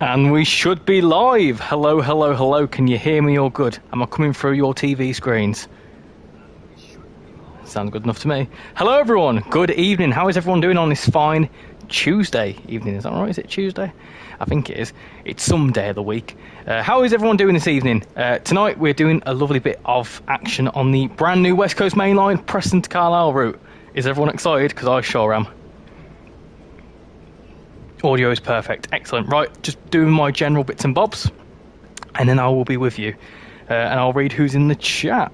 And we should be live. Hello, hello, hello. Can you hear me all good? Am I coming through your TV screens? Sounds good enough to me. Hello, everyone. Good evening. How is everyone doing on this fine Tuesday evening? Is that right? Is it Tuesday? I think it is. It's some day of the week. How is everyone doing this evening? Tonight, we're doing a lovely bit of action on the brand new West Coast Main Line, Preston to Carlisle route. Is everyone excited? Because I sure am. Audio is perfect. Excellent. Right, just doing my general bits and bobs, and then I will be with you. And I'll read who's in the chat.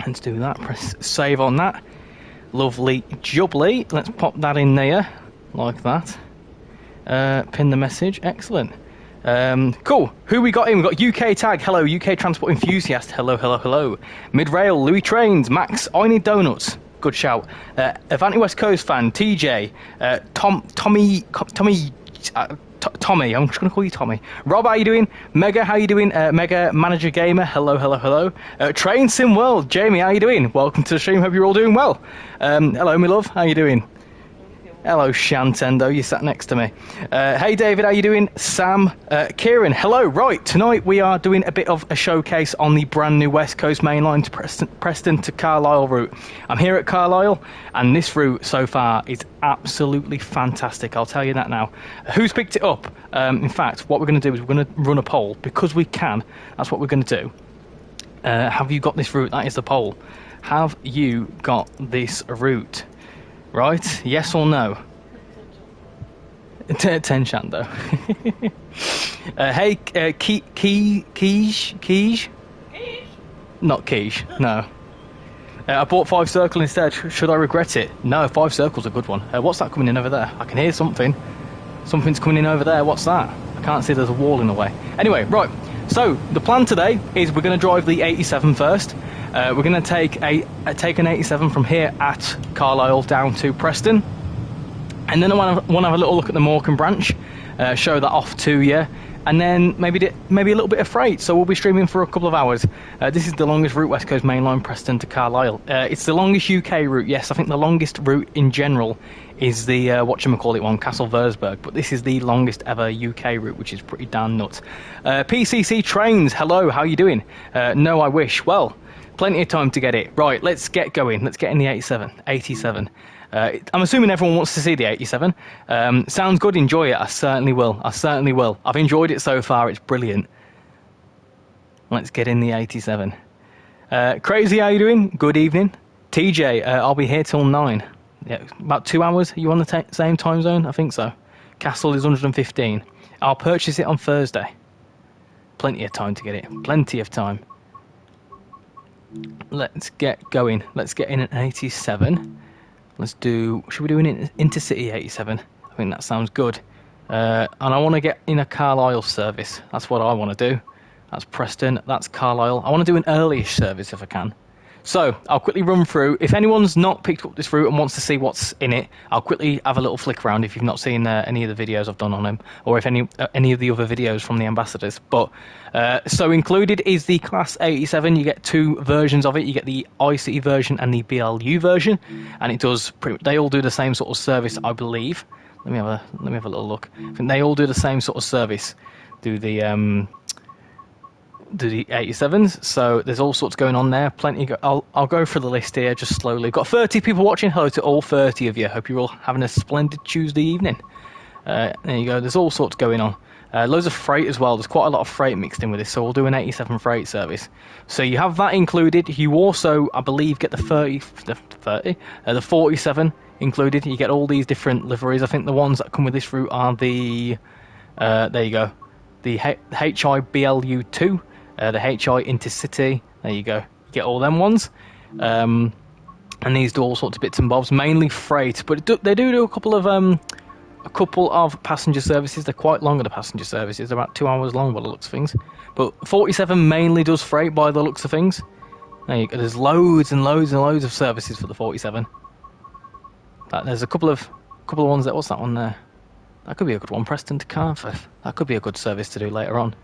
Let's do that. Press save on that. Lovely jubbly. Let's pop that in there, like that. Pin the message. Excellent. Cool. Who we got in? We got UK Tag. Hello. UK Transport Enthusiast. Hello, hello, hello. Mid-Rail. Louis Trains. Max. I Need Donuts. Good shout. Avanti West Coast fan, TJ, Tommy, I'm just going to call you Tommy. Rob, how you doing? Mega, how you doing? Mega Manager Gamer, hello, hello, hello. trainsimworld, Jamie, how you doing? Welcome to the stream, hope you're all doing well. Hello, my love, how you doing? Hello, Shantendo, you sat next to me. Hey, David, how you doing? Sam, Kieran, hello. Right, tonight we are doing a bit of a showcase on the brand new West Coast Main Line to Preston to Carlisle route. I'm here at Carlisle, and this route so far is absolutely fantastic. I'll tell you that now. Who's picked it up? In fact, what we're going to do is we're going to run a poll, because we can. That's what we're going to do. Have you got this route? That is the poll. Have you got this route? Right? Yes or no? 10 Shando. Hey, Quiche? Not Quiche, no. I bought 5 Circle instead. Should I regret it? No, 5 Circle's a good one. What's that coming in over there? I can hear something. Something's coming in over there. What's that? I can't see, there's a wall in the way. Anyway, right. So, the plan today is we're going to drive the 87 first. We're going to take an 87 from here at Carlisle down to Preston, and then I want to have a little look at the Morecambe branch, show that off to you, and then maybe a little bit of freight. So we'll be streaming for a couple of hours. This is the longest route, West Coast Main Line, Preston to Carlisle. It's the longest UK route. Yes, I think the longest route in general is the whatchamacallit one, Castle Versberg, but this is the longest ever UK route, which is pretty damn nuts. PCC Trains, hello, how you doing? No, I wish. Well, plenty of time to get it. Right, let's get going. Let's get in the 87. I'm assuming everyone wants to see the 87. Sounds good, enjoy it. I certainly will. I've enjoyed it so far, it's brilliant. Let's get in the 87. Crazy, how you doing? Good evening. TJ, I'll be here till 9. Yeah, about 2 hours. Are you on the same time zone? I think so. Castle is 115. I'll purchase it on Thursday. Plenty of time to get it. Plenty of time. Let's get going. Let's get in an 87. Should we do an intercity 87? I think that sounds good. And I want to get in a Carlisle service. That's what I want to do. That's Preston, that's Carlisle. I want to do an early-ish service if I can. So, I'll quickly run through. If anyone's not picked up this route and wants to see what's in it, I'll quickly have a little flick around if you've not seen any of the videos I've done on him, or if any of the other videos from the ambassadors. But, so included is the Class 87. You get 2 versions of it. You get the ICE version and the BLU version, and they all do the same sort of service, I believe. Let me have a little look. I think they all do the same sort of service. Do the 87s, so there's all sorts going on there. Plenty. I'll go through the list here just slowly. Got 30 people watching. Hello to all 30 of you. Hope you're all having a splendid Tuesday evening. There you go. There's all sorts going on. Loads of freight as well. There's quite a lot of freight mixed in with this, so we'll do an 87 freight service. So you have that included. You also, I believe, get the 47 included. You get all these different liveries. I think the ones that come with this route are the there you go, the HI BLU2. The HI Intercity, there you go. You get all them ones. And these do all sorts of bits and bobs, mainly freight. But they do a couple of passenger services. They're quite long at the passenger services. They're about 2 hours long by the looks of things. But 47 mainly does freight by the looks of things. There you go. There's loads and loads and loads of services for the 47. There's a couple of ones that. What's that one there? That could be a good one. Preston to Cardiff. That could be a good service to do later on.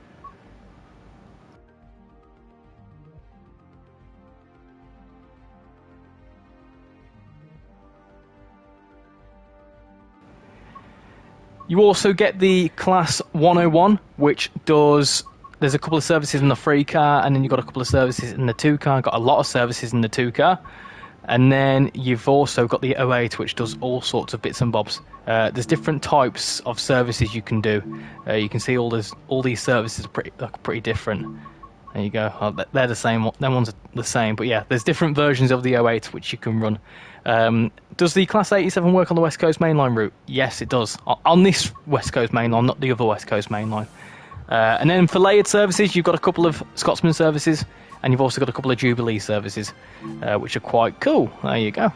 You also get the Class 101, which does... There's a couple of services in the 3 car, and then you've got a couple of services in the 2 car. Got a lot of services in the 2 car. And then you've also got the 08, which does all sorts of bits and bobs. There's different types of services you can do. You can see all these services are pretty different. There you go. Oh, they're the same. Them ones are the same. But yeah, there's different versions of the 08 which you can run. Does the Class 87 work on the West Coast mainline route? Yes, it does. On this West Coast mainline, not the other West Coast mainline. And then for layered services, you've got a couple of Scotsman services, and you've also got a couple of Jubilee services, which are quite cool. There you go.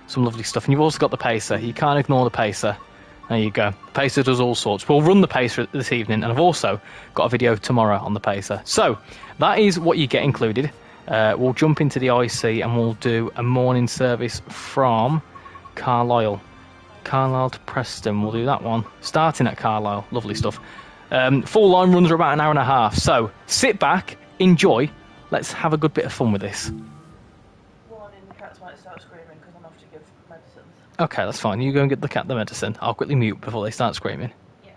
Some lovely stuff. And you've also got the Pacer. You can't ignore the Pacer. There you go. The Pacer does all sorts. We'll run the Pacer this evening, and I've also got a video tomorrow on the Pacer. So, that is what you get included. We'll jump into the IC, and we'll do a morning service from Carlisle. Carlisle to Preston. We'll do that one. Starting at Carlisle. Lovely stuff. Full line runs are about an hour and a half. So, sit back, enjoy. Let's have a good bit of fun with this. Warning, the cats might start screaming because I'm off to give medicines. Okay, that's fine. You go and get the cat the medicine. I'll quickly mute before they start screaming. Yeah.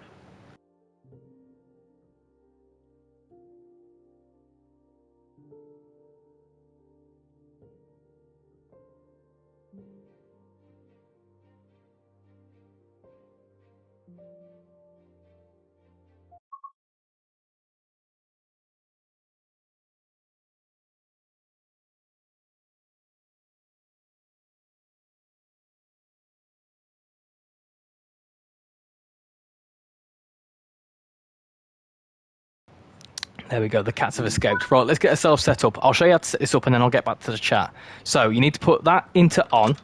There we go, the cats have escaped. Right, let's get ourselves set up. I'll show you how to set this up and then I'll get back to the chat. So, you need to put that into on,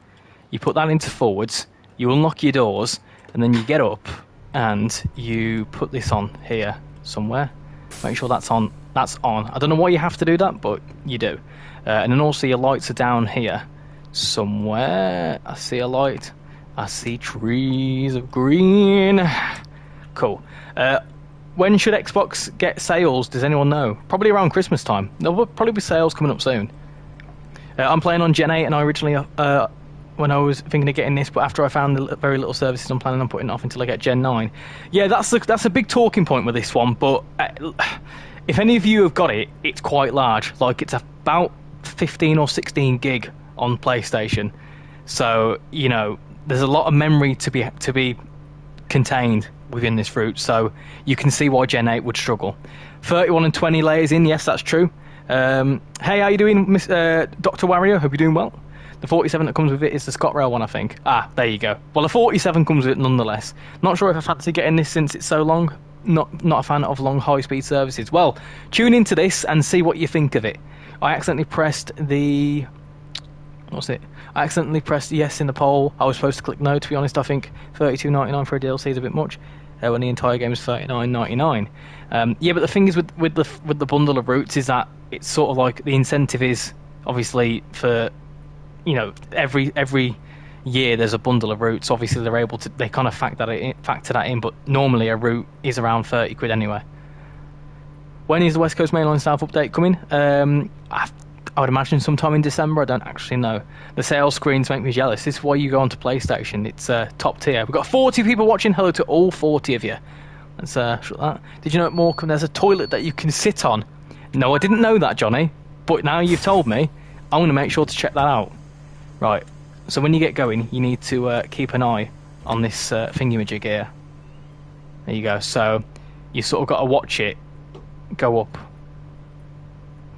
you put that into forwards, you unlock your doors, and then you get up and you put this on here somewhere. Make sure that's on. That's on. I don't know why you have to do that, but you do. And then also your lights are down here somewhere. I see a light. I see trees of green. Cool. When should Xbox get sales? Does anyone know? Probably around Christmas time. There'll probably be sales coming up soon. I'm playing on Gen 8, and I originally, when I was thinking of getting this, but after I found the very little services, I'm planning on putting it off until I get Gen 9. Yeah, that's a big talking point with this one, but if any of you have got it, it's quite large. Like, it's about 15 or 16 gig on PlayStation. So, you know, there's a lot of memory to be contained within this route, so you can see why Gen 8 would struggle. 31 and 20 layers in, yes, that's true. Hey, how you doing, Dr. Wario? Hope you're doing well. The 47 that comes with it is the ScotRail one, I think. Ah, there you go. Well, the 47 comes with it nonetheless. Not sure if I fancy getting this since it's so long. Not a fan of long high-speed services. Well, tune into this and see what you think of it. I accidentally pressed the... What's it? I accidentally pressed yes in the poll. I was supposed to click no, to be honest. I think $32.99 for a DLC is a bit much. When the entire game is $39.99. Yeah, but the thing is with the bundle of routes is that it's sort of like the incentive is obviously for, you know, every year there's a bundle of routes. Obviously they kind of factor that in, but normally a route is around 30 quid anyway. When is the West Coast Mainline South update coming? I would imagine sometime in December. I don't actually know. The sales screens make me jealous. This is why you go onto PlayStation. It's top tier. We've got 40 people watching. Hello to all 40 of you. Let's shut that. Did you know at Morecambe there's a toilet that you can sit on? No, I didn't know that, Johnny. But now you've told me, I'm going to make sure to check that out. Right. So when you get going, you need to keep an eye on this thingamajig here. There you go. So you sort of got to watch it go up.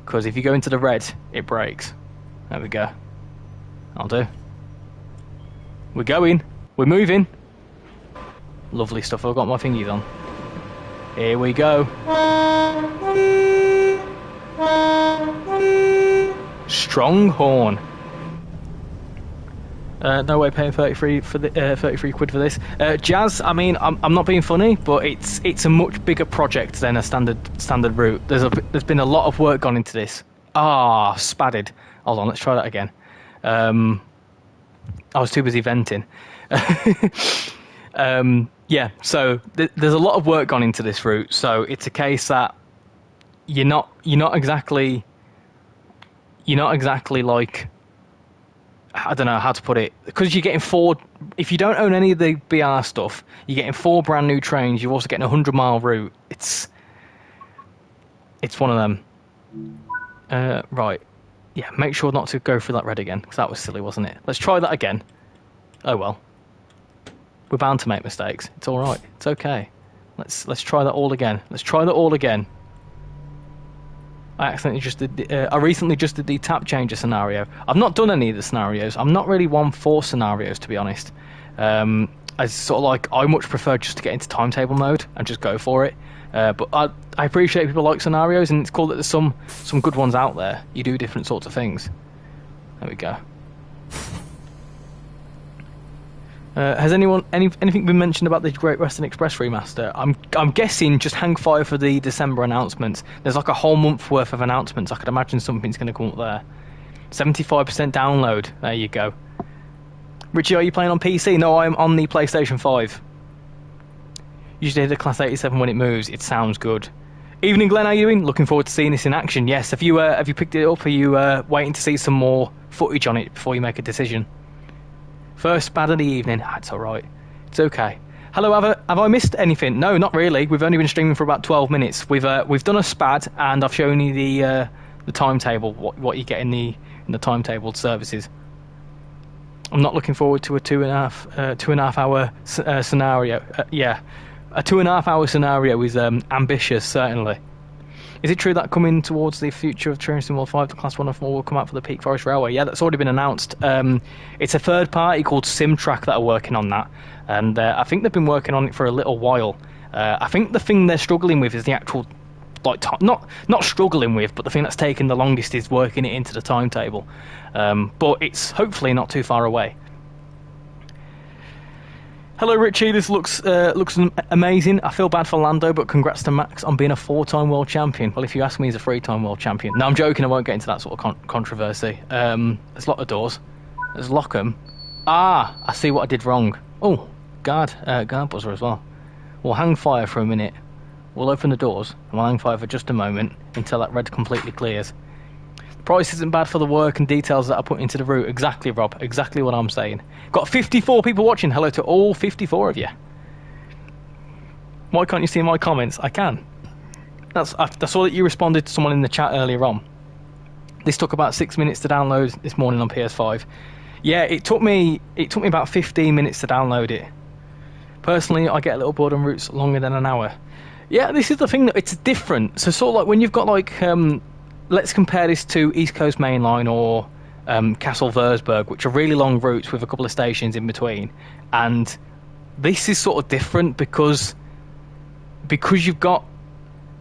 Because if you go into the red, it breaks. There we go. I'll do. We're going. We're moving. Lovely stuff. I've got my thingies on. Here we go. Strong horn. No way paying 33 for the 33 quid for this. Jazz, I mean, I'm not being funny, but it's a much bigger project than a standard route. There's been a lot of work gone into this. Ah, spadded. Hold on, let's try that again. I was too busy venting. Yeah, so there's a lot of work gone into this route. So it's a case that you're not exactly like I don't know how to put it, because you're getting 4. If you don't own any of the BR stuff, you're getting 4 brand new trains. You're also getting a 100-mile route. It's one of them. Right. Yeah, make sure not to go through that red again, because that was silly, wasn't it? Let's try that again. Oh well. We're bound to make mistakes. It's all right. It's okay. Let's try that all again. Let's try that all again. I recently just did the tap changer scenario. I've not done any of the scenarios. I'm not really one for scenarios, to be honest. I sort of like, I much prefer just to get into timetable mode and just go for it. But I appreciate people like scenarios, and it's cool that there's some good ones out there. You do different sorts of things. There we go. Has anything been mentioned about the Great Western Express remaster? I'm guessing just hang fire for the December announcements. There's like a whole month worth of announcements. I could imagine something's going to come up there. 75% download. There you go. Richie, are you playing on PC? No, I'm on the PlayStation 5. Usually hit the Class 87 when it moves. It sounds good. Evening, Glenn. How you doing? Looking forward to seeing this in action. Yes. Have you picked it up? Are you waiting to see some more footage on it before you make a decision? First bad of the evening. It's all right. It's okay. Hello, have I missed anything? No, not really. We've only been streaming for about 12 minutes. We've done a SPAD, and I've shown you the timetable, what you get in the timetabled services. I'm not looking forward to a 2.5 hour scenario. Yeah, a 2.5 hour scenario is ambitious, certainly. Is it true that coming towards the future of TrainsimWorld 5, the Class 104 will come out for the Peak Forest Railway? Yeah, that's already been announced. It's a third party called SimTrack that are working on that, and I think they've been working on it for a little while. I think the thing they're struggling with is the actual, like, not struggling with, but the thing that's taken the longest is working it into the timetable. But it's hopefully not too far away. Hello, Richie. This looks amazing. I feel bad for Lando, but congrats to Max on being a 4-time world champion. Well, if you ask me, he's a 3-time world champion. No, I'm joking. I won't get into that sort of controversy. Let's lock the doors. Let's lock them. Ah, I see what I did wrong. Oh, guard buzzer as well. We'll hang fire for a minute. We'll open the doors, and we'll hang fire for just a moment until that red completely clears. The price isn't bad for the work and details that I put into the route. Exactly, Rob. Exactly what I'm saying. Got 54 people watching. Hello to all 54 of you. Why can't you see my comments? I can. I saw that you responded to someone in the chat earlier on. This took about 6 minutes to download this morning on PS5. Yeah, it took me about 15 minutes to download it. Personally, I get a little bored on routes longer than an hour. Yeah, this is the thing, that it's different. So sort of like when you've got like, let's compare this to East Coast Main Line or Castle Versberg, which are really long routes with a couple of stations in between. And this is sort of different because you've got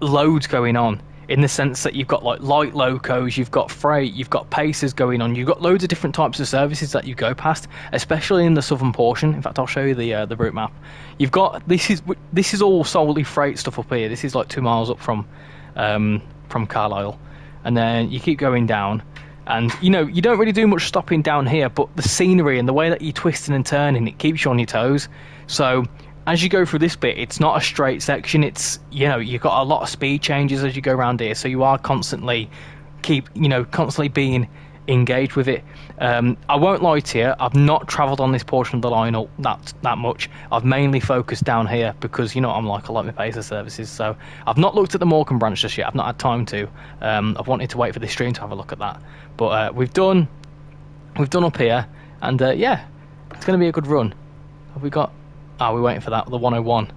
loads going on, in the sense that you've got like light locos, you've got freight, you've got pacers going on, you've got loads of different types of services that you go past, especially in the southern portion. In fact, I'll show you the route map. You've got this is all solely freight stuff up here. This is like 2 miles up from Carlisle, and then you keep going down, and you don't really do much stopping down here, but the scenery and the way that you're twisting and turning, it keeps you on your toes. So as you go through this bit, it's not a straight section. It's, you've got a lot of speed changes as you go around here, so you are constantly being engaged with it. I won't lie to you, I've not travelled on this portion of the line that much. I've mainly focused down here because, I'm like, I like my pacer services, so I've not looked at the Morecambe branch just yet. I've not had time to. I've wanted to wait for this stream to have a look at that. But we've done up here, and yeah, it's going to be a good run. Have we got... we're waiting for that, the 101.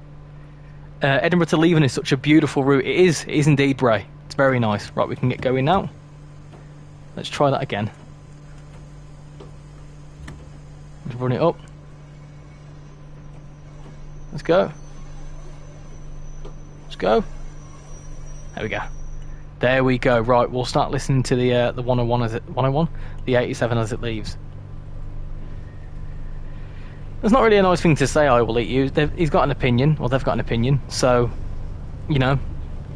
Edinburgh to Leven is such a beautiful route. It is indeed, Bray. It's very nice. Right, we can get going now. Let's try that again. Let's run it up. Let's go. Let's go. There we go. There we go. Right, we'll start listening to the 101 as it 101, the 87 as it leaves. It's not really a nice thing to say, I will eat you. He's got an opinion, or they've got an opinion, so,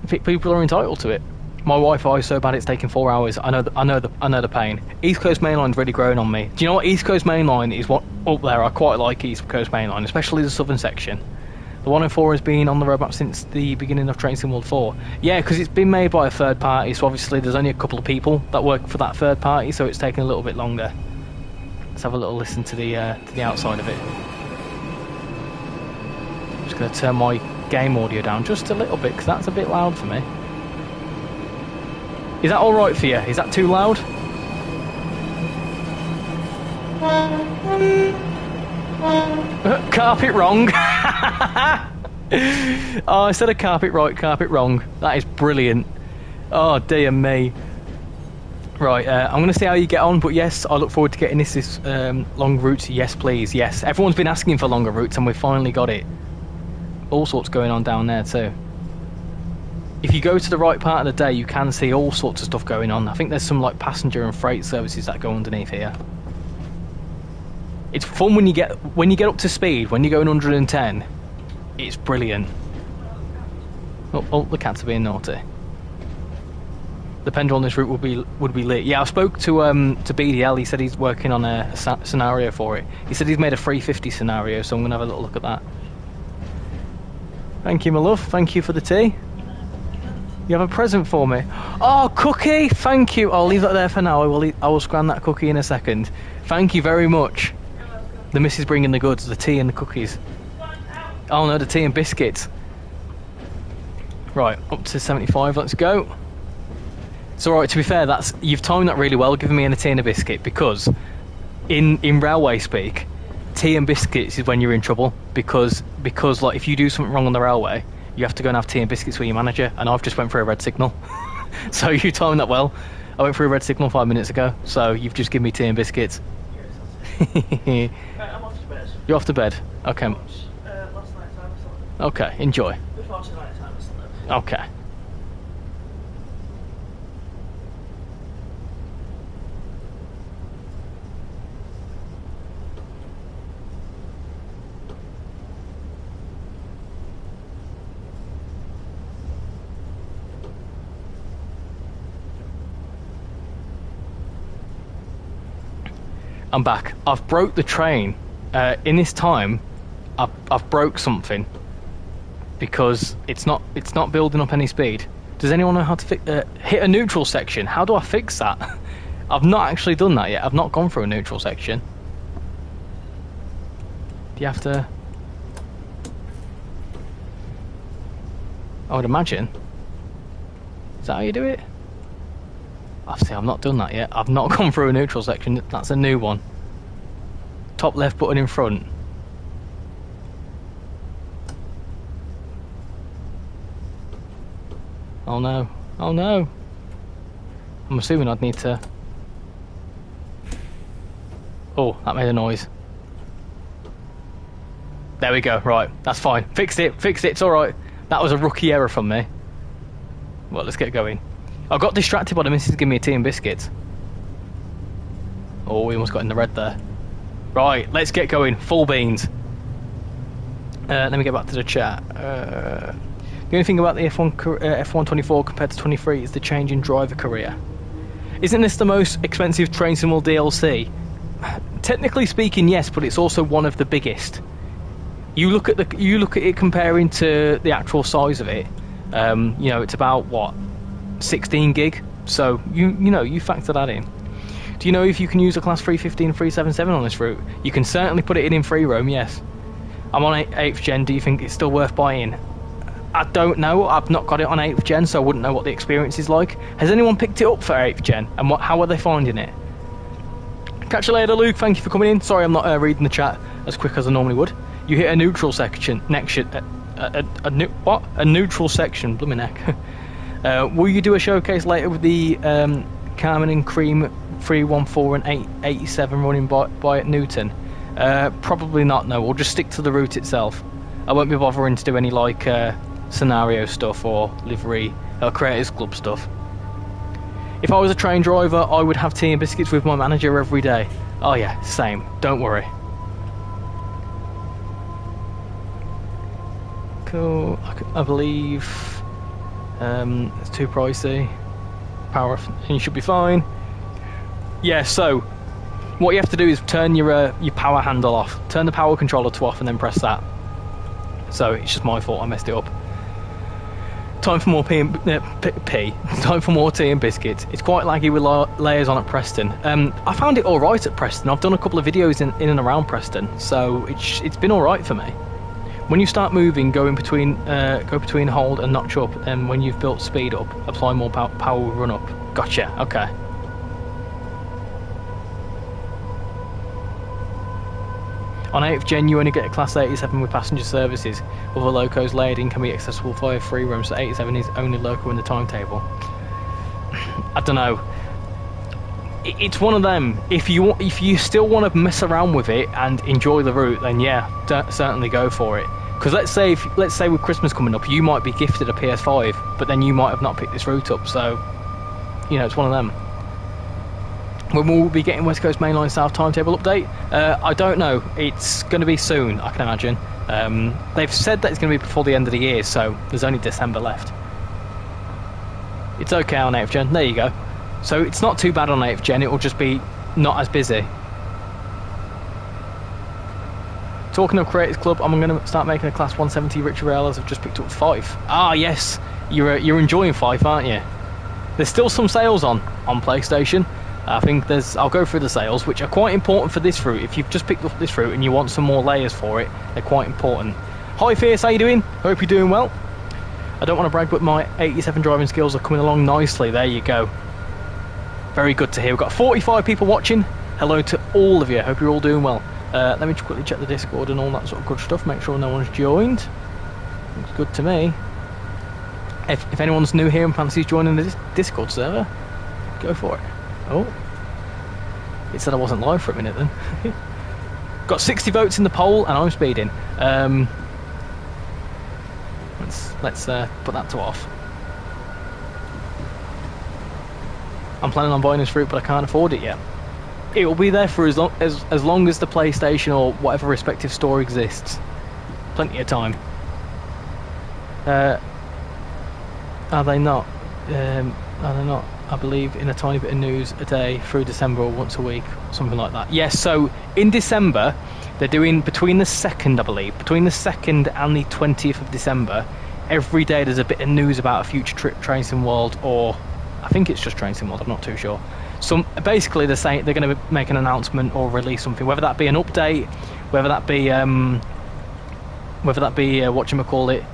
people are entitled to it. My Wi-Fi is so bad it's taking 4 hours. I know the pain. East Coast Main Line's really growing on me. Do you know what? East Coast Main Line is what up there. I quite like East Coast Main Line, especially the southern section. The 104 has been on the roadmap since the beginning of TrainsimWorld 4. Yeah, because it's been made by a third party, so obviously there's only a couple of people that work for that third party, so it's taking a little bit longer. Let's have a little listen to the outside of it. I'm just going to turn my game audio down just a little bit because that's a bit loud for me. Is that all right for you? Is that too loud? Carpet wrong. Oh, instead of carpet right, carpet wrong. That is brilliant. Oh dear me. Right, I'm going to see how you get on, but yes, I look forward to getting this long route. Yes, please, yes. Everyone's been asking for longer routes, and we finally got it. All sorts going on down there too. If you go to the right part of the day, you can see all sorts of stuff going on. I think there's some like passenger and freight services that go underneath here. It's fun when you get up to speed. When you go 110, it's brilliant. Oh, the cats are being naughty. The pendulum on this route would be lit. Yeah, I spoke to BDL. He said he's working on a scenario for it. He said he's made a 350 scenario, so I'm gonna have a little look at that. Thank you, my love. Thank you for the tea. You have a present for me. Oh, cookie! Thank you. I'll leave that there for now. I will scan that cookie in a second. Thank you very much. The missus bringing the goods, the tea and the cookies. Oh no, the tea and biscuits. Right, up to 75. Let's go. It's alright, to be fair, you've timed that really well, giving me a tea and a biscuit, because in railway speak, tea and biscuits is when you're in trouble, because like if you do something wrong on the railway, you have to go and have tea and biscuits with your manager, and I've just went through a red signal. So you timed that well. I went through a red signal 5 minutes ago, so you've just given me tea and biscuits. Right, I'm off to bed. You're off to bed? Okay. Last night's Amazon. Okay, enjoy. Before tonight's Amazon. Okay. I'm back. I've broke the train. In this time, I've broke something because it's not building up any speed. Does anyone know how to hit a neutral section? How do I fix that? I've not actually done that yet. I've not gone through a neutral section. Do you have to? I would imagine. Is that how you do it? Obviously, I've not done that yet. I've not gone through a neutral section. That's a new one. Top left button in front. Oh no. Oh no. I'm assuming I'd need to... Oh, that made a noise. There we go. Right, that's fine. Fixed it. It's alright. That was a rookie error from me. Well, let's get going. I got distracted by the missus giving me a tea and biscuits. Oh, we almost got in the red there. Right, let's get going. Full beans. Let me get back to the chat. The only thing about the F1 24 compared to 23 is the change in driver career. Isn't this the most expensive Train Sim World DLC? Technically speaking, yes, but it's also one of the biggest. You look at it comparing to the actual size of it. You know, it's about what, 16 gig. So you factor that in. Do you know if you can use a class 350 and 377 on this route? You can certainly put it in free roam. Yes. I'm on 8th gen. Do you think it's still worth buying? I don't know. I've not got it on 8th gen, so I wouldn't know what the experience is like. Has anyone picked it up for 8th gen, and how are they finding it? Catch you later, Luke. Thank you for coming in. Sorry, I'm not reading the chat as quick as I normally would. You hit a neutral section. A neutral section. Blooming neck. Will you do a showcase later with the Carmen and Cream 314 and 887 running by at Newton? Probably not. No, we'll just stick to the route itself. I won't be bothering to do any like scenario stuff or livery or Creators Club stuff. If I was a train driver, I would have tea and biscuits with my manager every day. Oh yeah, same. Don't worry. Cool. I believe it's too pricey. Power, and you should be fine. Yeah. So what you have to do is turn your power handle off. Turn the power controller to off, and then press that. So it's just my fault. I messed it up. Time for more Time for more tea and biscuits. It's quite laggy with layers on at Preston. I found it alright at Preston. I've done a couple of videos in and around Preston, so it's been alright for me. When you start moving, go between hold and notch up, and when you've built speed up, apply more power will run up. Gotcha, okay. On 8th Gen, you only get a Class 87 with passenger services. Other locos layered in can be accessible via free roam, so 87 is only loco in the timetable. I don't know. It's one of them. If you still want to mess around with it and enjoy the route, then yeah, certainly go for it. Because let's say with Christmas coming up, you might be gifted a PS5, but then you might have not picked this route up. So, you know, it's one of them. When we'll be getting West Coast Main Line South timetable update, I don't know. It's going to be soon, I can imagine. They've said that it's going to be before the end of the year, so there's only December left. It's okay on 8th Gen, there you go. So it's not too bad on 8th Gen, it will just be not as busy. Talking of Creators Club, I'm going to start making a Class 170 RichyRail as I've just picked up 5. Ah yes, you're enjoying 5, aren't you? There's still some sales on PlayStation. I think I'll go through the sales, which are quite important for this route. If you've just picked up this route and you want some more layers for it, they're quite important. Hi Fierce, how you doing? Hope you're doing well. I don't want to brag, but my 87 driving skills are coming along nicely. There you go. Very good to hear. We've got 45 people watching. Hello to all of you. Hope you're all doing well. Let me just quickly check the Discord and all that sort of good stuff. Make sure no one's joined. Looks good to me. If anyone's new here and fancies joining the Discord server, go for it. Oh, it said I wasn't live for a minute then. Got 60 votes in the poll and I'm speeding. Let's put that to off. I'm planning on buying this route, but I can't afford it yet. It will be there for as long as the PlayStation or whatever respective store exists. Plenty of time. Are they not? Are they not? I believe in a tiny bit of news a day through December or once a week, something like that. Yes, so in December, they're doing between the 2nd, I believe, between the 2nd and the 20th of December, every day there's a bit of news about a future trip, trainsimworld, or I think it's just trainsimworld, I'm not too sure. Basically they're saying they're going to make an announcement or release something, whether that be an update, whether that be whatchamacallit,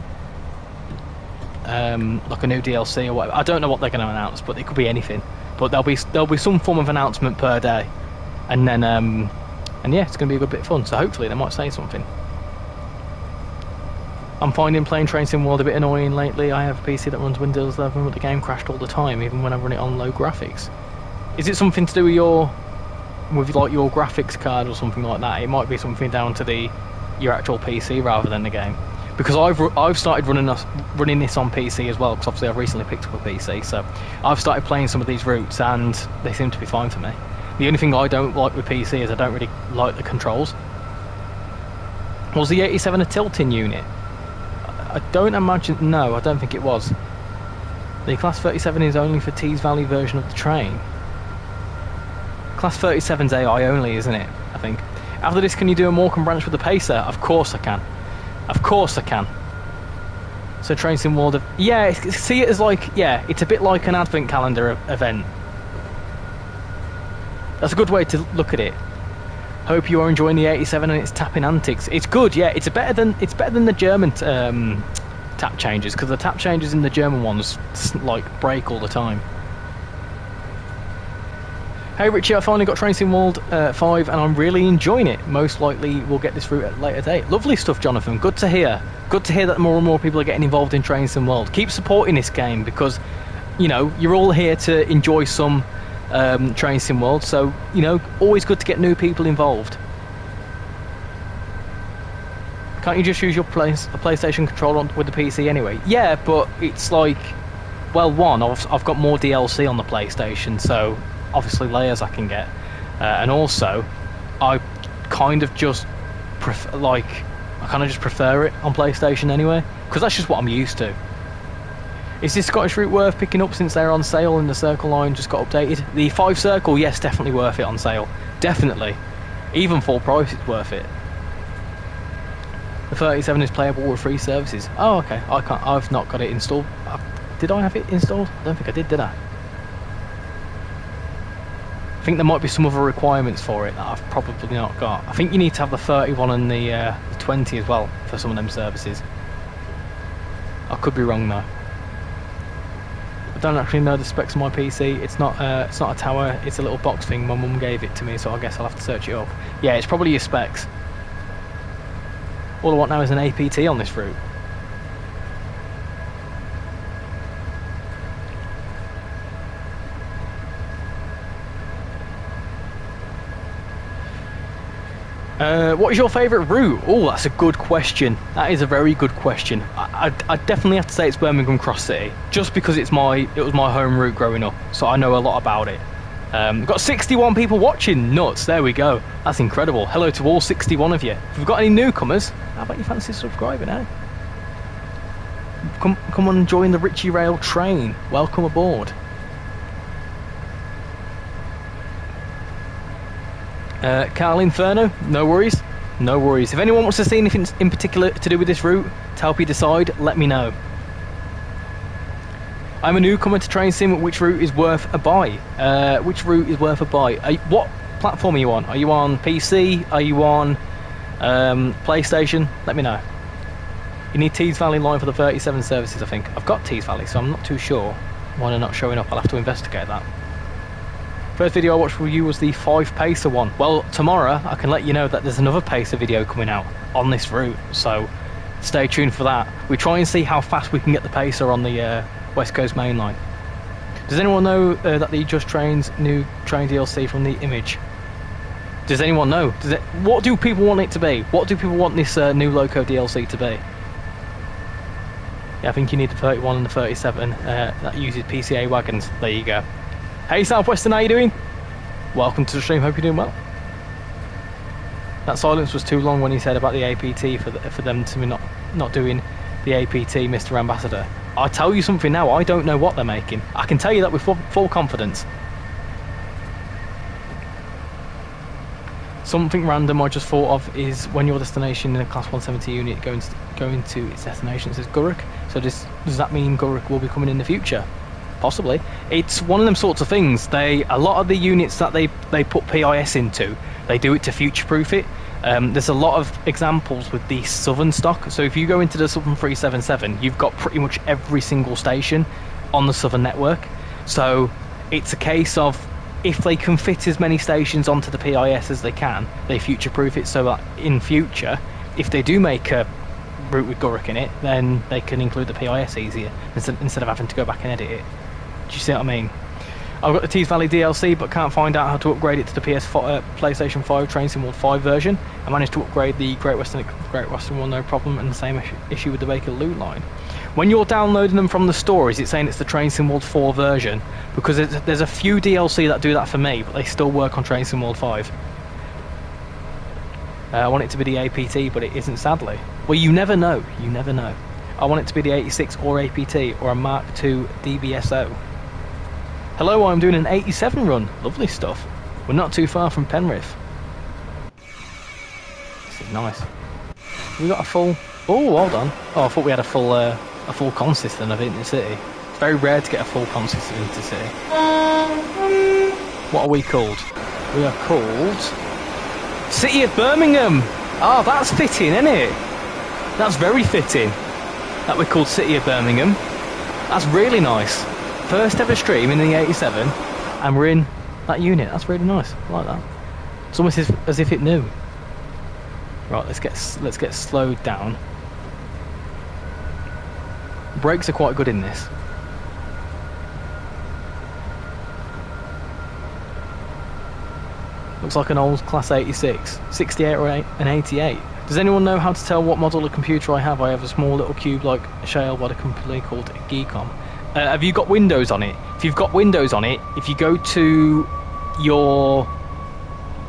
like a new DLC or whatever. I don't know what they're going to announce, but it could be anything. But there'll be some form of announcement per day, and then and yeah, it's going to be a good bit of fun. So hopefully they might say something. I'm finding playing Trainsimworld a bit annoying lately. I have a PC that runs Windows 11, but the game crashed all the time, even when I run it on low graphics. Is it something to do with your graphics card or something like that? It might be something down to your actual PC rather than the game. Because I've started running this on PC as well, because obviously I've recently picked up a PC, so I've started playing some of these routes and they seem to be fine for me. The only thing I don't like with PC is I don't really like the controls. Was the 87 a tilting unit? I don't imagine, no, I don't think it was. The Class 37 is only for Tees Valley version of the train. Class 37's AI only, isn't it, I think. After this, can you do a Morecambe branch with the Pacer? Of course I can. Of course I can. So Trainsimworld, yeah, see it as like, yeah, it's a bit like an advent calendar event. That's a good way to look at it. Hope you are enjoying the 87 and its tapping antics. It's good, yeah. It's better than the German tap changes, because the tap changes in the German ones like break all the time. Hey Richie, I finally got Trainsimworld 5 and I'm really enjoying it. Most likely we'll get this route at a later date. Lovely stuff, Jonathan. Good to hear. Good to hear that more and more people are getting involved in Trainsimworld. Keep supporting this game because, you know, you're all here to enjoy some Trainsimworld. So, you know, always good to get new people involved. Can't you just use your PlayStation controller with the PC anyway? Yeah, but it's like, well, one, I've got more DLC on the PlayStation, so obviously layers I can get, and also I kind of just prefer it on PlayStation anyway, because that's just what I'm used to. Is this Scottish route worth picking up since they're on sale and the Circle line just got updated? The 5 Circle, yes, definitely worth it on sale, definitely. Even full price, it's worth it. The 37 is playable with free services. Oh, okay. I've not got it installed. Did I have it installed? I don't think I did I? I think there might be some other requirements for it that I've probably not got. I think you need to have the 31 and the 20 as well for some of them services. I could be wrong though. I don't actually know the specs of my PC. It's not a tower. It's a little box thing. My mum gave it to me, so I guess I'll have to search it up. Yeah, it's probably your specs. All I want now is an APT on this route. What is your favourite route? Oh, that's a good question. That is a very good question. I'd definitely have to say it's Birmingham Cross City, just because it was my home route growing up, so I know a lot about it. We've got 61 people watching. Nuts. There we go. That's incredible. Hello to all 61 of you. If we've got any newcomers, how about you fancy subscribing, eh? Come on and join the RichyRail train. Welcome aboard. Carl Inferno, no worries. No worries. If anyone wants to see anything in particular to do with this route to help you decide, let me know. I'm a newcomer to Train Sim. Which route is worth a buy? Which route is worth a buy? What platform are you on? Are you on PC? Are you on PlayStation? Let me know. You need Tees Valley line for the 37 services, I think. I've got Tees Valley, so I'm not too sure why they're not showing up. I'll have to investigate that. First video I watched for you was the 5 pacer one. Well, tomorrow I can let you know that there's another pacer video coming out on this route, so stay tuned for that. We try and see how fast we can get the pacer on the West Coast main line. Does anyone know that the Just Trains new train DLC from the image? Does anyone know? What do people want it to be? What do people want this new Loco DLC to be? Yeah, I think you need the 31 and the 37 that uses PCA wagons. There you go. Hey Southwestern, how you doing? Welcome to the stream, hope you're doing well. That silence was too long when he said about the APT for them to be not doing the APT, Mr. Ambassador. I'll tell you something now, I don't know what they're making. I can tell you that with full confidence. Something random I just thought of is when your destination in a Class 170 unit going to its destination says Gurrock. So does that mean Gurrock will be coming in the future? Possibly. It's one of them sorts of things. A lot of the units that they put PIS into, they do it to future-proof it. There's a lot of examples with the Southern stock. So if you go into the Southern 377, you've got pretty much every single station on the Southern network. So it's a case of if they can fit as many stations onto the PIS as they can, they future-proof it so that in future, if they do make a route with Gurrock in it, then they can include the PIS easier instead of having to go back and edit it. Do you see what I mean? I've got the Tees Valley DLC, but can't find out how to upgrade it to the PlayStation 5 Train Sim World 5 version. I managed to upgrade the Great Western one, no problem, and the same issue with the Bakerloo line. When you're downloading them from the store, is it saying it's the Train Sim World 4 version? Because there's a few DLC that do that for me, but they still work on Train Sim World 5. I want it to be the APT, but it isn't, sadly. Well, you never know. You never know. I want it to be the 86 or APT or a Mark II DBSO. Hello, I'm doing an 87 run. Lovely stuff. We're not too far from Penrith. This is nice. We got a full... Oh, hold on. Oh, I thought we had a full consistent of Intercity. It's very rare to get a full consistent Intercity. What are we called? We are called... City of Birmingham! Oh, that's fitting, isn't it? That's very fitting. That we're called City of Birmingham. That's really nice. First ever stream in the 87, and we're in that unit. That's really nice. I like that. It's almost as if it knew. Right, let's get slowed down. Brakes are quite good in this. Looks like an old Class 86, 68 or an 88. Does anyone know how to tell what model of computer I have? I have a small little cube-like shell by a company called Geekom. Have you got Windows on it? If you've got Windows on it, if you go to your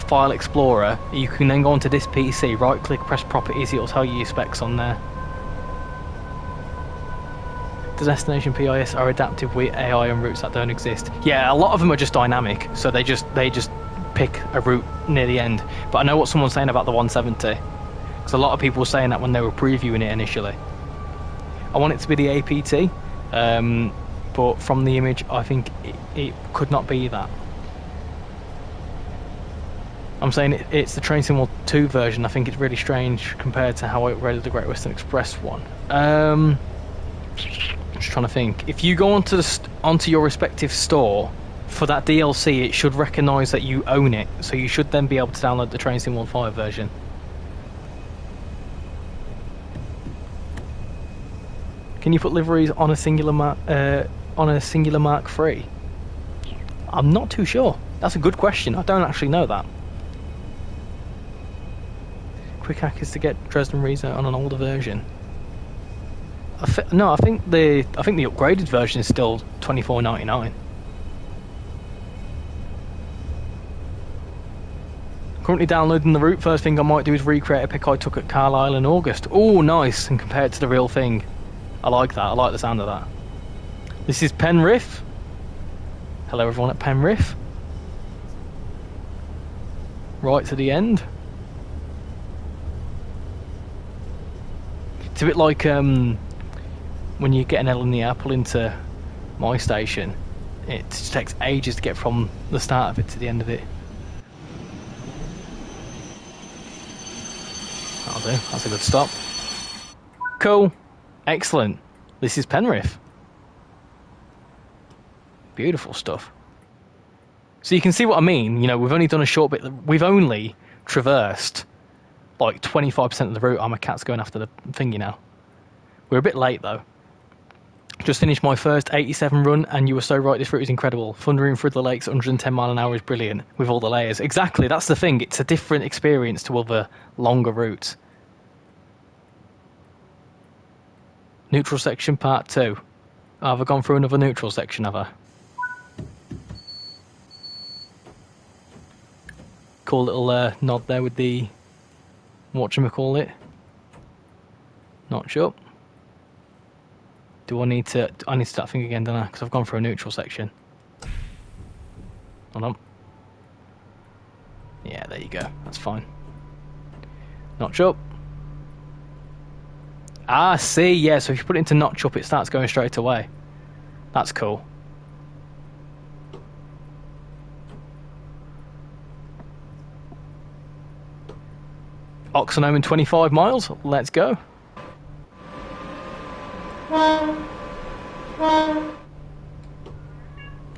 File Explorer, you can then go onto this PC, right-click, press Properties, it'll tell you your specs on there. The destination PIS are adaptive with AI and routes that don't exist. Yeah, a lot of them are just dynamic, so they just pick a route near the end. But I know what someone's saying about the 170. because a lot of people were saying that when they were previewing it initially. I want it to be the APT, but from the image I think it could not be that. I'm saying it's the Train Sim World 2 version. I think it's really strange compared to how it read the Great Western Express one. I'm just trying to think. If you go onto your respective store for that DLC, it should recognise that you own it, so you should then be able to download the Train Sim World 5 version. Can you put liveries on a singular Mark III? I'm not too sure. That's a good question. I don't actually know that. Quick hack is to get Dresden Rezo on an older version. No, I think the upgraded version is still $24.99. Currently downloading the route. First thing I might do is recreate a pick I took at Carlisle in August. Oh, nice, and compare it to the real thing. I like that. I like the sound of that. This is Penrith. Hello everyone at Penrith. Right to the end. It's a bit like when you get an L in the air, pull into my station. It just takes ages to get from the start of it to the end of it. That'll do. That's a good stop. Cool. Excellent. This is Penrith. Beautiful stuff. So you can see what I mean. You know, we've only done a short bit. We've only traversed like 25% of the route. My cat's going after the thingy now. We're a bit late though. Just finished my first 87 run, and you were so right, this route is incredible. Thundering through the lakes at 110 mile an hour is brilliant, with all the layers. Exactly, that's the thing. It's a different experience to other longer routes. Neutral section part 2. Have I gone through another neutral section, have I? Cool little nod there with the... whatchamacallit. Notch up. Do I need to... I need to start thinking again, don't I? Because I've gone through a neutral section. Hold on. Yeah, there you go. That's fine. Notch up. Ah, see, yeah, so if you put it into notch up, it starts going straight away. That's cool. Oxenham in 25 miles. Let's go.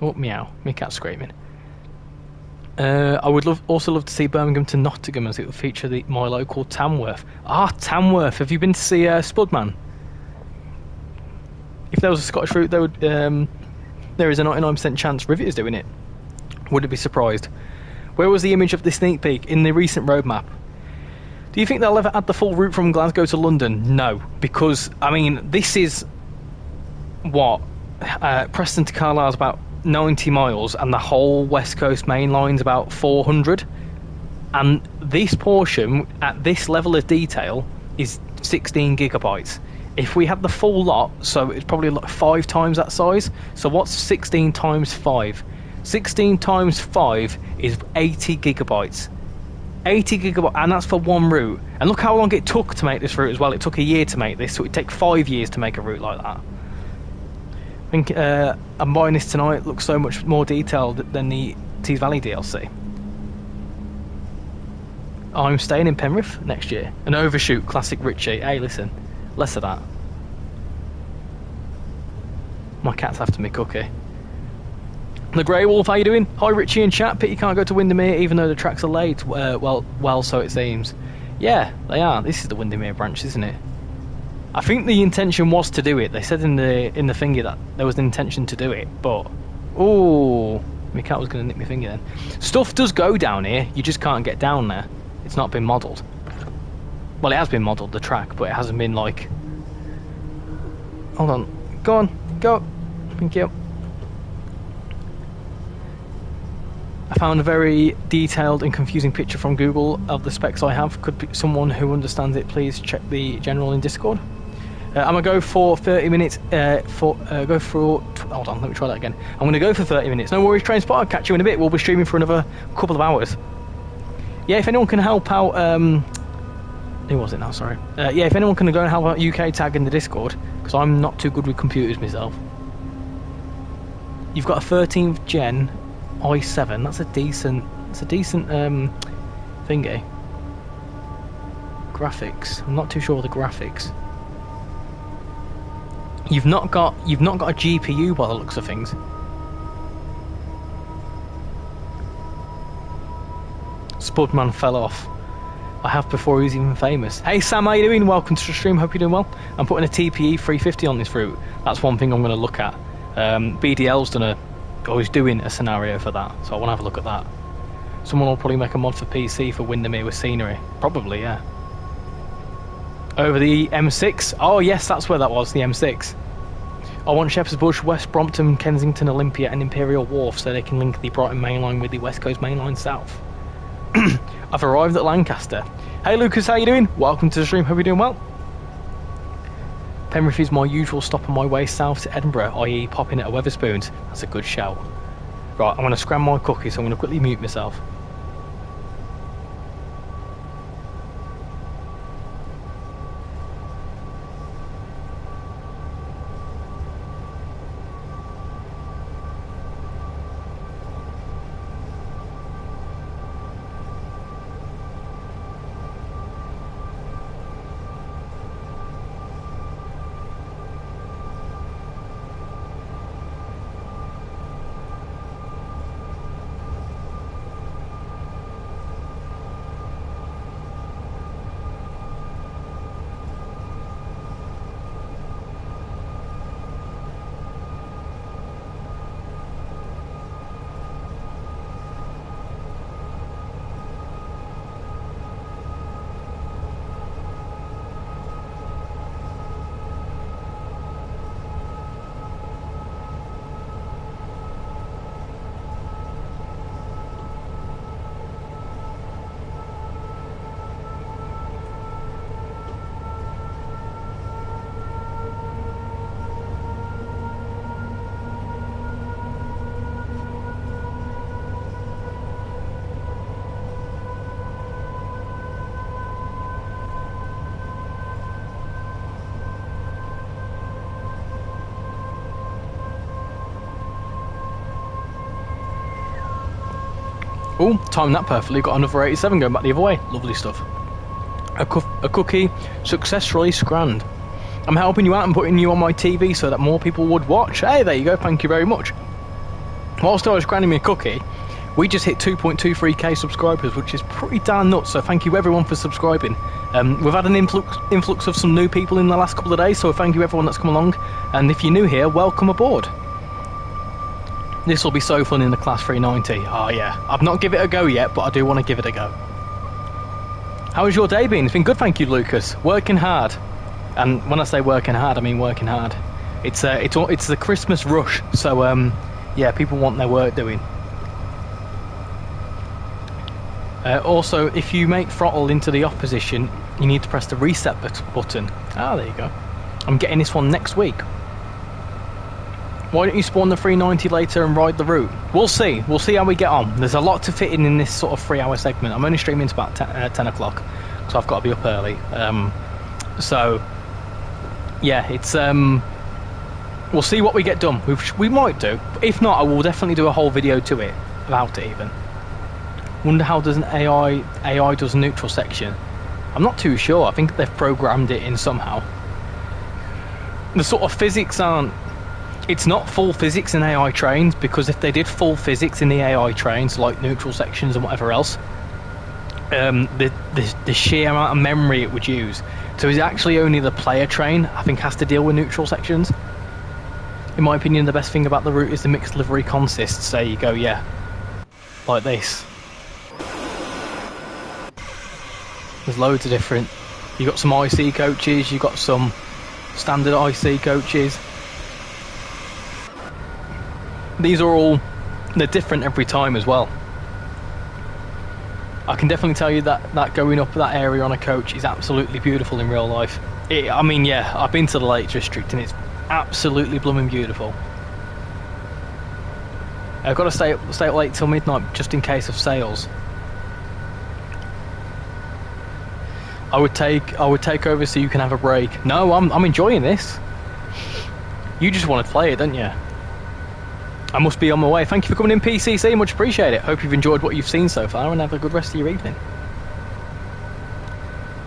Oh, meow. My cat's screaming. I would also love to see Birmingham to Nottingham, as it would feature my local Tamworth. Ah, Tamworth. Have you been to see Spudman? If there was a Scottish route, there would there is a 99% chance Rivet is doing it. Wouldn't be surprised. Where was the image of the sneak peek? In the recent roadmap. Do you think they'll ever add the full route from Glasgow to London? No, because I mean this is what Preston to Carlisle is about 90 miles, and the whole West Coast main line's about 400, and this portion at this level of detail is 16 gigabytes. If we had the full lot, so it's probably like 5 times that size. So what's 16 times 5? 16 times 5 is 80 gigabytes. 80 gigabytes, and that's for one route. And look how long it took to make this route as well. It took a year to make this, so it'd take 5 years to make a route like that. I think I'm buying this tonight. It looks so much more detailed than the Tees Valley DLC. I'm staying in Penrith next year. An overshoot, classic Richie. Hey, listen, less of that. My cat's after me cookie. The Grey Wolf, how you doing? Hi Richie and chat. Pity you can't go to Windermere even though the tracks are late. Well, so it seems. Yeah, they are. This is the Windermere branch, isn't it? I think the intention was to do it. They said in the thingy that there was an intention to do it, but oh, my cat was going to nick my finger then. Stuff does go down here. You just can't get down there. It's not been modelled. Well, it has been modelled, the track, but it hasn't been like. Hold on, go on, go. Thank you. I found a very detailed and confusing picture from Google of the specs I have. Could be someone who understands it please check the general in Discord. I'm going to go for 30 minutes. Hold on, let me try that again. I'm going to go for 30 minutes. No worries, Train Spot. I'll catch you in a bit. We'll be streaming for another couple of hours. Yeah, if anyone can help out Who was it now? Sorry. Yeah, if anyone can go and help out UK tag in the Discord, because I'm not too good with computers myself. You've got a 13th gen i7. That's a decent. It's a decent thingy. Graphics. I'm not too sure of the graphics. You've not got a GPU by the looks of things. Spudman fell off. I have before he was even famous. Hey Sam, how you doing? Welcome to the stream, hope you're doing well. I'm putting a TPE 350 on this route. That's one thing I'm going to look at. BDL's doing a scenario for that, so I want to have a look at that. Someone will probably make a mod for PC for Windermere with scenery. Probably, yeah. Over the M6? Oh yes, that's where that was, the M6. I want Shepherd's Bush, West Brompton, Kensington, Olympia and Imperial Wharf so they can link the Brighton Main Line with the West Coast Main Line South. I've arrived at Lancaster. Hey Lucas, how you doing? Welcome to the stream, hope you're doing well. Penrith is my usual stop on my way south to Edinburgh, i.e. popping at a Wetherspoons. That's a good shout. Right, I'm going to scram my cookie, so I'm going to quickly mute myself. Oh, timed that perfectly. Got another 87 going back the other way. Lovely stuff. A cookie, successfully scranned. I'm helping you out and putting you on my TV so that more people would watch. Hey, there you go. Thank you very much. Whilst I was scranning me a cookie, we just hit 2.23k subscribers, which is pretty darn nuts. So thank you everyone for subscribing. We've had an influx of some new people in the last couple of days, so thank you everyone that's come along. And if you're new here, welcome aboard. This will be so fun in the Class 390. Oh yeah, I've not given it a go yet, but I do want to give it a go. How has your day been? It's been good, thank you, Lucas. Working hard, and when I say working hard, I mean working hard. It's the Christmas rush, so yeah, people want their work doing. Also, if you make throttle into the off position, you need to press the reset button. Ah, there you go. I'm getting this one next week. Why don't you spawn the 390 later and ride the route? We'll see. We'll see how we get on. There's a lot to fit in this sort of 3-hour segment. I'm only streaming to about 10 o'clock, so I've got to be up early. So, yeah, it's... we'll see what we get done. We might do. If not, I will definitely do a whole video to it, about it even. Wonder how does an AI does neutral section. I'm not too sure. I think they've programmed it in somehow. The sort of physics aren't... It's not full physics in AI trains, because if they did full physics in the AI trains, like neutral sections and whatever else, the sheer amount of memory it would use. So it's actually only the player train, I think, has to deal with neutral sections. In my opinion, the best thing about the route is the mixed livery consists. There you go, yeah. Like this. There's loads of different... You've got some IC coaches, you've got some standard IC coaches. These are all... They're different every time as well. I can definitely tell you that going up that area on a coach is absolutely beautiful in real life. I mean, yeah, I've been to the Lake District and it's absolutely blooming beautiful. I've got to stay up late till midnight just in case of sales. I would take over so you can have a break. No, I'm enjoying this. You just want to play it, don't you? I must be on my way. Thank you for coming in, PCC. Much appreciate it. Hope you've enjoyed what you've seen so far and have a good rest of your evening.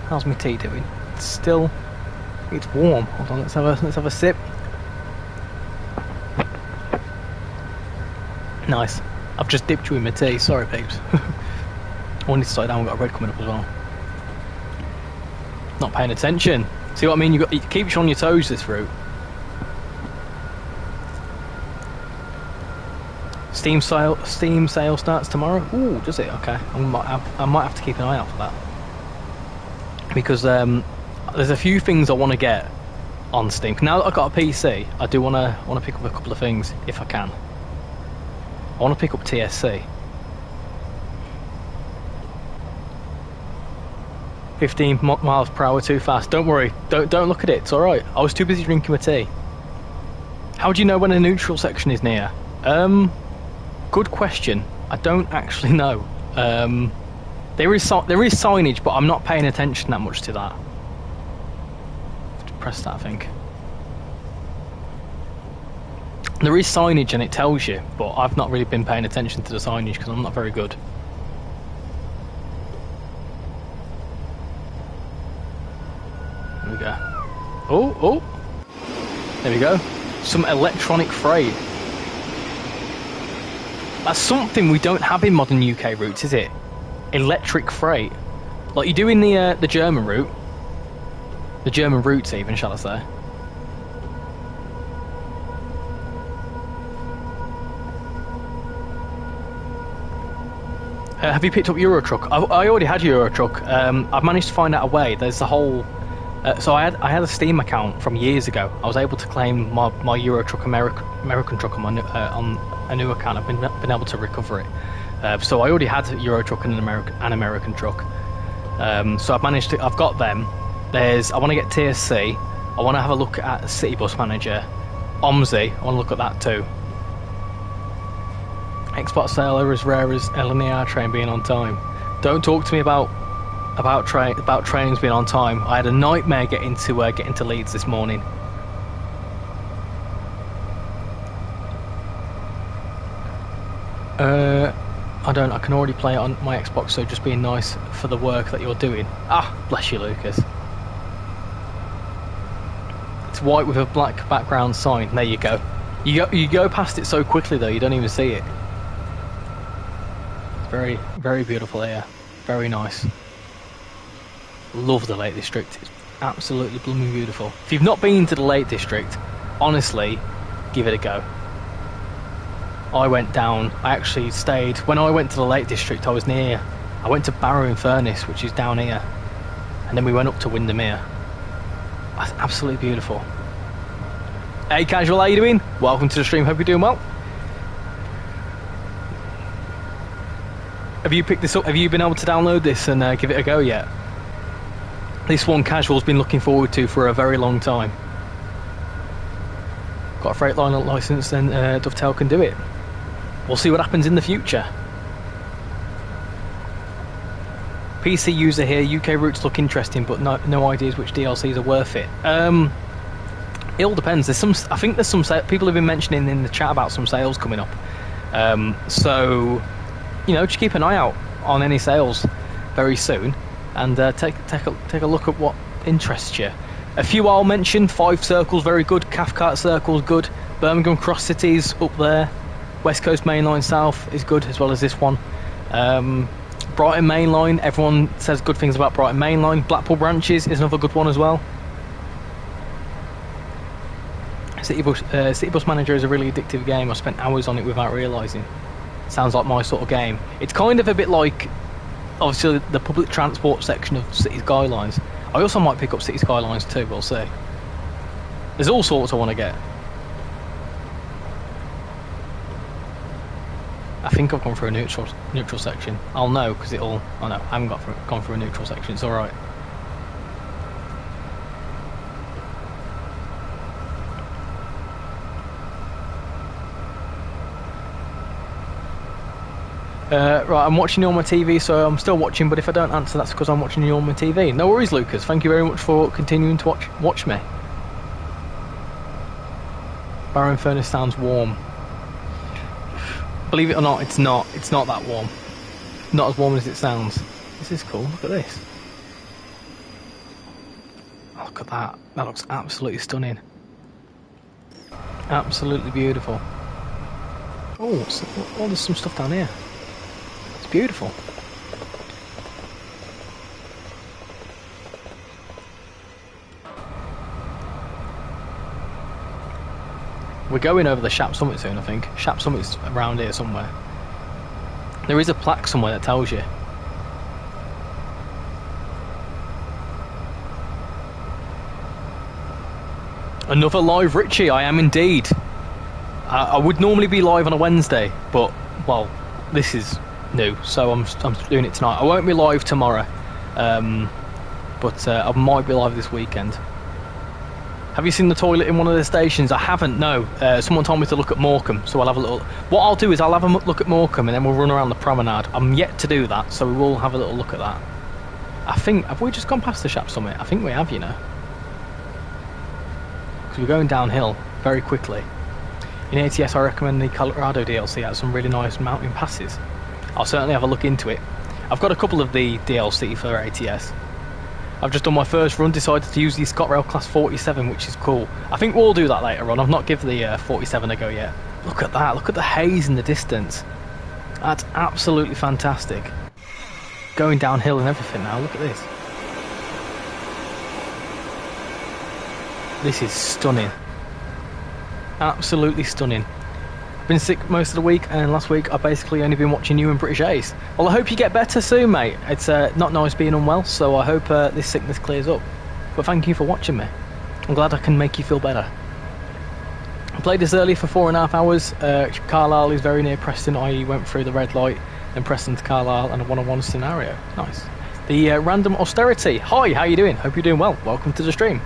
How's my tea doing? It's warm. Hold on, let's have a sip. Nice. I've just dipped you in my tea. Sorry, peeps. I wanted to slow down. We've got a red coming up as well. Not paying attention. See what I mean? It keeps you on your toes, this route. Steam sale starts tomorrow. Ooh, does it? Okay. I might have to keep an eye out for that. Because there's a few things I want to get on Steam. Now that I've got a PC, I do want to pick up a couple of things if I can. I want to pick up TSC. 15 miles per hour too fast. Don't worry. Don't look at it. It's all right. I was too busy drinking my tea. How do you know when a neutral section is near? Good question. I don't actually know. There is signage, but I'm not paying attention that much to that. Press that, I think. There is signage and it tells you, but I've not really been paying attention to the signage because I'm not very good. There we go. Oh! There we go. Some electronic freight. That's something we don't have in modern UK routes, is it? Electric freight. Like you do in the German route. The German routes even, shall I say. Have you picked up Eurotruck? I already had Eurotruck. I've managed to find out a way. There's a whole... so I had a Steam account from years ago. I was able to claim my Eurotruck American truck on a new account. I've been able to recover it. So I already had Eurotruck and an American truck. So I've got them. I want to get TSC. I want to have a look at City Bus Manager. OMSI, I want to look at that too. Export sale are as rare as LNER train being on time. Don't talk to me about trains being on time. I had a nightmare getting to Leeds this morning. I can already play it on my Xbox, so just being nice for the work that you're doing. Ah, bless you, Lucas. It's white with a black background sign. There you go. You go past it so quickly though, you don't even see it. It's very, very beautiful here. Very nice. Love the Lake District. It's absolutely blooming beautiful. If you've not been to the Lake District, honestly, give it a go. I went down, I actually stayed, when I went to the Lake District I went to Barrow-in-Furness, which is down here, and then we went up to Windermere. That's absolutely beautiful. Hey Casual, how you doing? Welcome to the stream, hope you're doing well. Have you picked this up, have you been able to download this and give it a go yet? This one Casual's been looking forward to for a very long time. Got a Freightliner licence, then Dovetail can do it. We'll see what happens in the future. PC user here, UK routes look interesting, but no ideas which DLCs are worth it. It all depends. I think there's some people have been mentioning in the chat about some sales coming up. So, you know, just keep an eye out on any sales very soon, and take a look at what interests you. A few I'll mention: 5 Circles, very good. Cathcart Circle's good. Birmingham Cross City's up there. West Coast Main Line South is good, as well as this one. Brighton Main Line, everyone says good things about Brighton Main Line. Blackpool Branches is another good one as well. City Bus Manager is a really addictive game. I spent hours on it without realising. Sounds like my sort of game. It's kind of a bit like, obviously, the public transport section of City Skylines. I also might pick up City Skylines too, we'll see. There's all sorts I want to get. I think I've gone through a neutral section. I'll know because it'll... Oh no, I haven't gone through a neutral section, it's alright. Right, I'm watching you on my TV, so I'm still watching, but if I don't answer, that's because I'm watching you on my TV. No worries, Lucas. Thank you very much for continuing to watch me. Barrow Furnace sounds warm. Believe it or not, it's not. It's not that warm. Not as warm as it sounds. This is cool. Look at this. Oh, look at that. That looks absolutely stunning. Absolutely beautiful. Oh, there's some stuff down here. It's beautiful. We're going over the Shap Summit soon, I think. Shap Summit's around here somewhere. There is a plaque somewhere that tells you. Another live Richie, I am indeed. I would normally be live on a Wednesday, but, well, this is new, so I'm doing it tonight. I won't be live tomorrow, but I might be live this weekend. Have you seen the toilet in one of the stations? I haven't, no. Someone told me to look at Morecambe, so I'll have a little... What I'll do is I'll have a look at Morecambe and then we'll run around the promenade. I'm yet to do that, so we will have a little look at that. I think... Have we just gone past the Shap Summit? I think we have, you know. Because we're going downhill very quickly. In ATS, I recommend the Colorado DLC. It has some really nice mountain passes. I'll certainly have a look into it. I've got a couple of the DLC for ATS. I've just done my first run, decided to use the ScotRail Class 47, which is cool. I think we'll do that later on. I've not given the 47 a go yet. Look at that. Look at the haze in the distance. That's absolutely fantastic. Going downhill and everything now. Look at this. This is stunning. Absolutely stunning. Been sick most of the week, and last week I've basically only been watching you and British Ace. Well, I hope you get better soon, mate. It's not nice being unwell, so I hope this sickness clears up. But thank you for watching me. I'm glad I can make you feel better. I played this early for 4.5 hours. Carlisle is very near Preston. I went through the red light, then Preston to Carlisle, and a one-on-one scenario. Nice. The random austerity. Hi, how you doing? Hope you're doing well. Welcome to the stream.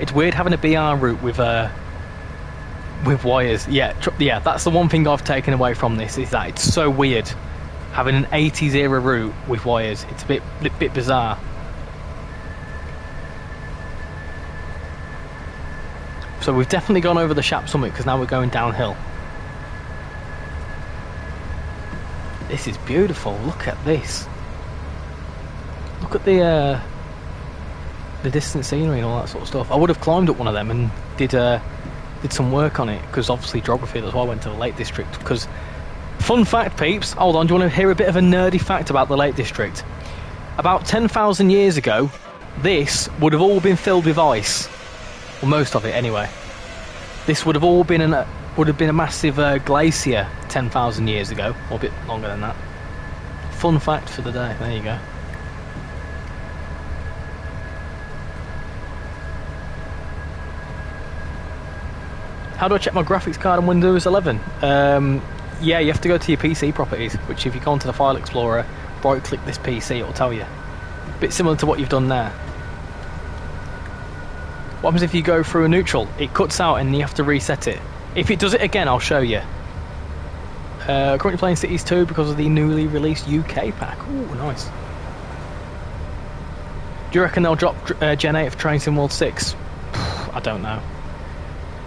It's weird having a BR route with wires. Yeah, that's the one thing I've taken away from this, is that it's so weird having an 80s era route with wires. It's a bit bizarre. So we've definitely gone over the Shap Summit because now we're going downhill. This is beautiful. Look at this. Look at the distant scenery and all that sort of stuff. I would have climbed up one of them and did some work on it, because obviously geography, that's why I went to the Lake District. Because, fun fact, peeps, hold on, do you want to hear a bit of a nerdy fact about the Lake District? About 10,000 years ago, this would have all been filled with ice. Well, most of it anyway. This would have all been a massive glacier 10,000 years ago, or a bit longer than that. Fun fact for the day, there you go. How do I check my graphics card on Windows 11? Yeah, you have to go to your PC properties, which if you go onto the File Explorer, right click this PC, it'll tell you. A bit similar to what you've done there. What happens if you go through a neutral? It cuts out and you have to reset it. If it does it again, I'll show you. Currently playing Cities 2 because of the newly released UK pack. Ooh, nice. Do you reckon they'll drop Gen 8 for TrainsimWorld 6? I don't know.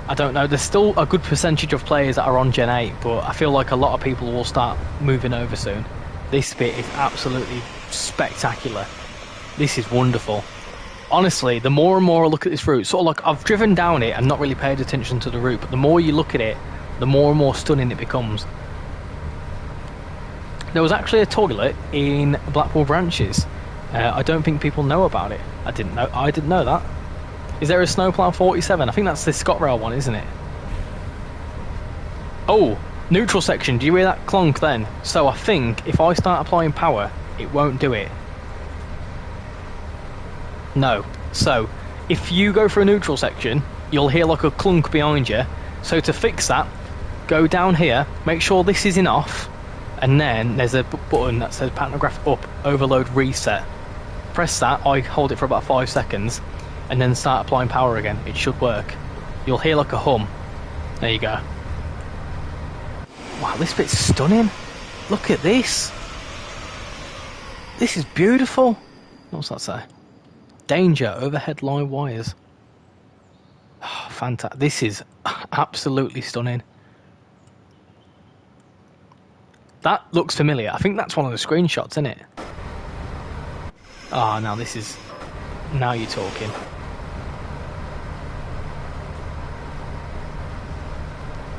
I don't know. There's still a good percentage of players that are on Gen 8, but I feel like a lot of people will start moving over soon. This bit is absolutely spectacular. This is wonderful. Honestly, the more and more I look at this route, sort of like I've driven down it and not really paid attention to the route, but the more you look at it, the more and more stunning it becomes. There was actually a toilet in Blackpool Branches. I don't think people know about it. I didn't know that. Is there a Snowplow 47? I think that's the ScotRail one, isn't it? Oh, neutral section. Do you hear that clunk then? So I think if I start applying power, it won't do it. No. So if you go for a neutral section, you'll hear like a clunk behind you. So to fix that, go down here, make sure this is in off, and then there's a button that says pantograph up, overload reset. Press that, I hold it for about 5 seconds, and then start applying power again. It should work. You'll hear like a hum. There you go. Wow, this bit's stunning. Look at this. This is beautiful. What's that say? Danger, overhead live wires. Oh, fantastic. This is absolutely stunning. That looks familiar. I think that's one of the screenshots, isn't it? Ah, now this is... Now you're talking.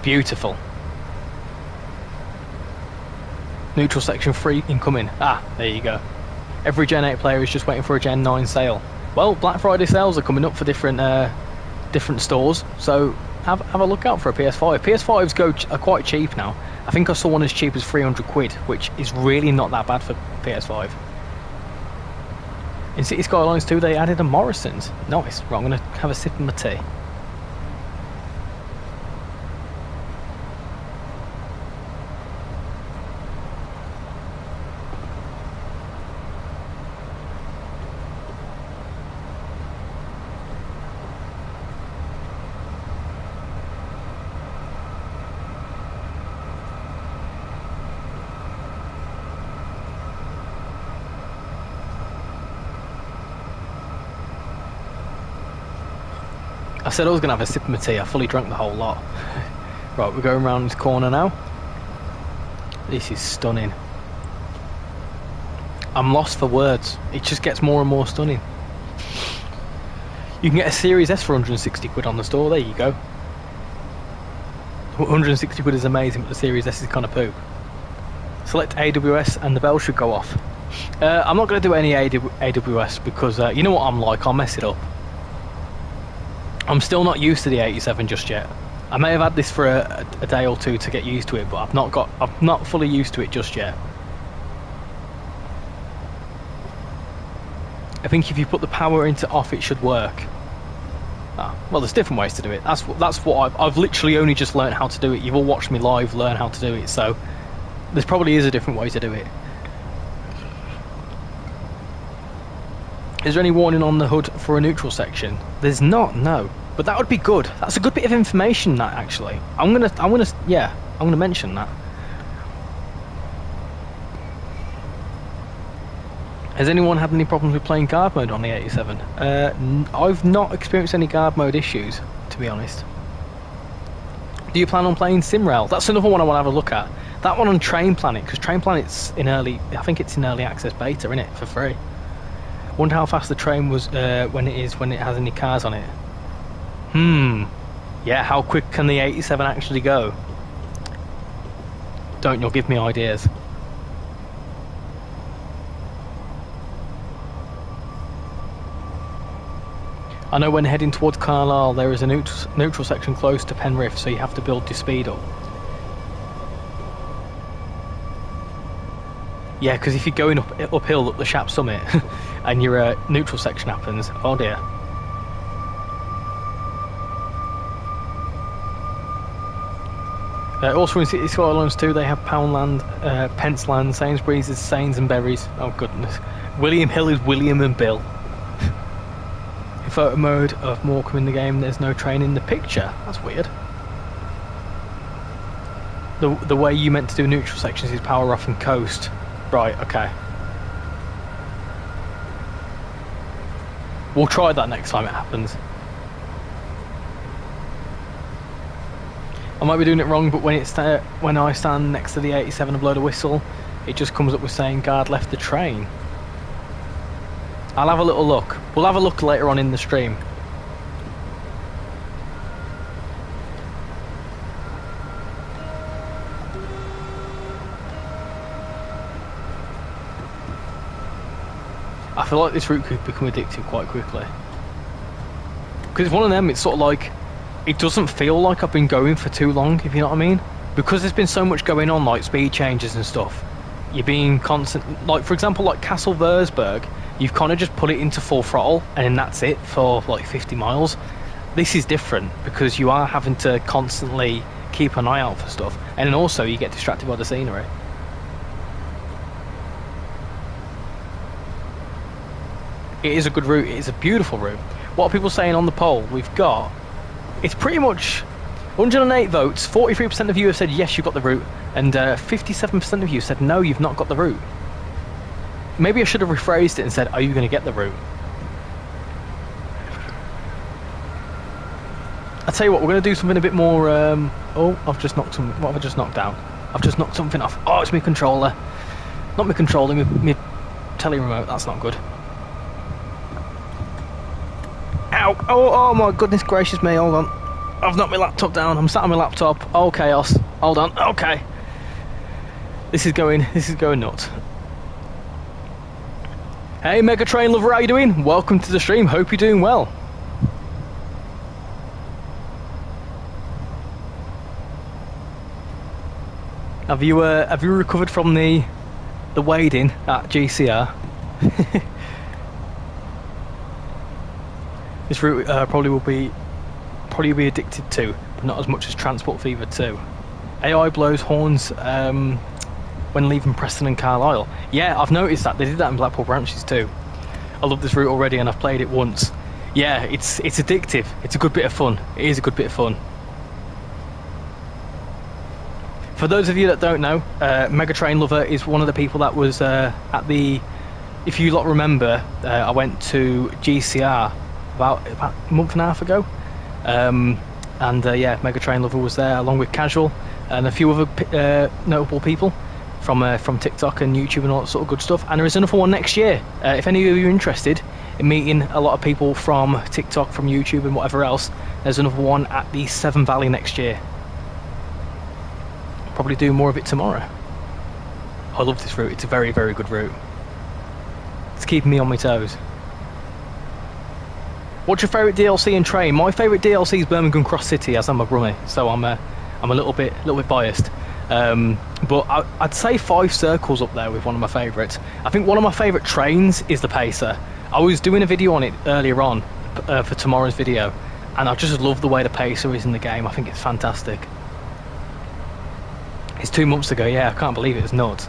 Beautiful. Neutral section 3 incoming. Ah, there you go. Every Gen 8 player is just waiting for a Gen 9 sale. Well, Black Friday sales are coming up for different stores, so have a look out for a PS5. PS5s are quite cheap now. I think I saw one as cheap as 300 quid, which is really not that bad for PS5. In City Skylines 2 they added a Morrison's. Nice. Right, I'm going to have a sip of my tea. I said I was going to have a sip of my tea. I fully drank the whole lot. Right, we're going around this corner now. This is stunning. I'm lost for words. It just gets more and more stunning. You can get a Series S for 160 quid on the store. There you go. 160 quid is amazing, but the Series S is kind of poop. Select AWS and the bell should go off. I'm not going to do any AWS because you know what I'm like. I'll mess it up. I'm still not used to the 87 just yet. I may have had this for a day or two to get used to it, but I'm not fully used to it just yet. I think if you put the power into off, it should work. Well, there's different ways to do it. That's what I've literally only just learned how to do it. You've all watched me live learn how to do it, so there probably is a different way to do it. Is there any warning on the hood for a neutral section? There's not, no. But that would be good. That's a good bit of information, that actually. I'm gonna mention that. Has anyone had any problems with playing guard mode on the 87? I've not experienced any guard mode issues, to be honest. Do you plan on playing SimRail? That's another one I want to have a look at. That one on Train Planet, because Train Planet's I think it's in early access beta, isn't it, for free. Wonder how fast the train was when it has any cars on it. Yeah, how quick can the 87 actually go? Don't you'll give me ideas. I know when heading towards Carlisle there is a neutral section close to Penrith, so you have to build your speed up. Yeah, because if you're going uphill up the Shap Summit and your neutral section happens, oh dear. Also in City Skylines 2 they have Poundland, Penceland, Sainsbury's, Sains and Berries. Oh goodness. William Hill is William and Bill. In photo mode of Morecambe in the game there's no train in the picture. That's weird. The way you meant to do neutral sections is power off and coast. Right, okay. We'll try that next time it happens. I might be doing it wrong, but when I stand next to the 87 and blow the whistle, it just comes up with saying guard left the train. I'll have a little look. We'll have a look later on in the stream. I feel like this route could become addictive quite quickly. Because it's one of them, it's sort of like, it doesn't feel like I've been going for too long, if you know what I mean. Because there's been so much going on, like speed changes and stuff. You're being constant, like for example, like Castle Versberg, you've kind of just put it into full throttle and then that's it for like 50 miles. This is different because you are having to constantly keep an eye out for stuff. And then also you get distracted by the scenery. It is a good route, it is a beautiful route. What are people saying on the poll? We've got, it's pretty much 108 votes, 43% of you have said yes, you've got the route, and 57% of you said no, you've not got the route. Maybe I should have rephrased it and said, are you going to get the route? I'll tell you what, we're going to do something a bit more... oh, I've just knocked something... What have I just knocked down? I've just knocked something off. Oh, it's my controller. Not my controller, my telly remote. That's not good. Ow! Oh my goodness gracious me, hold on. I've knocked my laptop down. I'm sat on my laptop. Oh, chaos. Hold on. Okay. This is going nuts. Hey, Mega Train lover, how you doing? Welcome to the stream. Hope you're doing well. Have you recovered from the wading at GCR? This route probably be addicted to, but not as much as Transport Fever 2. AI blows horns when leaving Preston and Carlisle. Yeah, I've noticed that. They did that in Blackpool branches too. I love this route already and I've played it once. Yeah, it's addictive. It's a good bit of fun. It is a good bit of fun. For those of you that don't know, Mega Train Lover is one of the people that was at the... If you lot remember, I went to GCR about a month and a half ago. Yeah, Mega Train Lover was there along with Casual and a few other notable people from TikTok and YouTube and all that sort of good stuff. And there is another one next year. If any of you are interested in meeting a lot of people from TikTok, from YouTube and whatever else, there's another one at the Severn Valley next year. Probably do more of it tomorrow. I love this route. It's a very, very good route. It's keeping me on my toes. What's your favourite DLC and train? My favourite DLC is Birmingham Cross City, as I'm a brummie, so I'm a little bit biased. But I'd say 5 Circles up there with one of my favourites. I think one of my favourite trains is the Pacer. I was doing a video on it earlier on for tomorrow's video, and I just love the way the Pacer is in the game. I think it's fantastic. It's 2 months ago, yeah, I can't believe it. It's nuts.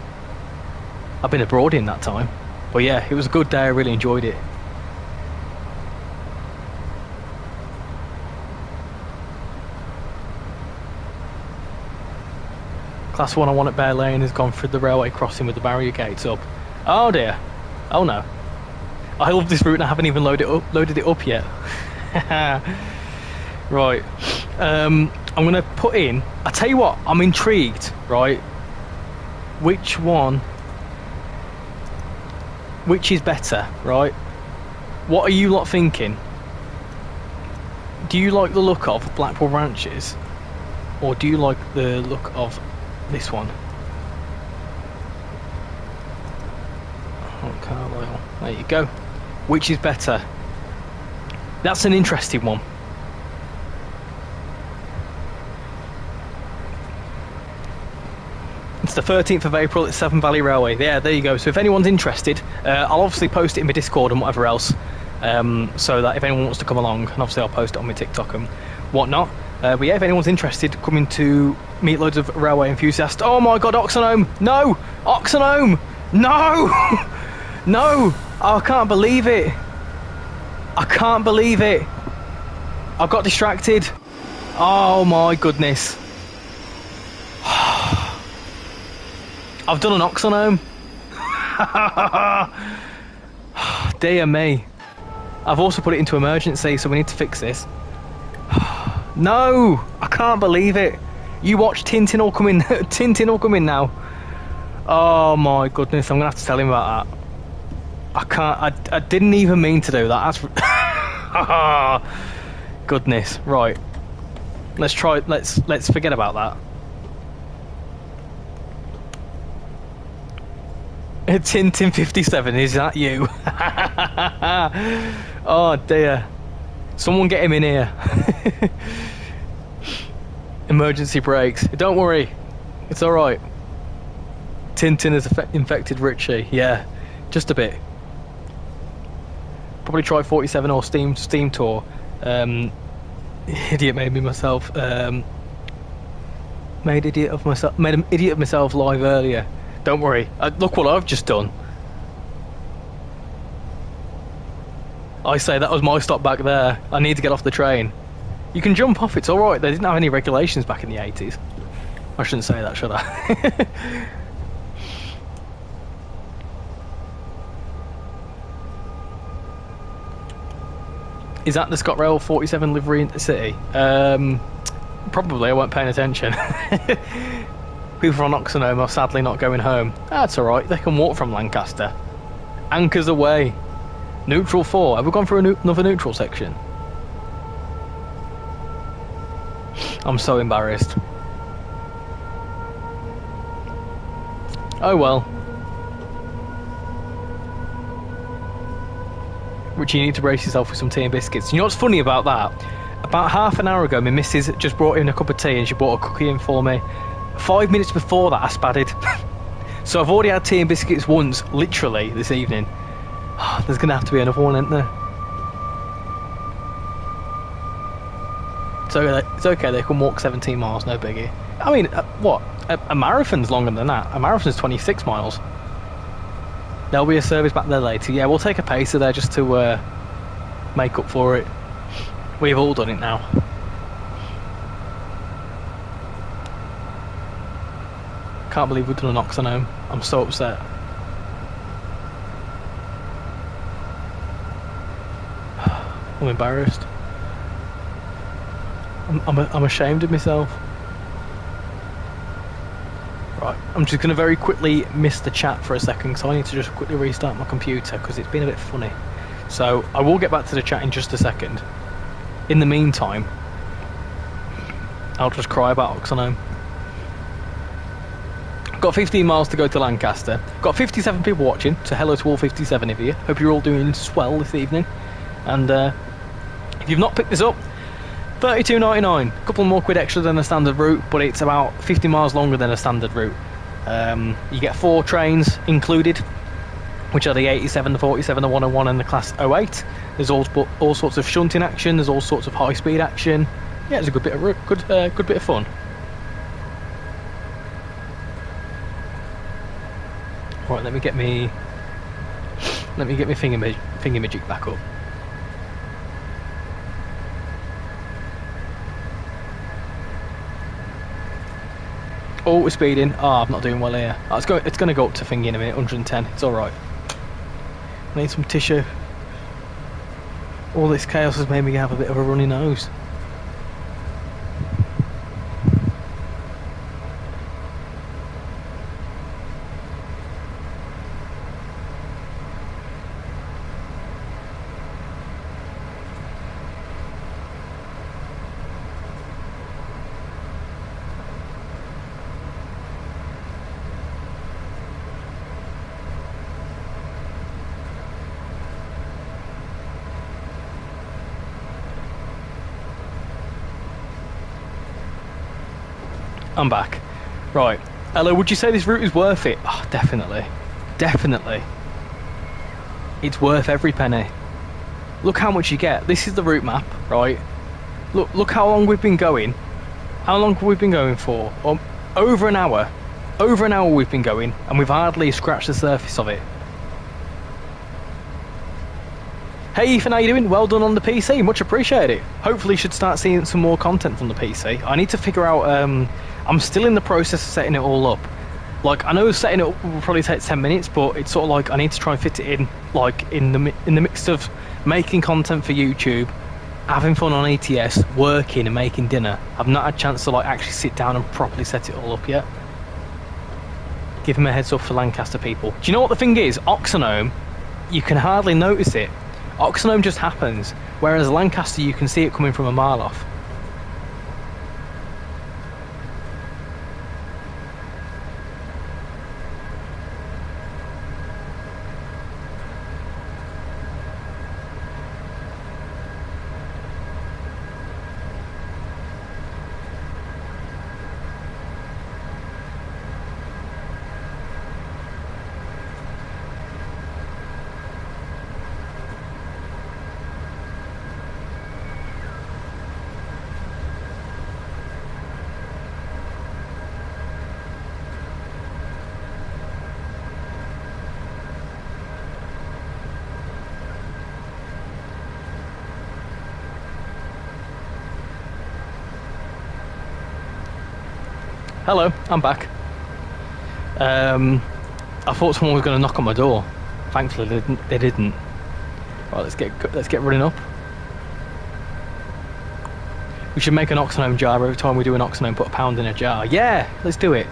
I've been abroad in that time. But yeah, it was a good day, I really enjoyed it. Class 1 I want at Bear Lane has gone through the railway crossing with the barrier gates up. Oh dear. Oh no. I love this route and I haven't even loaded it up yet. Right. I'm going to put in... I tell you what, I'm intrigued, right? Which is better, right? What are you lot thinking? Do you like the look of Blackpool branches? Or do you like the look of this one? Oh, Carlisle. There you go. Which is better? That's an interesting one. It's the 13th of April at Severn Valley Railway. Yeah, there you go. So if anyone's interested, I'll obviously post it in my Discord and whatever else, so that if anyone wants to come along, and obviously I'll post it on my TikTok and whatnot. But yeah, if anyone's interested, coming to meet loads of railway enthusiasts. Oh my god, Oxenholme! No! Oxenholme! No! No! Oh, I can't believe it! I can't believe it! I got distracted. Oh my goodness. I've done an Oxenholme. Dear me. I've also put it into emergency, so we need to fix this. No! I can't believe it. You watch Tintin all coming. Tintin all coming now. Oh my goodness, I'm gonna have to tell him about that. I can't. I didn't even mean to do that. That's goodness. Right. Let's try. Let's forget about that. Tintin 57, is that you? Oh dear. Someone get him in here. Emergency brakes. Don't worry. It's alright. Tintin has infected Richie. Yeah. Just a bit. Probably try 47 or Steam Tour. Idiot made me myself. Made an idiot of myself live earlier. Don't worry. Look what I've just done. I say that was my stop back there. I need to get off the train. You can jump off, it's alright. They didn't have any regulations back in the 80s. I shouldn't say that, should I? Is that the ScotRail 47 livery into the city? Probably, I weren't paying attention. People from Oxenholme are sadly not going home. That's alright, they can walk from Lancaster. Anchors away. Neutral 4. Have we gone through another neutral section? I'm so embarrassed. Oh well. Richie, you need to brace yourself with some tea and biscuits. You know what's funny about that? About half an hour ago, my missus just brought in a cup of tea and she brought a cookie in for me. 5 minutes before that, I spadded. So I've already had tea and biscuits once, literally, this evening. There's going to have to be another one, isn't there? It's okay, they can walk 17 miles, no biggie. I mean, what? A marathon's longer than that. A marathon's 26 miles. There'll be a service back there later. Yeah, we'll take a pacer there just to make up for it. We've all done it now. Can't believe we've done an Oxenholme. I'm so upset. I'm embarrassed. I'm ashamed of myself. Right, I'm just going to very quickly miss the chat for a second because I need to just quickly restart my computer because it's been a bit funny. So I will get back to the chat in just a second. In the meantime, I'll just cry about Oxenholme. Got 15 miles to go to Lancaster. Got 57 people watching, so hello to all 57 of you. Hope you're all doing swell this evening. And if you've not picked this up, $32.99. A couple more quid extra than a standard route, but it's about 50 miles longer than a standard route. You get 4 trains included, which are the 87, the 47, the 101 and the Class 08. There's all sorts of shunting action, there's all sorts of high-speed action. Yeah, it's a good bit of fun. Right, let me get me thingamajig back up. Oh, we're speeding. Oh, I'm not doing well here. Oh, it's going to go up to thingy in a minute, 110. It's alright. I need some tissue. All this chaos has made me have a bit of a runny nose. I'm back. Right. Hello, would you say this route is worth it? Oh, definitely. Definitely. It's worth every penny. Look how much you get. This is the route map, right? Look how long we've been going. How long have we been going for? Over an hour. Over an hour we've been going, and we've hardly scratched the surface of it. Hey Ethan, how you doing? Well done on the PC, much appreciated. Hopefully you should start seeing some more content from the PC. I need to figure out, I'm still in the process of setting it all up. Like, I know setting it up will probably take 10 minutes, but it's sort of like I need to try and fit it in, like, in the mix of making content for YouTube, having fun on ETS, working and making dinner. I've not had a chance to, like, actually sit down and properly set it all up yet. Give him a heads up for Lancaster people. Do you know what the thing is? Oxenholme, you can hardly notice it. Oxenholme just happens, whereas Lancaster you can see it coming from a mile off. Hello, I'm back. I thought someone was going to knock on my door. Thankfully, they didn't. Right, let's get running up. We should make an Oxenhome jar every time we do an Oxenhome, put £1 in a jar. Yeah, let's do it.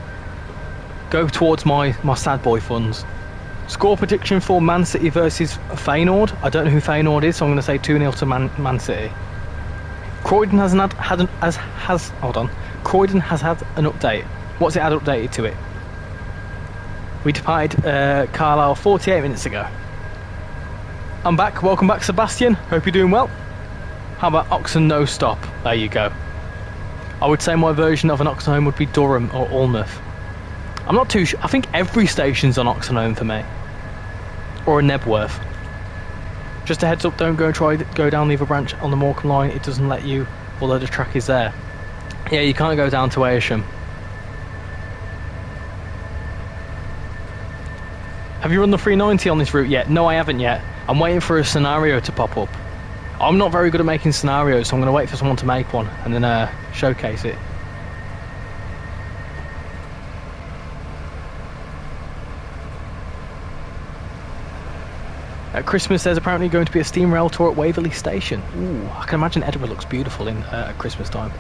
Go towards my sad boy funds. Score prediction for Man City versus Feyenoord. I don't know who Feyenoord is, so I'm going to say 2-0 to Man City. Croydon has Croydon has had an update. What's it had updated to it? We departed Carlisle 48 minutes ago. I'm back. Welcome back, Sebastian. Hope you're doing well. How about Oxen no stop? There you go. I would say my version of an Oxenhome would be Durham or Alnmouth. I'm not too sure. I think every station's on Oxenhome for me. Or a Nebworth. Just a heads up, don't go down the other branch on the Morecambe line. It doesn't let you, although the track is there. Yeah, you can't go down to Ayrsham. Have you run the 390 on this route yet? No, I haven't yet. I'm waiting for a scenario to pop up. I'm not very good at making scenarios, so I'm going to wait for someone to make one and then showcase it. At Christmas, there's apparently going to be a steam rail tour at Waverley Station. Ooh, I can imagine Edinburgh looks beautiful at Christmas time.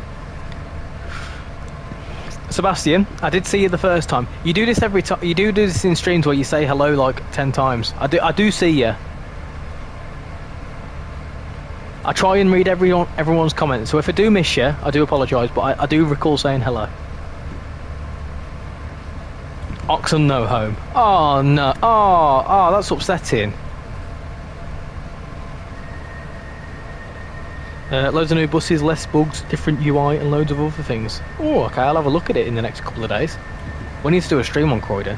Sebastian, I did see you the first time. You do this every time. You do this in streams where you say hello like 10 times. I do see you. I try and read everyone's comments, so if I do miss you, I do apologise, but I do recall saying hello. Oxen no home. Oh no. Oh, that's upsetting. Loads of new buses, less bugs, different UI and loads of other things. Oh, okay, I'll have a look at it in the next couple of days. We need to do a stream on Croydon.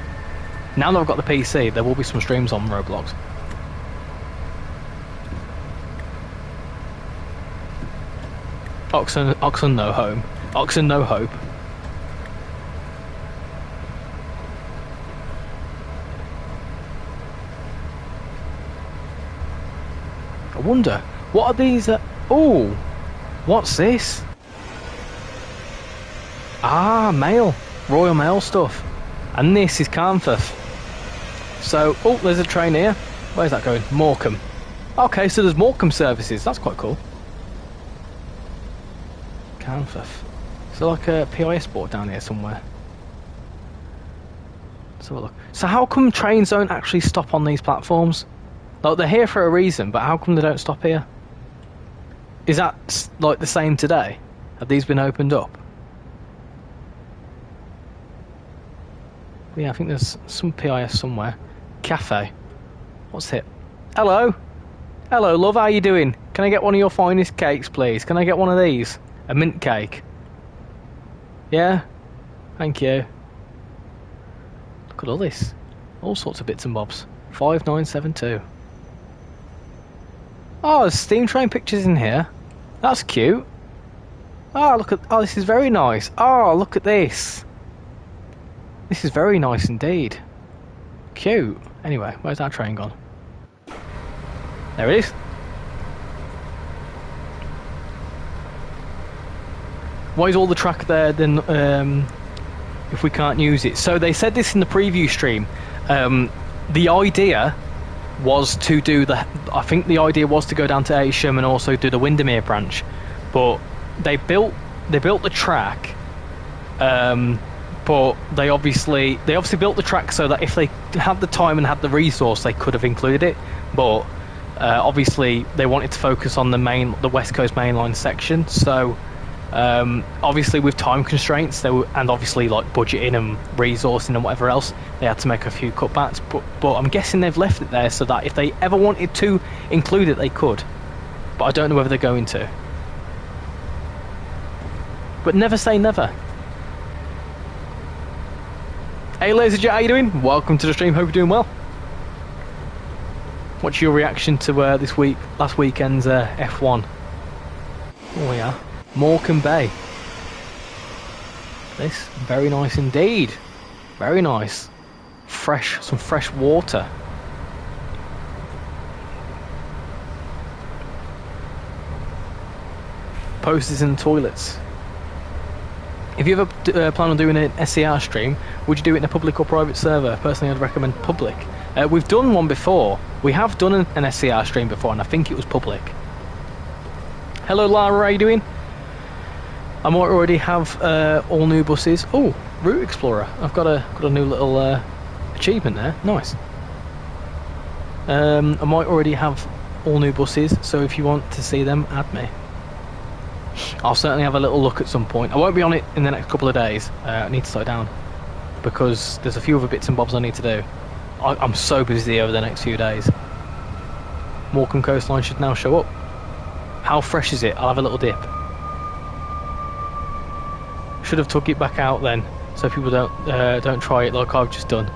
Now that I've got the PC, there will be some streams on Roblox. Oxen no home. Oxen no hope. I wonder, what are these? Oh, what's this? Ah, mail. Royal Mail stuff. And this is Carnforth. So, oh, there's a train here. Where's that going? Morecambe. Okay, so there's Morecambe services. That's quite cool. Carnforth. Is there like a PIS board down here somewhere? Let's have a look. So how come trains don't actually stop on these platforms? Like, they're here for a reason, but how come they don't stop here? Is that like the same today? Have these been opened up? Yeah, I think there's some PIS somewhere. Cafe. What's it? Hello? Hello, love, how you doing? Can I get one of your finest cakes, please? Can I get one of these? A mint cake. Yeah? Thank you. Look at all this. All sorts of bits and bobs. 5972. Oh, there's steam train pictures in here. That's cute. Oh, look at... Oh, this is very nice. Oh, look at this. This is very nice indeed. Cute. Anyway, where's our train gone? There it is. Why is all the track there then if we can't use it? So they said this in the preview stream. The idea was to do I think the idea was to go down to Ayrsham and also do the Windermere branch, but they built the track, but they obviously built the track so that if they had the time and had the resource, they could have included it, but obviously they wanted to focus on the West Coast mainline section, so obviously with time constraints and obviously like budgeting and resourcing and whatever else, they had to make a few cutbacks, but I'm guessing they've left it there so that if they ever wanted to include it, they could, but I don't know whether they're going to. But never say never. Hey Laser Jet, how you doing? Welcome to the stream, hope you're doing well. What's your reaction to last weekend's F1? Oh yeah, Morecambe Bay. This, very nice indeed. Very nice. Some fresh water. Posters in the toilets. If you ever plan on doing an SCR stream, would you do it in a public or private server? Personally, I'd recommend public. We've done one before. We have done an SCR stream before, and I think it was public. Hello, Lara, how are you doing? I might already have all new buses. Oh, Route Explorer. I've got a new little achievement there. Nice. I might already have all new buses, so if you want to see them, add me. I'll certainly have a little look at some point. I won't be on it in the next couple of days. I need to slow down because there's a few other bits and bobs I need to do. I'm so busy over the next few days. Morecambe coastline should now show up. How fresh is it? I'll have a little dip. Should have took it back out then, so people don't try it like I've just done.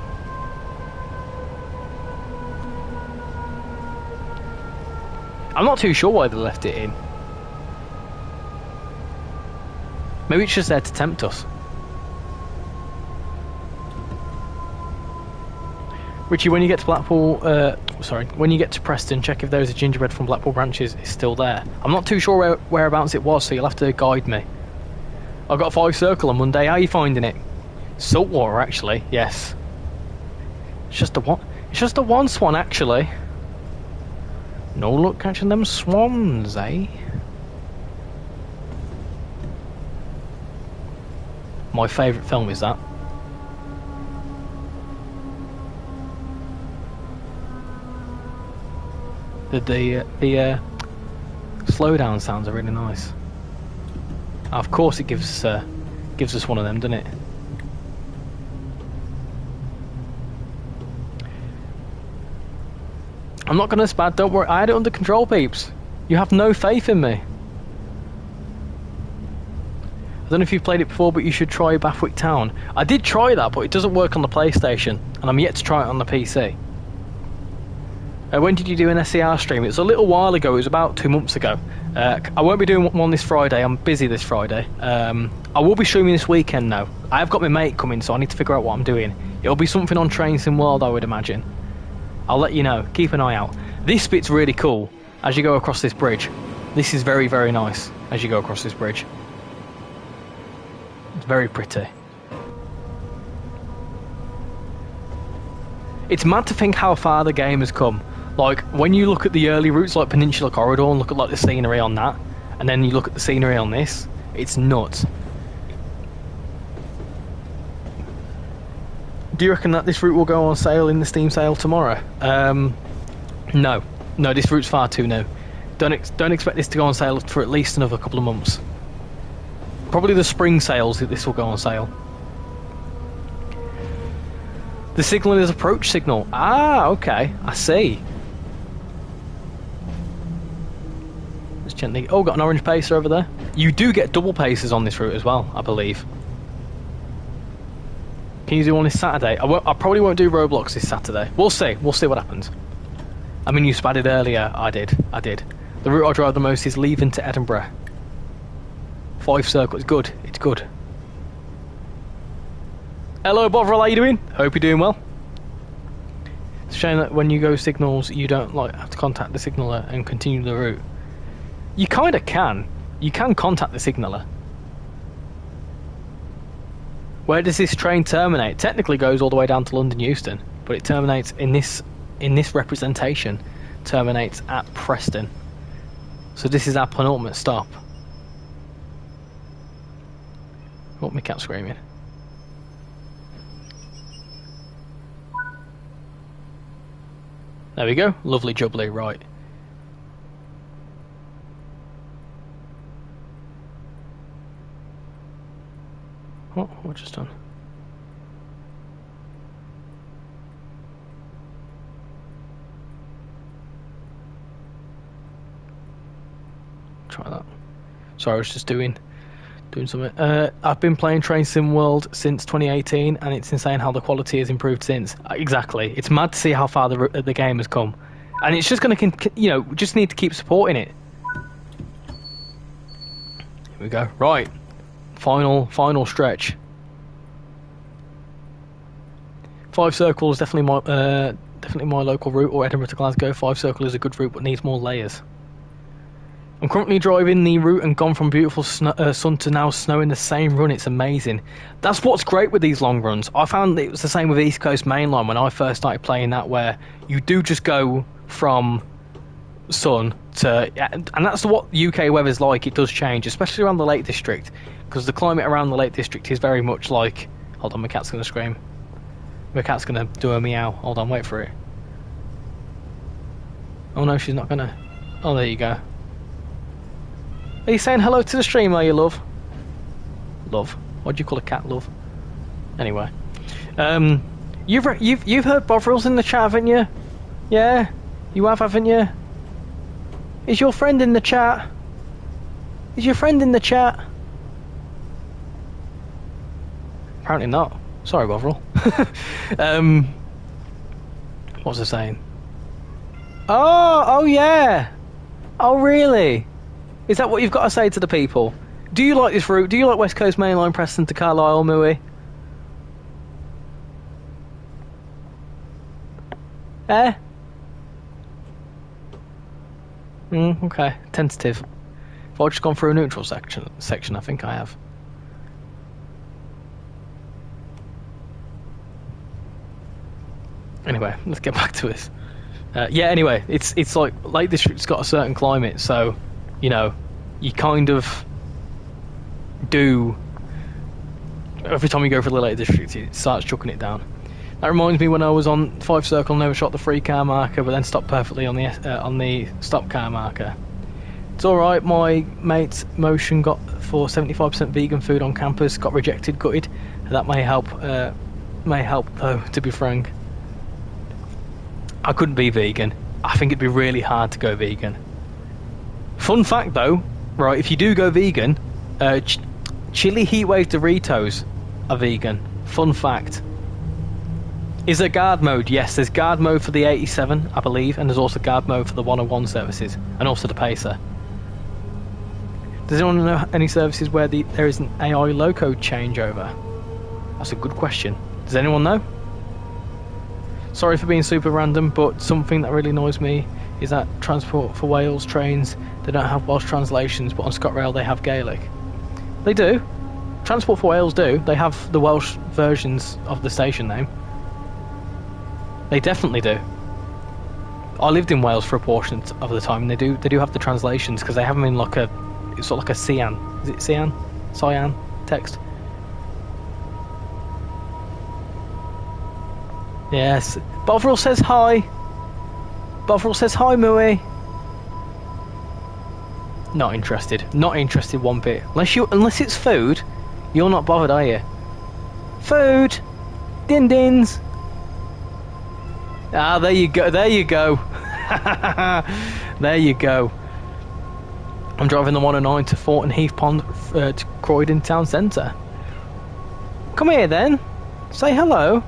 I'm not too sure why they left it in. Maybe it's just there to tempt us. Richie, when you get to Blackpool, when you get to Preston, check if those gingerbread from Blackpool branches is still there. I'm not too sure whereabouts it was, so you'll have to guide me. I got a 5 circle on Monday. How are you finding it? Saltwater, actually. Yes. It's just the one. It's just the one swan, actually. No luck catching them swans, eh? My favourite film is that. The slowdown sounds are really nice. Of course, it gives us one of them, doesn't it? I'm not gonna spad. Don't worry. I had it under control, peeps. You have no faith in me. I don't know if you've played it before, but you should try Bathwick Town. I did try that, but it doesn't work on the PlayStation, and I'm yet to try it on the PC. When did you do an SER stream? It was a little while ago. It was about 2 months ago. I won't be doing one this Friday. I'm busy this Friday. I will be streaming this weekend now. I have got my mate coming, so I need to figure out what I'm doing. It'll be something on trainsimworld, I would imagine. I'll let you know. Keep an eye out. This bit's really cool as you go across this bridge. This is very, very nice as you go across this bridge. It's very pretty. It's mad to think how far the game has come. Like, when you look at the early routes like Peninsula Corridor and look at like the scenery on that, and then you look at the scenery on this, it's nuts. Do you reckon that this route will go on sale in the Steam sale tomorrow? No, this route's far too new. Don't expect this to go on sale for at least another couple of months. Probably the spring sales that this will go on sale. The signal is approach signal. Ah, okay, I see. Let's gently. Oh, got an orange pacer over there. You do get double pacers on this route as well, I believe. Can you do one this Saturday? I probably won't do Roblox this Saturday. We'll see. We'll see what happens. I mean, you spadded earlier. I did. The route I drive the most is Leaving to Edinburgh. 5 circles. Good. It's good. Hello, Bovril. How you doing? Hope you're doing well. It's a shame that when you go signals, you don't have to contact the signaller and continue the route. You kind of can. You can contact the signaller. Where does this train terminate? Technically goes all the way down to London Euston, but it terminates in this representation. Terminates at Preston. So this is our penultimate stop. Oh, my cat's screaming. There we go. Lovely jubbly, right. What just done? Try that. Sorry, I was just doing something. I've been playing Train Sim World since 2018, and it's insane how the quality has improved since. Exactly. It's mad to see how far the game has come, and it's just going to, just need to keep supporting it. Here we go. Right. Final stretch. 5 circles, definitely my local route, or Edinburgh to Glasgow. 5 circle is a good route, but needs more layers. I'm currently driving the route and gone from beautiful sun to now snow in the same run. It's amazing. That's what's great with these long runs. I found it was the same with East Coast Main Line when I first started playing that, where you do just go from sun to, and that's what UK weather's like. It does change, especially around the Lake District, because the climate around the Lake District is very much like. Hold on, my cat's gonna scream. My cat's gonna do a meow. Hold on, wait for it. Oh no, she's not gonna. Oh, there you go. Are you saying hello to the stream, are you, love? Love. What do you call a cat, love? Anyway, you've heard Bothrill's in the chat, haven't you? Yeah, you have, haven't you? Is your friend in the chat? Is your friend in the chat? Apparently not. Sorry, Bovril. What was I saying? Oh yeah. Oh really? Is that what you've got to say to the people? Do you like this route? Do you like West Coast Main Line, Preston to Carlisle, Mooey? Eh? Okay, tentative. Have I just gone through a neutral section, I think I have. Anyway, let's get back to this. Yeah, anyway, it's like Lake District's got a certain climate, so, you know, you kind of do... Every time you go for the Lake District, it starts chucking it down. That reminds me when I was on 5 circle and overshot the 3 car marker, but then stopped perfectly on the stop car marker. It's alright, my mate's motion got for 75% vegan food on campus, got rejected, gutted. That may help though, to be frank. I couldn't be vegan. I think it'd be really hard to go vegan. Fun fact though, right, if you do go vegan, chili heatwave Doritos are vegan. Fun fact. Is there guard mode? Yes, there's guard mode for the 87, I believe, and there's also guard mode for the 101 services, and also the Pacer. Does anyone know any services where there is an AI loco changeover? That's a good question. Does anyone know? Sorry for being super random, but something that really annoys me is that Transport for Wales trains, they don't have Welsh translations, but on ScotRail they have Gaelic. They do. Transport for Wales do. They have the Welsh versions of the station name. They definitely do. I lived in Wales for a portion of the time, and they do have the translations, because they have them in like it's sort of like a cyan. Is it cyan? Cyan text. Yes. Bovril says hi. Bovril says hi, Mooey. Not interested. Not interested one bit. Unless it's food, you're not bothered, are you? Food. Din dins. Ah, there you go. There you go. There you go. I'm driving the 109 to Thornton Heath Pond to Croydon Town Centre. Come here then. Say hello.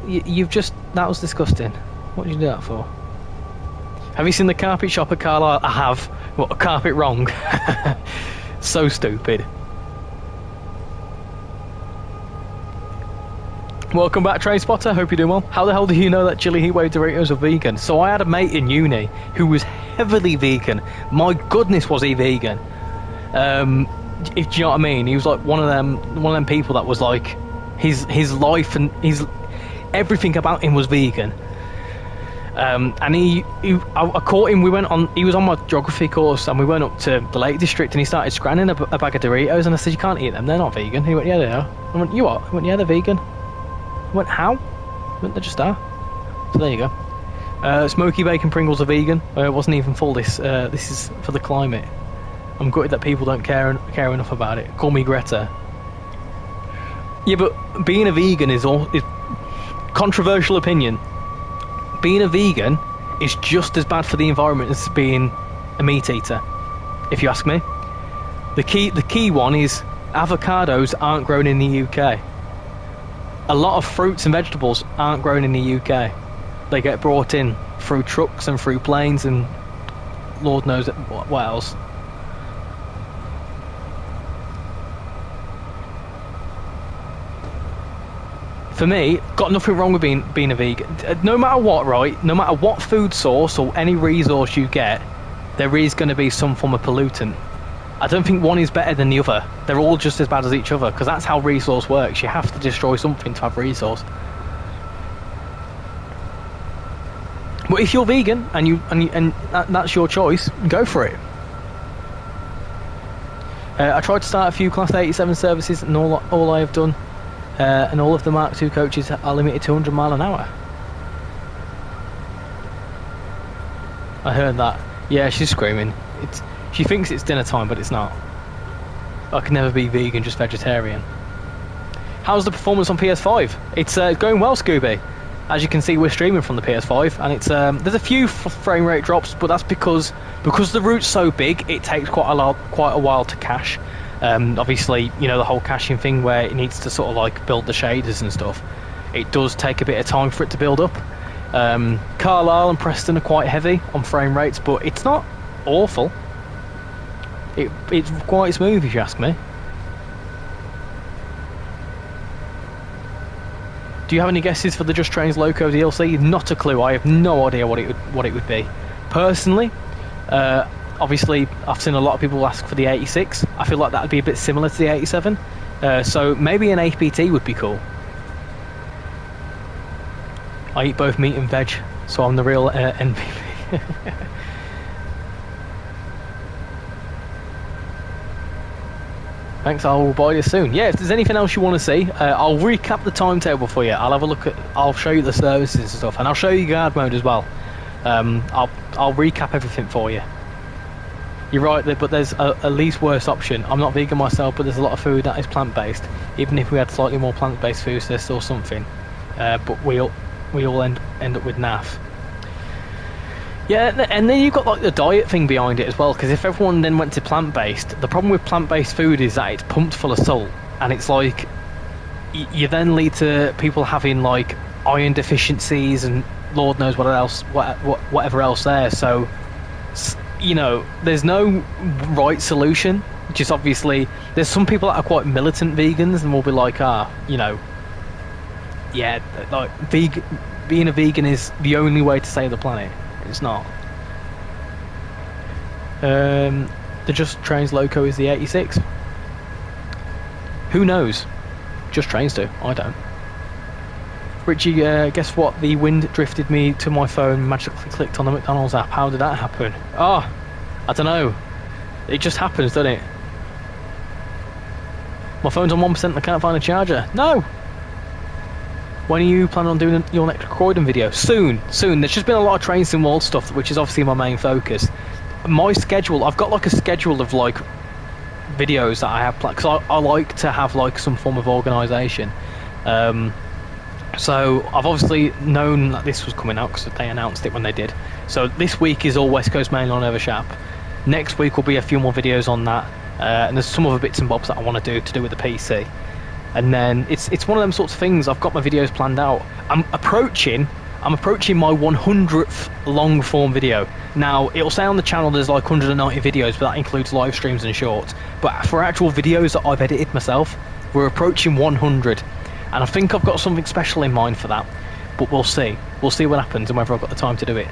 You've just... That was disgusting. What did you do that for? Have you seen the carpet shop at Carlisle? I have. What, a carpet wrong? So stupid. Welcome back, Train Spotter. Hope you're doing well. How the hell do you know that chili heatwave Doritos are vegan? So I had a mate in uni who was heavily vegan. My goodness, was he vegan? Do you know what I mean? He was like one of them people that was like his life and everything about him was vegan. And I caught him. He was on my geography course, and we went up to the Lake District, and he started scranning a bag of Doritos, and I said, "You can't eat them. They're not vegan." He went, "Yeah, they are." I went, "You what?" He went, "Yeah, they're vegan." I went, "How?" I went, "They just are." So there you go. Smoky bacon Pringles are vegan. It wasn't even full. This is for the climate. I'm gutted that people don't care enough about it. Call me Greta. Yeah, but being a vegan is controversial opinion. Being a vegan is just as bad for the environment as being a meat eater, if you ask me. The key one is avocados aren't grown in the UK. A lot of fruits and vegetables aren't grown in the UK. They get brought in through trucks and through planes and Lord knows what else. For me, got nothing wrong with being a vegan. No matter what, right? No matter what food source or any resource you get, there is going to be some form of pollutant. I don't think one is better than the other. They're all just as bad as each other, because that's how resource works. You have to destroy something to have resource. But if you're vegan and that's your choice, go for it. I tried to start a few Class 87 services, and all I have done, and all of the Mark II coaches are limited to 100 mile an hour. I heard that. Yeah, she's screaming. She thinks it's dinner time, but it's not. I can never be vegan, just vegetarian. How's the performance on PS5? It's going well, Scooby. As you can see, we're streaming from the PS5, and it's there's a few frame rate drops, but that's because the route's so big, it takes quite a while to cache. Obviously, you know, the whole caching thing where it needs to sort of like build the shaders and stuff. It does take a bit of time for it to build up. Carlisle and Preston are quite heavy on frame rates, but it's not awful. It's quite smooth, if you ask me. Do you have any guesses for the Just Trains Loco DLC? Not a clue. I have no idea what it would be. Personally, obviously, I've seen a lot of people ask for the 86. I feel like that would be a bit similar to the 87. So maybe an APT would be cool. I eat both meat and veg, so I'm the real NPP. Thanks, I will buy you soon. Yeah, if there's anything else you want to see, I'll recap the timetable for you. I'll have a look at, I'll show you the services and stuff, and I'll show you guard mode as well. I'll recap everything for you. You're right, but there's a least worst option. I'm not vegan myself, but there's a lot of food that is plant-based. Even if we had slightly more plant-based foods, there's still something. But we all end up with naff. Yeah, and then you've got like the diet thing behind it as well, because if everyone then went to plant-based, the problem with plant-based food is that it's pumped full of salt, and it's like you then lead to people having like iron deficiencies and Lord knows what else, whatever else there. So, you know, there's no right solution. Which is obviously, there's some people that are quite militant vegans and will be like, you know, yeah, like being a vegan is the only way to save the planet. It's not. The Just Trains Loco is the 86. Who knows? Just Trains do. I don't. Richie, guess what? The wind drifted me to my phone, magically clicked on the McDonald's app. How did that happen? Oh, I don't know. It just happens, doesn't it? My phone's on 1% and I can't find a charger. No! When are you planning on doing your next Croydon video? Soon. There's just been a lot of trainsimworld stuff, which is obviously my main focus. My schedule, I've got like a schedule of like videos that I have planned, because I like to have like some form of organisation. So I've obviously known that this was coming out because they announced it when they did. So this week is all West Coast Main on Evershap. Next week will be a few more videos on that, and there's some other bits and bobs that I want to do with the PC. And then it's one of them sorts of things. I've got my videos planned out. I'm approaching my 100th long form video. Now it'll say on the channel there's like 190 videos, but that includes live streams and shorts. But for actual videos that I've edited myself, we're approaching 100, and I think I've got something special in mind for that. But we'll see. We'll see what happens and whether I've got the time to do it.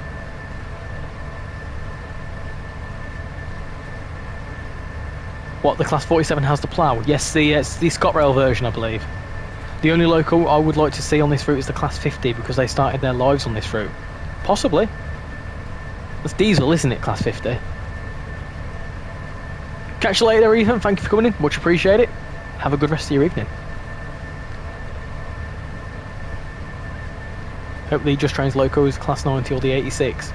What, the Class 47 has the plough? Yes, the ScotRail version, I believe. The only local I would like to see on this route is the Class 50, because they started their lives on this route. Possibly. That's diesel, isn't it, Class 50? Catch you later, Ethan. Thank you for coming in. Much appreciate it. Have a good rest of your evening. Hopefully Just Trains Loco is Class 90 or the 86.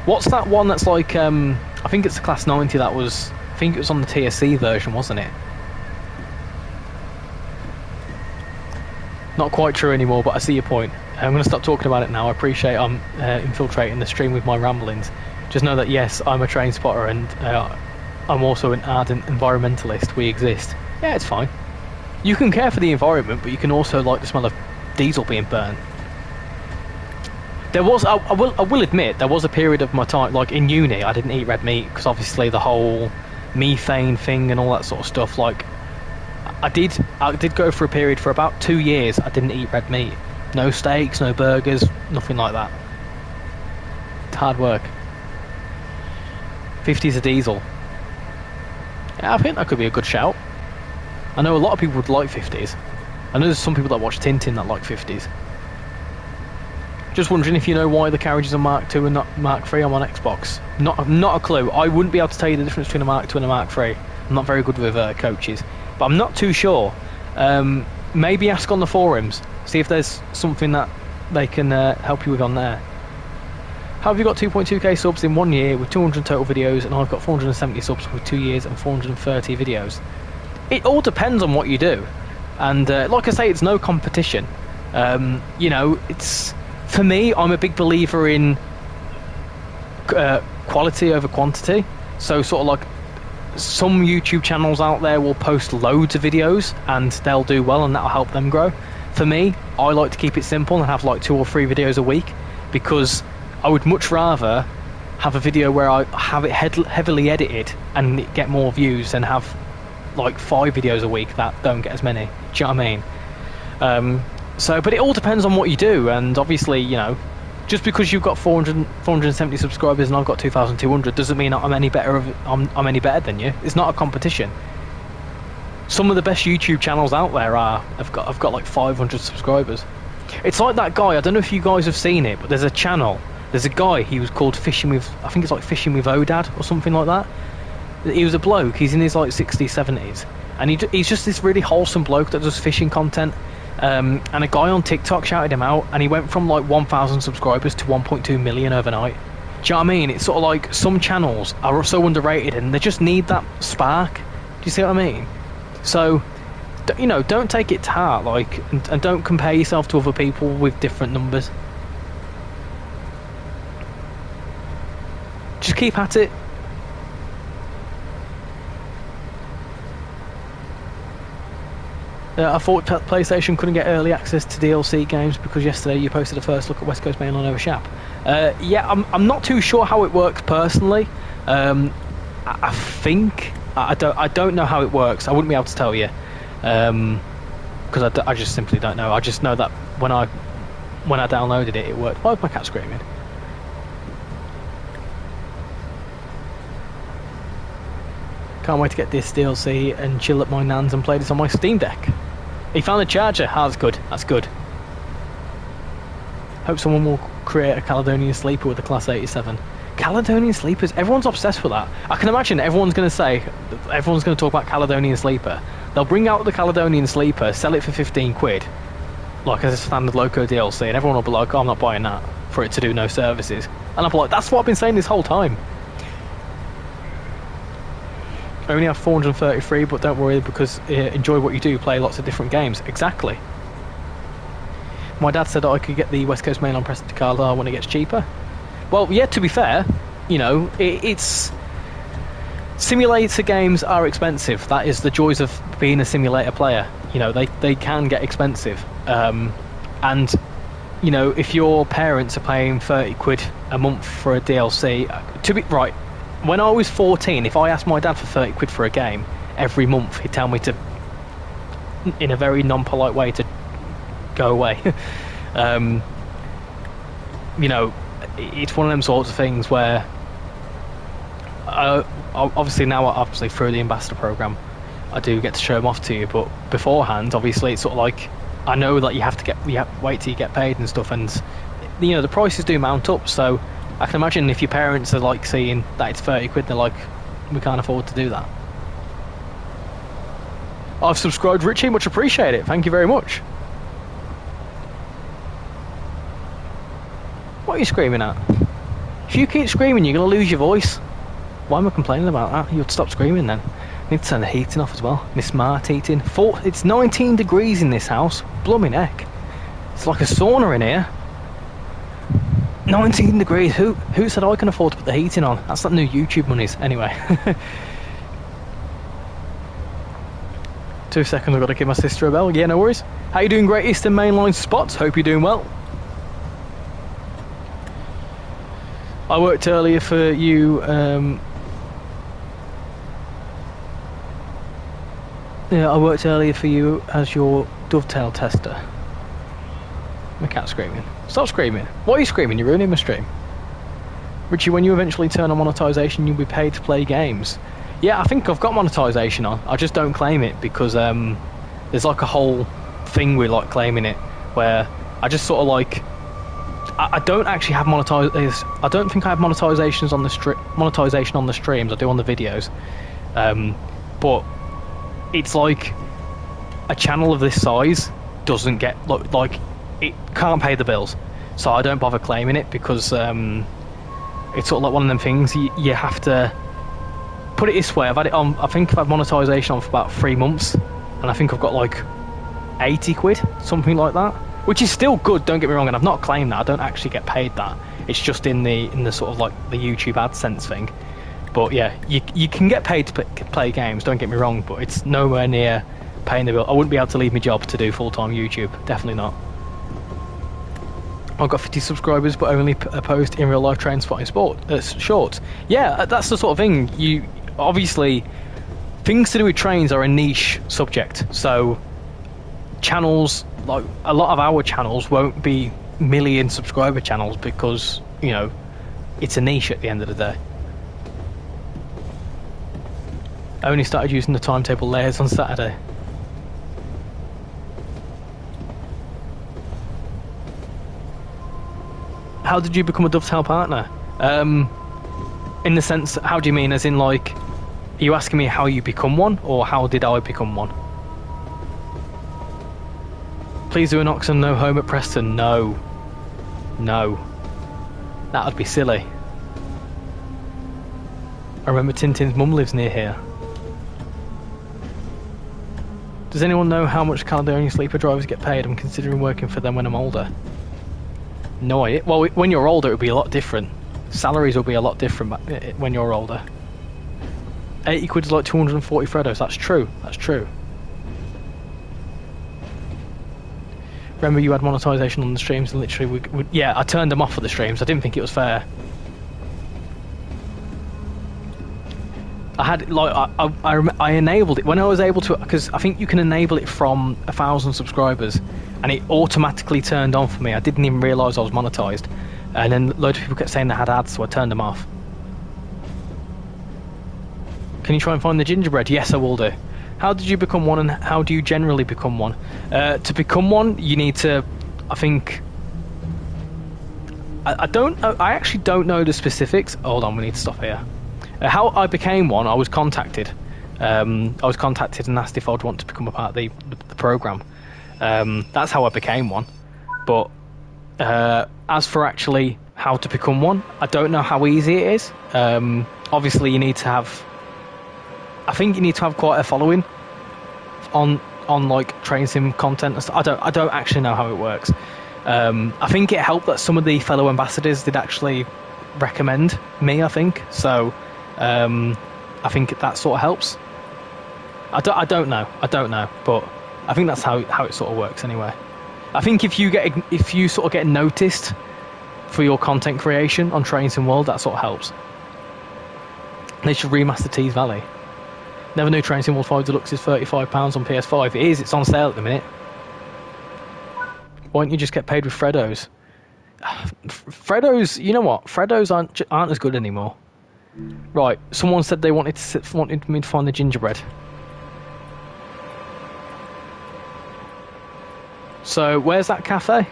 What's that one that's like, I think it's the Class 90 that was... I think it was on the TSC version, wasn't it? Not quite true anymore, but I see your point. I'm going to stop talking about it now. I appreciate I'm infiltrating the stream with my ramblings. Just know that yes, I'm a train spotter, and I'm also an ardent environmentalist. We exist. Yeah, it's fine. You can care for the environment, but you can also like the smell of diesel being burned. There was, I will admit, there was a period of my time, like in uni, I didn't eat red meat, because obviously the whole methane thing and all that sort of stuff. Like, I did go for a period for about 2 years. I didn't eat red meat. No steaks, no burgers, nothing like that. It's hard work. 50's a diesel. Yeah, I think that could be a good shout. I know a lot of people would like 50s. I know there's some people that watch Tintin that like 50s. Just wondering if you know why the carriages are Mark II and not Mark III on my Xbox. Not a clue. I wouldn't be able to tell you the difference between a Mark II and a Mark III. I'm not very good with coaches, but I'm not too sure. Maybe ask on the forums, see if there's something that they can help you with on there. How have you got 2.2k subs in 1 year with 200 total videos, and I've got 470 subs with 2 years and 430 videos? It all depends on what you do, and like I say, it's no competition. You know, it's, for me, I'm a big believer in quality over quantity. So sort of like, some YouTube channels out there will post loads of videos and they'll do well and that'll help them grow. For me, I like to keep it simple and have like 2 or 3 videos a week, because I would much rather have a video where I have it heavily edited and get more views than have like 5 videos a week that don't get as many. Do you know what I mean? But it all depends on what you do, and obviously, you know, just because you've got 470 subscribers and I've got 2,200 doesn't mean I'm any better I'm any better than you. It's not a competition. Some of the best YouTube channels out there have got like 500 subscribers. It's like that guy, I don't know if you guys have seen it, but there's a guy, he was called Fishing with, I think it's like Fishing with Odad or something like that. He was a bloke, he's in his like 60s, 70s, and he's just this really wholesome bloke that does fishing content. And a guy on TikTok shouted him out, and he went from like 1,000 subscribers to 1.2 million overnight. Do you know what I mean? It's sort of like, some channels are so underrated and they just need that spark. Do you see what I mean? So, you know, don't take it to heart, like, and don't compare yourself to other people with different numbers. Just keep at it. I thought PlayStation couldn't get early access to DLC games because yesterday you posted a first look at West Coast Mail on Overshap. Yeah, I'm not too sure how it works personally. I think I don't know how it works. I wouldn't be able to tell you because I just simply don't know. I just know that when I downloaded it, it worked. Why is my cat screaming? Can't wait to get this DLC and chill at my nan's and play this on my Steam Deck. He found a charger. Ah, that's good. That's good. Hope someone will create a Caledonian Sleeper with a Class 87. Caledonian Sleepers? Everyone's obsessed with that. I can imagine everyone's going to talk about Caledonian Sleeper. They'll bring out the Caledonian Sleeper, sell it for 15 quid, like as a standard Loco DLC, and everyone will be like, oh, I'm not buying that for it to do no services. And I'll be like, that's what I've been saying this whole time. I only have 433, but don't worry, because enjoy what you do, play lots of different games. Exactly. My dad said that I could get the West Coast Mail on Preston to Carlisle when it gets cheaper. Well, yeah, to be fair, you know, it's... Simulator games are expensive. That is the joys of being a simulator player. You know, they can get expensive. And, you know, if your parents are paying 30 quid a month for a DLC... To be... Right. When I was 14, if I asked my dad for 30 quid for a game every month, he'd tell me to, in a very non-polite way, to go away. You know, it's one of them sorts of things where, obviously now, obviously through the ambassador program, I do get to show them off to you. But beforehand, obviously, it's sort of like, I know that you have to wait till you get paid and stuff, and you know the prices do mount up. So I can imagine if your parents are like seeing that it's 30 quid, they're like, we can't afford to do that. I've subscribed, Richie, much appreciate it. Thank you very much. What are you screaming at? If you keep screaming, you're going to lose your voice. Why am I complaining about that? You'd stop screaming then. I need to turn the heating off as well. My smart heating. It's 19 degrees in this house. Blooming heck. It's like a sauna in here. 19 degrees. Who said I can afford to put the heating on? That's that new YouTube monies. Anyway. 2 seconds, I've got to give my sister a bell. Yeah, no worries. How you doing, Great Eastern Mainline Spots? Hope you're doing well. I worked earlier for you. Yeah, I worked earlier for you as your dovetail tester. My cat's screaming. Stop screaming. Why are you screaming? You're ruining my stream. Richie, when you eventually turn on monetization, you'll be paid to play games. Yeah, I think I've got monetization on. I just don't claim it because there's like a whole thing with like claiming it where I just sort of like, I don't actually have I don't think I have monetization on the streams. I do on the videos, but it's like a channel of this size doesn't get like it can't pay the bills, so I don't bother claiming it because it's sort of like one of them things you have to put it this way. I've had it on. I think I've had monetization on for about 3 months, and I think I've got like 80 quid, something like that. Which is still good, don't get me wrong, and I've not claimed that. I don't actually get paid that. It's just in the sort of like the YouTube AdSense thing. But yeah, you can get paid to play games, don't get me wrong, but it's nowhere near paying the bill. I wouldn't be able to leave my job to do full-time YouTube, definitely not. I've got 50 subscribers, but only post in real life train spotting shorts. Yeah, that's the sort of thing. You obviously, things to do with trains are a niche subject, so channels, like a lot of our channels won't be million subscriber channels because, you know, it's a niche at the end of the day. I only started using the timetable layers on Saturday. How did you become a Dovetail partner? In the sense, how do you mean? As in, like, are you asking me how you become one, or how did I become one? Please do an Oxen no home at Preston. No. No. That would be silly. I remember Tintin's mum lives near here. Does anyone know how much Caledonian sleeper drivers get paid? I'm considering working for them when I'm older. No idea. Well, when you're older, it'll be a lot different. Salaries will be a lot different when you're older. 80 quid is like 240 Freddos. That's true. That's true. Remember you had monetization on the streams and literally yeah, I turned them off for the streams. I didn't think it was fair. I had like I enabled it when I was able to, because I think you can enable it from 1,000 subscribers, and it automatically turned on for me. I didn't even realise I was monetized, and then loads of people kept saying they had ads, so I turned them off. Can you try and find the gingerbread? Yes, I will do. How did you become one, and how do you generally become one? To become one, you need to, I think, I actually don't know the specifics. Hold on, we need to stop here. How I became one, I was contacted. And asked if I'd want to become a part of the program. That's how I became one. But as for actually how to become one, I don't know how easy it is. Obviously, you need to have. I think you need to have quite a following on like train sim content and stuff. I don't actually know how it works. I think it helped that some of the fellow ambassadors did actually recommend me, I think. So I think that sort of helps. I don't know, but I think that's how it sort of works anyway. I think if you sort of get noticed for your content creation on trainsimworld, that sort of helps. They should remaster Tees Valley. Never knew trainsimworld 5 Deluxe is £35 on PS5. It is, it's on sale at the minute. Why don't you just get paid with Freddos? Freddos, you know what? Freddos aren't as good anymore. Right, someone said they wanted me to find the gingerbread. So, where's that cafe?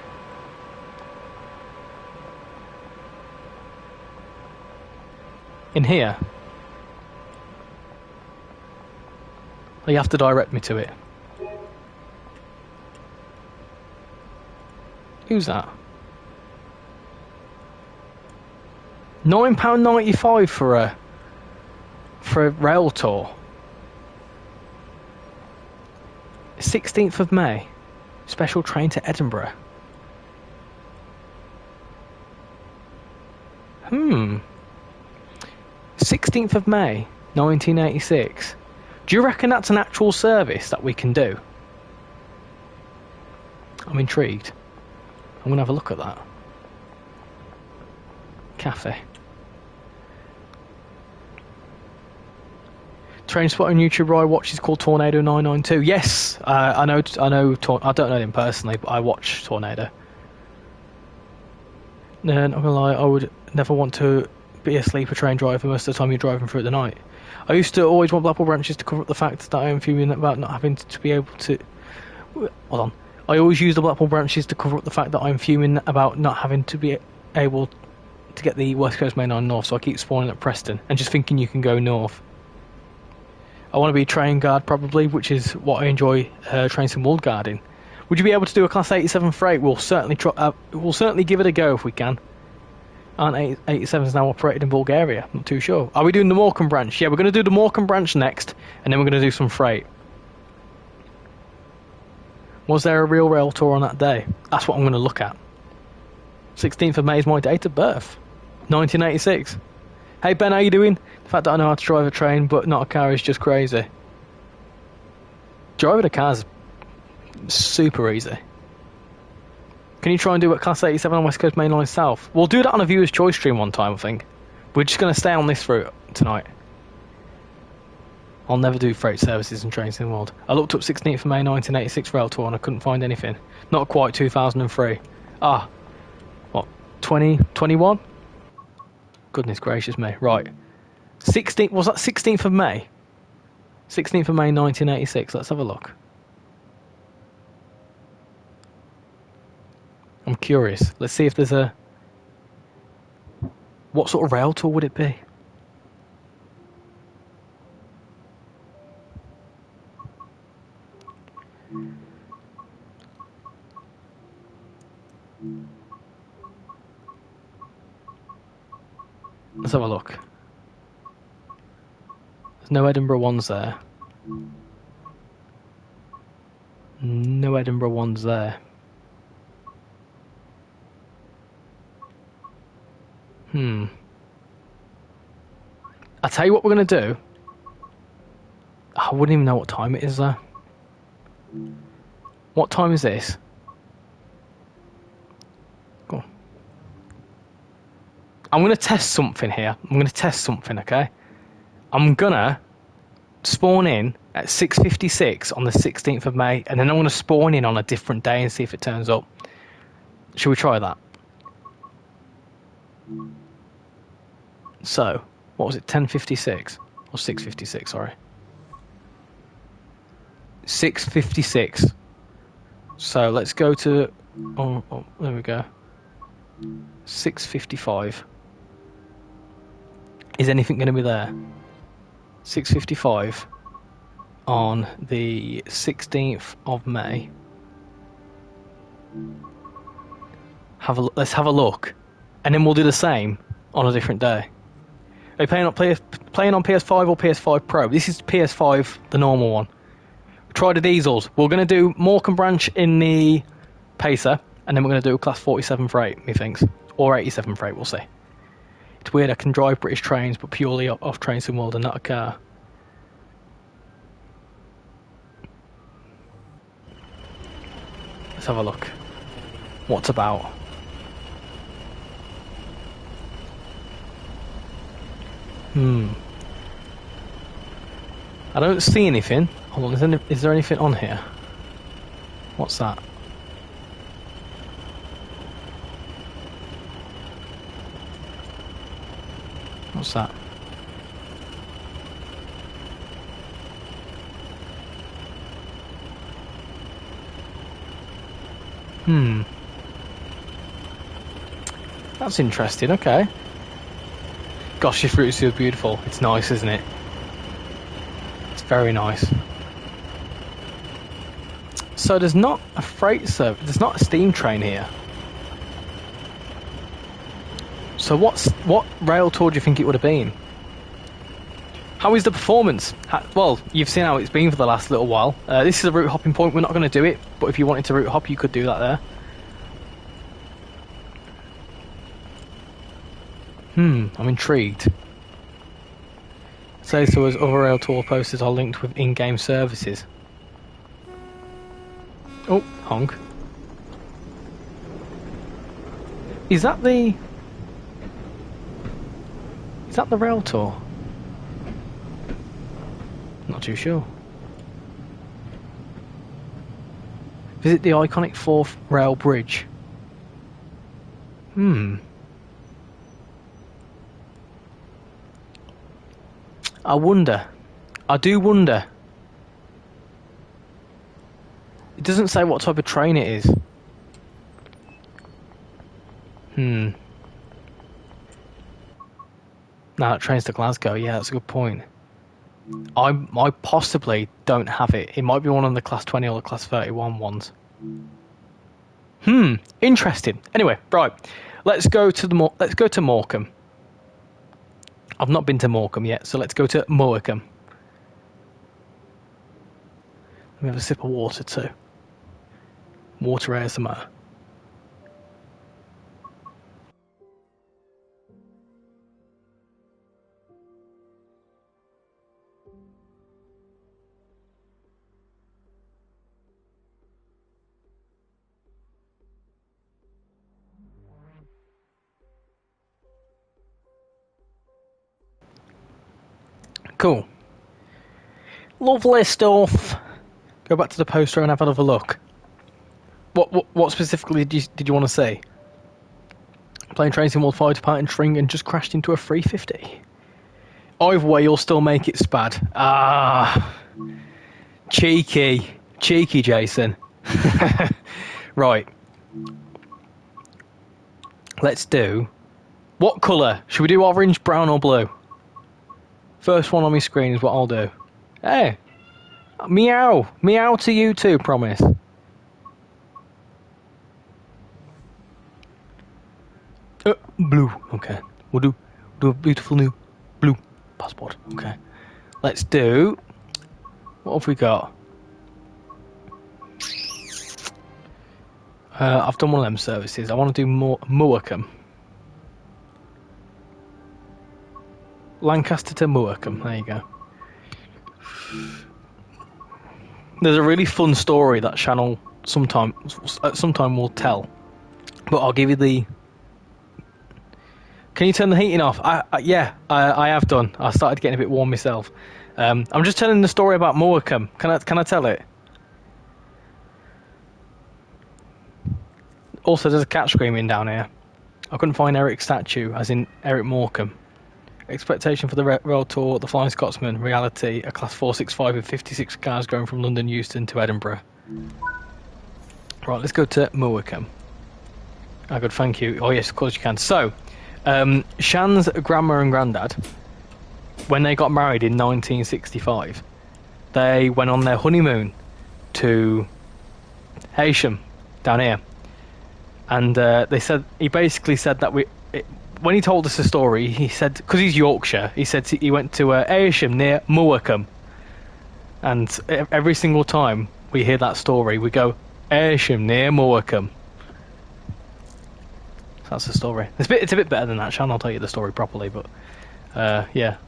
In here? You have to direct me to it. Who's that? £9.95 for a rail tour. 16th of May. Special train to Edinburgh. 16th of May, 1986. Do you reckon that's an actual service that we can do? I'm intrigued. I'm going to have a look at that. Cafe. Train spot on YouTube I watch is called Tornado 992. Yes, I know. I don't know him personally, but I watch Tornado. No, not gonna lie, I would never want to be a sleeper train driver most of the time you're driving through the night. I used to always want Blackpool branches to cover up the fact that I am fuming about not having to be able to. Hold on. I always use the Blackpool branches to cover up the fact that I'm fuming about not having to be able to get the West Coast Main Line north, so I keep spawning at Preston and just thinking you can go north. I want to be a train guard probably, which is what I enjoy train sim world guarding. Would you be able to do a Class 87 freight? We'll certainly give it a go if we can. Aren't 87s now operated in Bulgaria? I'm not too sure. Are we doing the Morecambe branch? Yeah, we're going to do the Morecambe branch next, and then we're going to do some freight. Was there a real rail tour on that day? That's what I'm going to look at. 16th of May is my date of birth. 1986. Hey Ben, how you doing? The fact that I know how to drive a train but not a car is just crazy. Driving a car's super easy. Can you try and do a Class 87 on West Coast Main Line South? We'll do that on a viewer's choice stream one time, I think. We're just going to stay on this route tonight. I'll never do freight services and trains in the world. I looked up 16th of May 1986 rail tour and I couldn't find anything. Not quite 2003. Ah, what, 2021? Goodness gracious me. Right. 16th, was that 16th of May? 16th of May 1986. Let's have a look. I'm curious. Let's see if there's a... What sort of rail tour would it be? Let's have a look. There's no Edinburgh ones there. No Edinburgh ones there. I'll tell you what we're going to do. I wouldn't even know what time it is there. What time is this? Go on. I'm going to test something here. I'm going to test something, okay? I'm going to spawn in at 6:56 on the 16th of May, and then I'm going to spawn in on a different day and see if it turns up. Shall we try that? So, what was it, 10:56? Or 6:56, sorry. 6:56. So, let's go to... Oh, there we go. 6:55. Is anything going to be there? 6:55 on the 16th of May. Let's have a look. And then we'll do the same on a different day. Are you playing on PS5 or PS5 Pro? This is PS5, the normal one. Try the diesels. We're going to do Morecambe branch in the Pacer, and then we're going to do a Class 47 freight, methinks. Or 87 freight, we'll see. It's weird, I can drive British trains, but purely off train sim world and not a car. Let's have a look. What's about? I don't see anything. Hold on, is there anything on here? What's that? What's that? That's interesting, okay. Gosh, this route is so beautiful. It's nice, isn't it? It's very nice. So there's not a freight service, there's not a steam train here. So what rail tour do you think it would have been? How is the performance? Well, you've seen how it's been for the last little while. This is a route hopping point, we're not going to do it, but if you wanted to route hop, you could do that there. I'm intrigued. Says to us, other rail tour posters are linked with in-game services. Oh, honk. Is that the rail tour? Not too sure. Visit the iconic 4th rail bridge. I do wonder. doesn't say what type of train it is. No, it trains to Glasgow. Yeah, that's a good point. I possibly don't have it. It might be one of the Class 20 or the Class 31 ones. Interesting. Anyway, right. Let's go to Morecambe. I've not been to Morecambe yet, so let's go to Morecambe. Let me have a sip of water too. Water ASMR. Cool. Lovely stuff. Go back to the poster and have another look. What specifically did you want to say? Playing Train Sim World 5 to part in string and just crashed into a 350. Either way, you'll still make it spad. Ah, cheeky Jason. Right. Let's do. What colour? Should we do orange, brown, or blue? First one on my screen is what I'll do. Hey, meow to you too. Promise. Blue. Okay. We'll do a beautiful new blue passport. Okay. Let's do. What have we got? I've done one of them services. I want to do more Morecambe. Lancaster to Morecambe. There you go. There's a really fun story that channel sometime will tell, but I'll give you the. Can you turn the heating off? Yeah, I have done. I started getting a bit warm myself. I'm just telling the story about Morecambe. Can I tell it? Also, there's a cat screaming down here. I couldn't find Eric's statue, as in Eric Morecambe. Expectation for the rail tour, the Flying Scotsman. Reality, a Class 465 with 56 cars going from London Euston to Edinburgh. Right, let's go to Morecambe. Oh, good, thank you. Oh, yes, of course you can. So, Shan's grandma and granddad, when they got married in 1965, they went on their honeymoon to Heysham, down here. And he basically said that when he told us the story, he said, because he's Yorkshire, he said he went to Ayrsham near Morecambe. And every single time we hear that story, we go, Ayrsham near Morecambe. So that's the story. It's a bit better than that, Shan. I'll tell you the story properly, but yeah.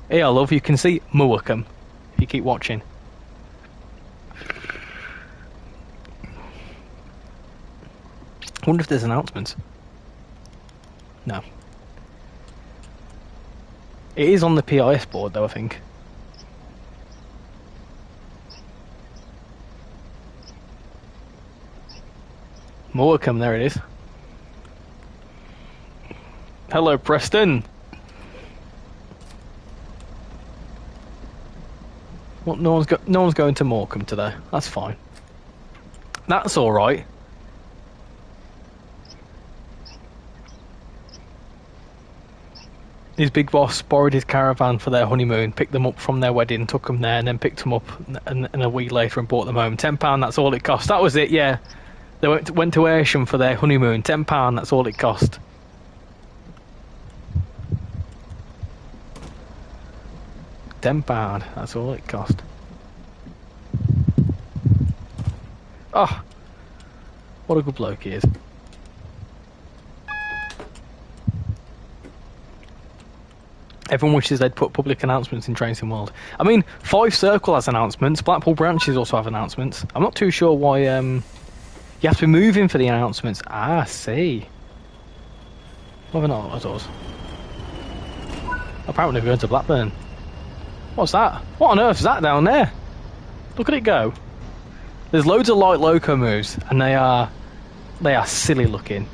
Hey, I love you can see Morecambe if you keep watching. I wonder if there's announcements. No. It is on the PIS board though, I think. Morecambe, there it is. Hello, Preston. Well, no one's going to Morecambe today. That's fine. That's all right. His big boss borrowed his caravan for their honeymoon, picked them up from their wedding, took them there, and then picked them up and a week later and brought them home. £10, that's all it cost. That was it, yeah. They went to Ayrsham for their honeymoon. £10, that's all it cost. £10, that's all it cost. Oh, what a good bloke he is. Everyone wishes they'd put public announcements in Train Sim World. I mean, 5 Circle has announcements. Blackpool branches also have announcements. I'm not too sure why you have to be moving for the announcements. Ah, I see. Well, they're not ours. Apparently we're going to Blackburn. What's that? What on earth is that down there? Look at it go. There's loads of light loco moves, and they are silly looking.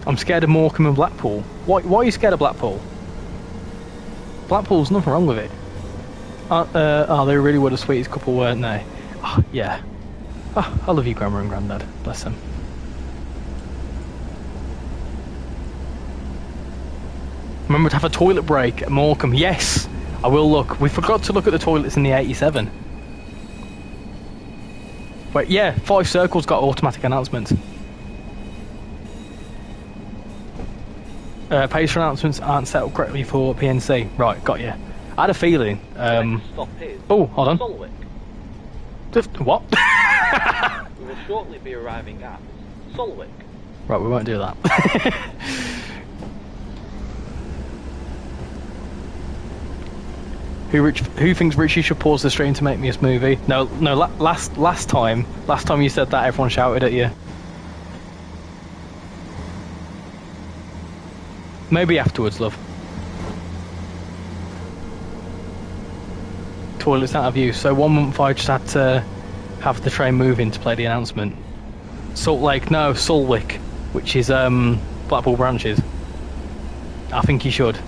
I'm scared of Morecambe and Blackpool. Why are you scared of Blackpool? Blackpool's nothing wrong with it. Oh, they really were the sweetest couple, weren't they? Oh, yeah. Oh, I love you, Grandma and Grandad. Bless them. Remember to have a toilet break at Morecambe. Yes, I will look. We forgot to look at the toilets in the 87. Wait, yeah, 5 Circles got automatic announcements. Page announcements aren't set up correctly for PNC. Right, got you. I had a feeling. Stop here. Oh, hold on. Solwick. What? We will shortly be arriving at Solwick. Right, we won't do that. Who thinks Richie should pause the stream to make me a smoothie? No. Last time you said that, everyone shouted at you. Maybe afterwards, love. Toilets out of use. So 1 month I just had to have the train moving to play the announcement. Salt Lake, no, Solwick, which is Blackpool branches. I think you should.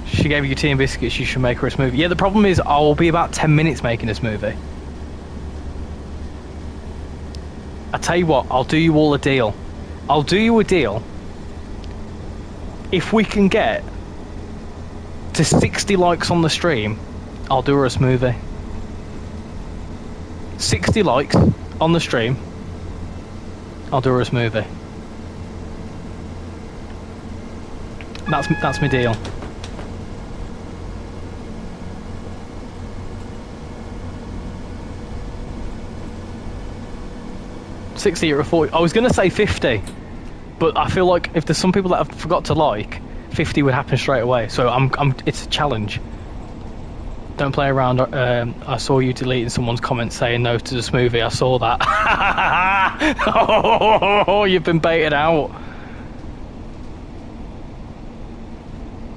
She gave you tea and biscuits, you should make her a smoothie. Yeah, the problem is I'll be about 10 minutes making a smoothie. I tell you what, I'll do you all a deal. I'll do you a deal. If we can get to 60 likes on the stream, I'll do her a smoothie. 60 likes on the stream, I'll do her a smoothie. That's my deal. $60 or $40. I was going to say 50, but I feel like if there's some people that have forgot to like, 50 would happen straight away. So it's a challenge. Don't play around. I saw you deleting someone's comment saying no to the smoothie. I saw that. Oh, you've been baited out.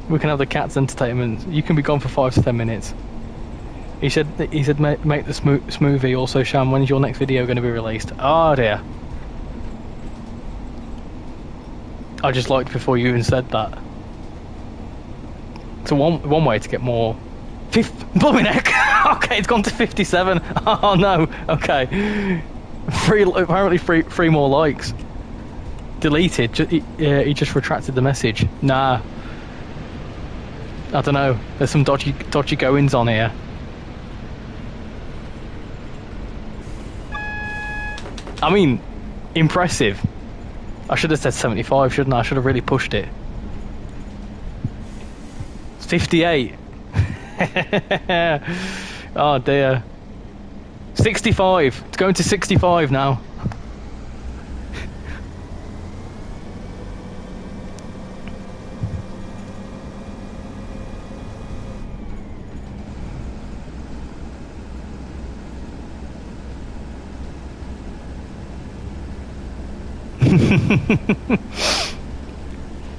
We can have the cat's entertainment. You can be gone for 5 to 10 minutes. He said make the smoothie. Also, Shan, when's your next video going to be released? Oh dear. I just liked before you even said that. So one way to get more. Blooming heck! Okay, it's gone to 57. Oh no. Okay. Apparently three more likes. Deleted. He just retracted the message. Nah. I don't know. There's some dodgy goings on here. I mean, impressive. I should have said 75, shouldn't I? I should have really pushed it. It's 58. Oh dear. 65. It's going to 65 now.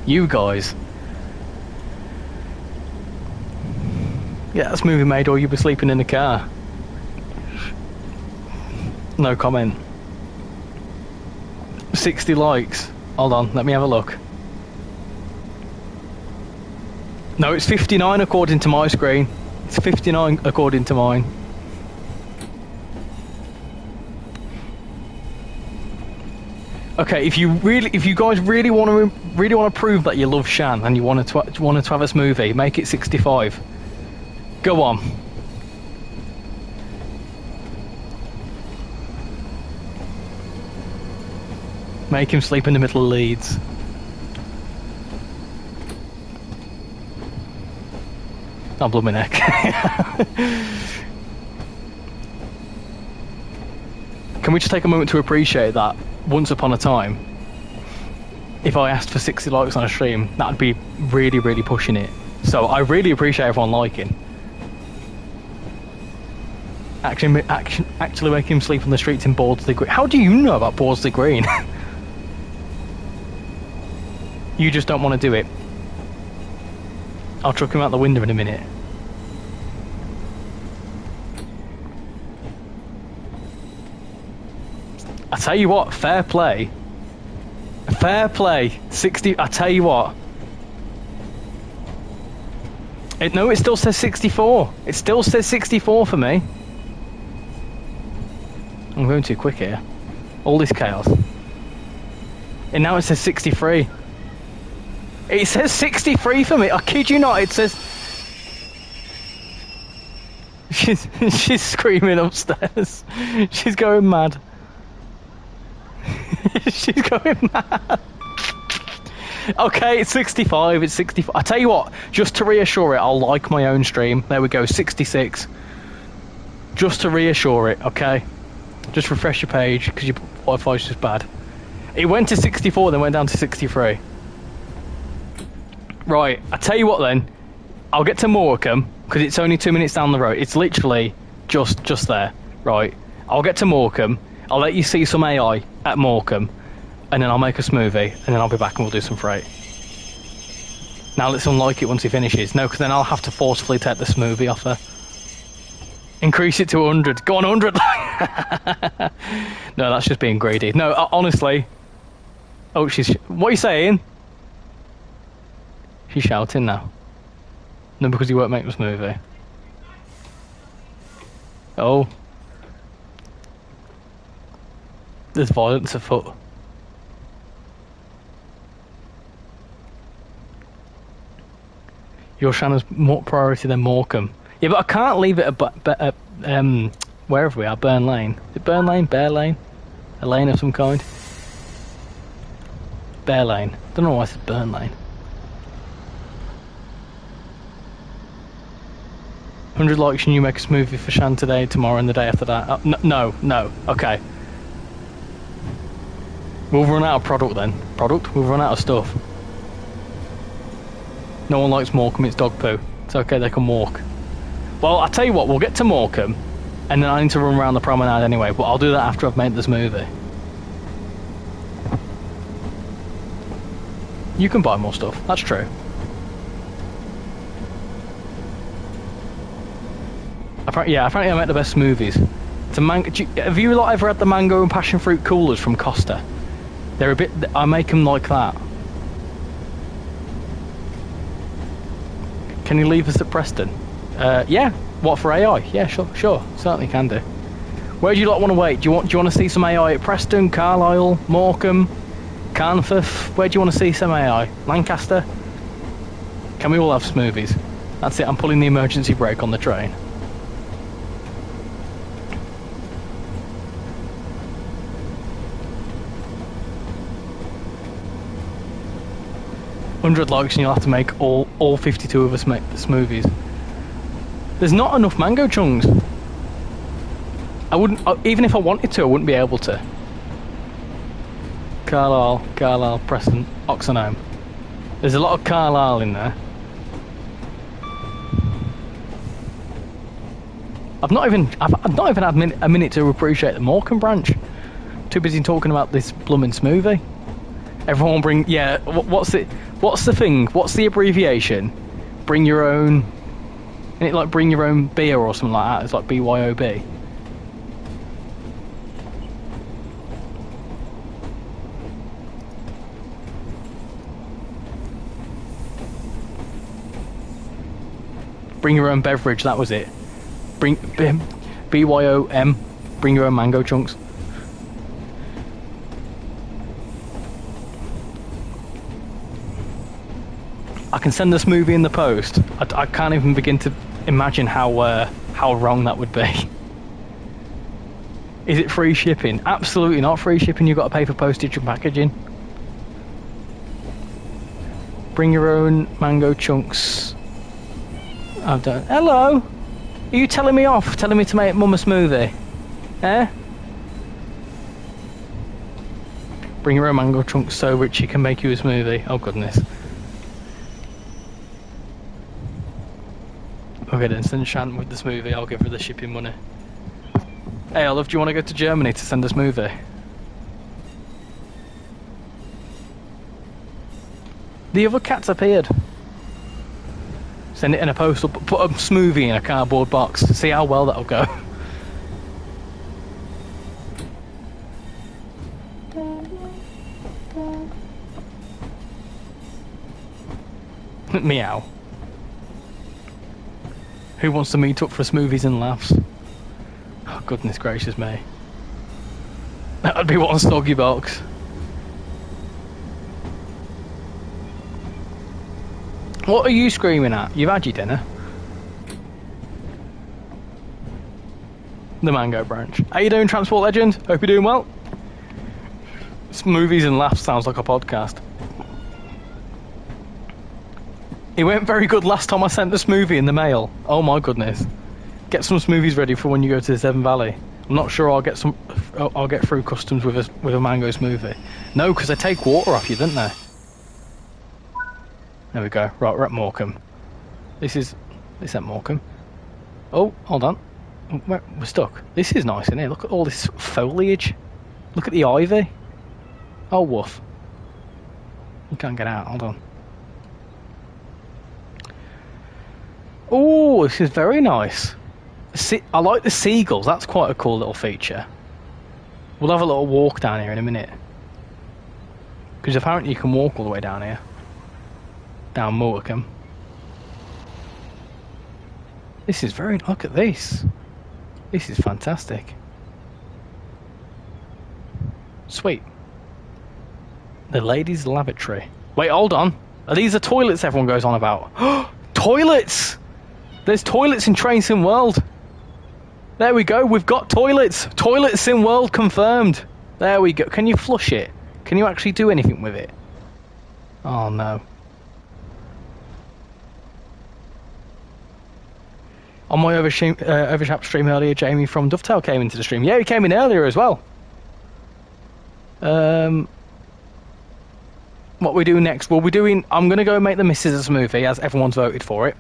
You guys. Yeah, that's movie made, or you'll be sleeping in the car. No comment. 60 likes. Hold on, let me have a look. No, it's 59 according to my screen. It's 59 according to mine. Okay, if you guys really want to prove that you love Shan and you wanted to have a smoothie, make it 65. Go on. Make him sleep in the middle of Leeds. Oh, blooming heck. Can we just take a moment to appreciate that? Once upon a time, if I asked for 60 likes on a stream, that'd be really, really pushing it. So I really appreciate everyone liking. Actually make him sleep on the streets in Bordesley Green. How do you know about Bordesley Green? You just don't want to do it. I'll chuck him out the window in a minute. I tell you what, fair play. Fair play. 60. I tell you what. No, it still says 64. It still says 64 for me. I'm going too quick here. All this chaos. And now it says 63. It says 63 for me. I kid you not. It says... She's screaming upstairs. She's going mad. She's going mad. Okay, it's 65. It's 65. I tell you what, just to reassure it, I'll like my own stream. There we go, 66. Just to reassure it, okay? Just refresh your page because your Wi-Fi is just bad. It went to 64, then went down to 63. Right, I tell you what then. I'll get to Morecambe because it's only 2 minutes down the road. It's literally just there. Right, I'll get to Morecambe. I'll let you see some AI at Morecambe, and then I'll make a smoothie, and then I'll be back and we'll do some freight. Now let's unlike it once he finishes. No, because then I'll have to forcefully take the smoothie off her. Increase it to 100. Go on, 100. No, that's just being greedy. No, honestly. Oh, what are you saying? She's shouting now. No, because you won't make the smoothie. Oh. There's violence afoot. Your Shanna's more priority than Morecambe. Yeah, but I can't leave it at wherever we are, Burn Lane. Is it Burn Lane? Bear Lane? A lane of some kind? Bear Lane. Don't know why I said Burn Lane. 100 likes and you make a smoothie for Shan today, tomorrow and the day after that. No. Okay. We'll run out of product then. We'll run out of stuff. No one likes Morecambe, it's dog poo. It's okay, they can walk. Well, I'll tell you what, we'll get to Morecambe, and then I need to run around the promenade anyway, but I'll do that after I've made the smoothie. You can buy more stuff, that's true. Apparently I make the best smoothies. Have you lot ever had the mango and passion fruit coolers from Costa? They're a bit... I make them like that. Can you leave us at Preston? Yeah. What, for AI? Yeah, sure. Certainly can do. Where do you lot want to wait? Do you want to see some AI at Preston, Carlisle, Morecambe, Carnforth? Where do you want to see some AI? Lancaster? Can we all have smoothies? That's it, I'm pulling the emergency brake on the train. $100 likes and you'll have to make all 52 of us make the smoothies. There's not enough mango chunks. I wouldn't, even if I wanted to, I wouldn't be able to. Carlisle, Preston, Oxenholme. There's a lot of Carlisle in there. I've not even had a minute to appreciate the Morecambe branch. Too busy talking about this blooming smoothie. Everyone bring, yeah, what's the thing? What's the abbreviation? Bring your own, isn't it like bring your own beer or something like that? It's like BYOB. Bring your own beverage, that was it. Bring, BYOM, bring your own mango chunks. I can send the smoothie in the post. I can't even begin to imagine how wrong that would be. Is it free shipping? Absolutely not free shipping. You've got to pay for postage and packaging. Bring your own mango chunks. I've done. Hello. Are you telling me off? Telling me to make mum a smoothie? Eh? Bring your own mango chunks so Richie can make you a smoothie. Oh goodness. Okay then, send Shan with the smoothie, I'll give her the shipping money. Hey Olive, do you want to go to Germany to send a smoothie? The other cat's appeared. Send it in a post, or put a smoothie in a cardboard box, see how well that'll go. Meow. Who wants to meet up for smoothies and laughs? Oh, goodness gracious me. That'd be one soggy box. What are you screaming at? You've had your dinner. The Mango Branch. How you doing, Transport Legend? Hope you're doing well. Smoothies and laughs sounds like a podcast. It went very good last time I sent the smoothie in the mail. Oh my goodness. Get some smoothies ready for when you go to the Severn Valley. I'm not sure I'll get through customs with a mango smoothie. No, because they take water off you, don't they? There we go. Right, we're at Morecambe. This at Morecambe. Oh, hold on. We're stuck. This is nice, isn't it? Look at all this foliage. Look at the ivy. Oh, woof. You can't get out. Hold on. Oh, this is very nice. I like the seagulls. That's quite a cool little feature. We'll have a little walk down here in a minute. Because apparently you can walk all the way down here. Down Morecambe. This is very... Look at this. This is fantastic. Sweet. The ladies' lavatory. Wait, hold on. Are these the toilets everyone goes on about? Toilets! There's toilets in trainsimworld. There we go. We've got toilets. Toilets in world confirmed. There we go. Can you flush it? Can you actually do anything with it? Oh no. On my Overshap stream earlier, Jamie from Dovetail came into the stream. Yeah, he came in earlier as well. What we do next? Well, I'm going to go make the missus a smoothie, as everyone's voted for it.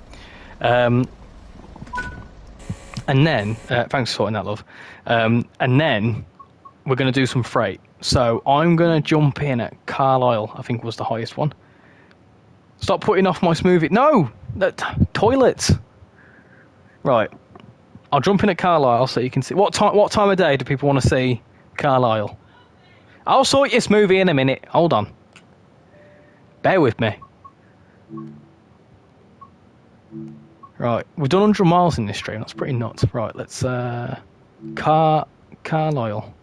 And then, thanks for sorting that, love. And then we're going to do some freight. So I'm going to jump in at Carlisle, I think was the highest one. Stop putting off my smoothie. No! Toilets! Right. I'll jump in at Carlisle so you can see. What time of day do people want to see Carlisle? I'll sort your smoothie in a minute. Hold on. Bear with me. Right. We've done 100 miles in this stream. That's pretty nuts. Right. Let's... Carlisle.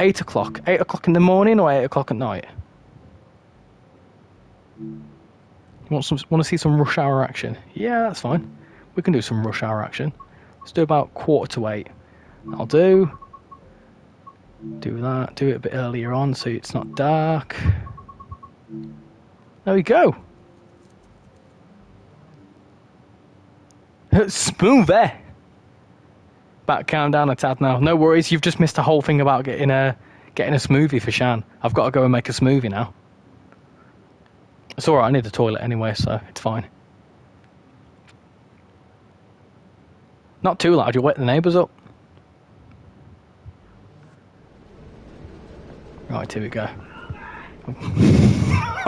8 o'clock. 8 o'clock in the morning or 8 o'clock at night? Want to see some rush hour action? Yeah, that's fine. We can do some rush hour action. Let's do about 7:45. I'll do that. Do it a bit earlier on so it's not dark. There we go. Smooth there. Back countdown a tad now. No worries. You've just missed a whole thing about getting a smoothie for Shan. I've got to go and make a smoothie now. It's alright, I need the toilet anyway, so it's fine. Not too loud, you'll wake the neighbours up. Right, here we go.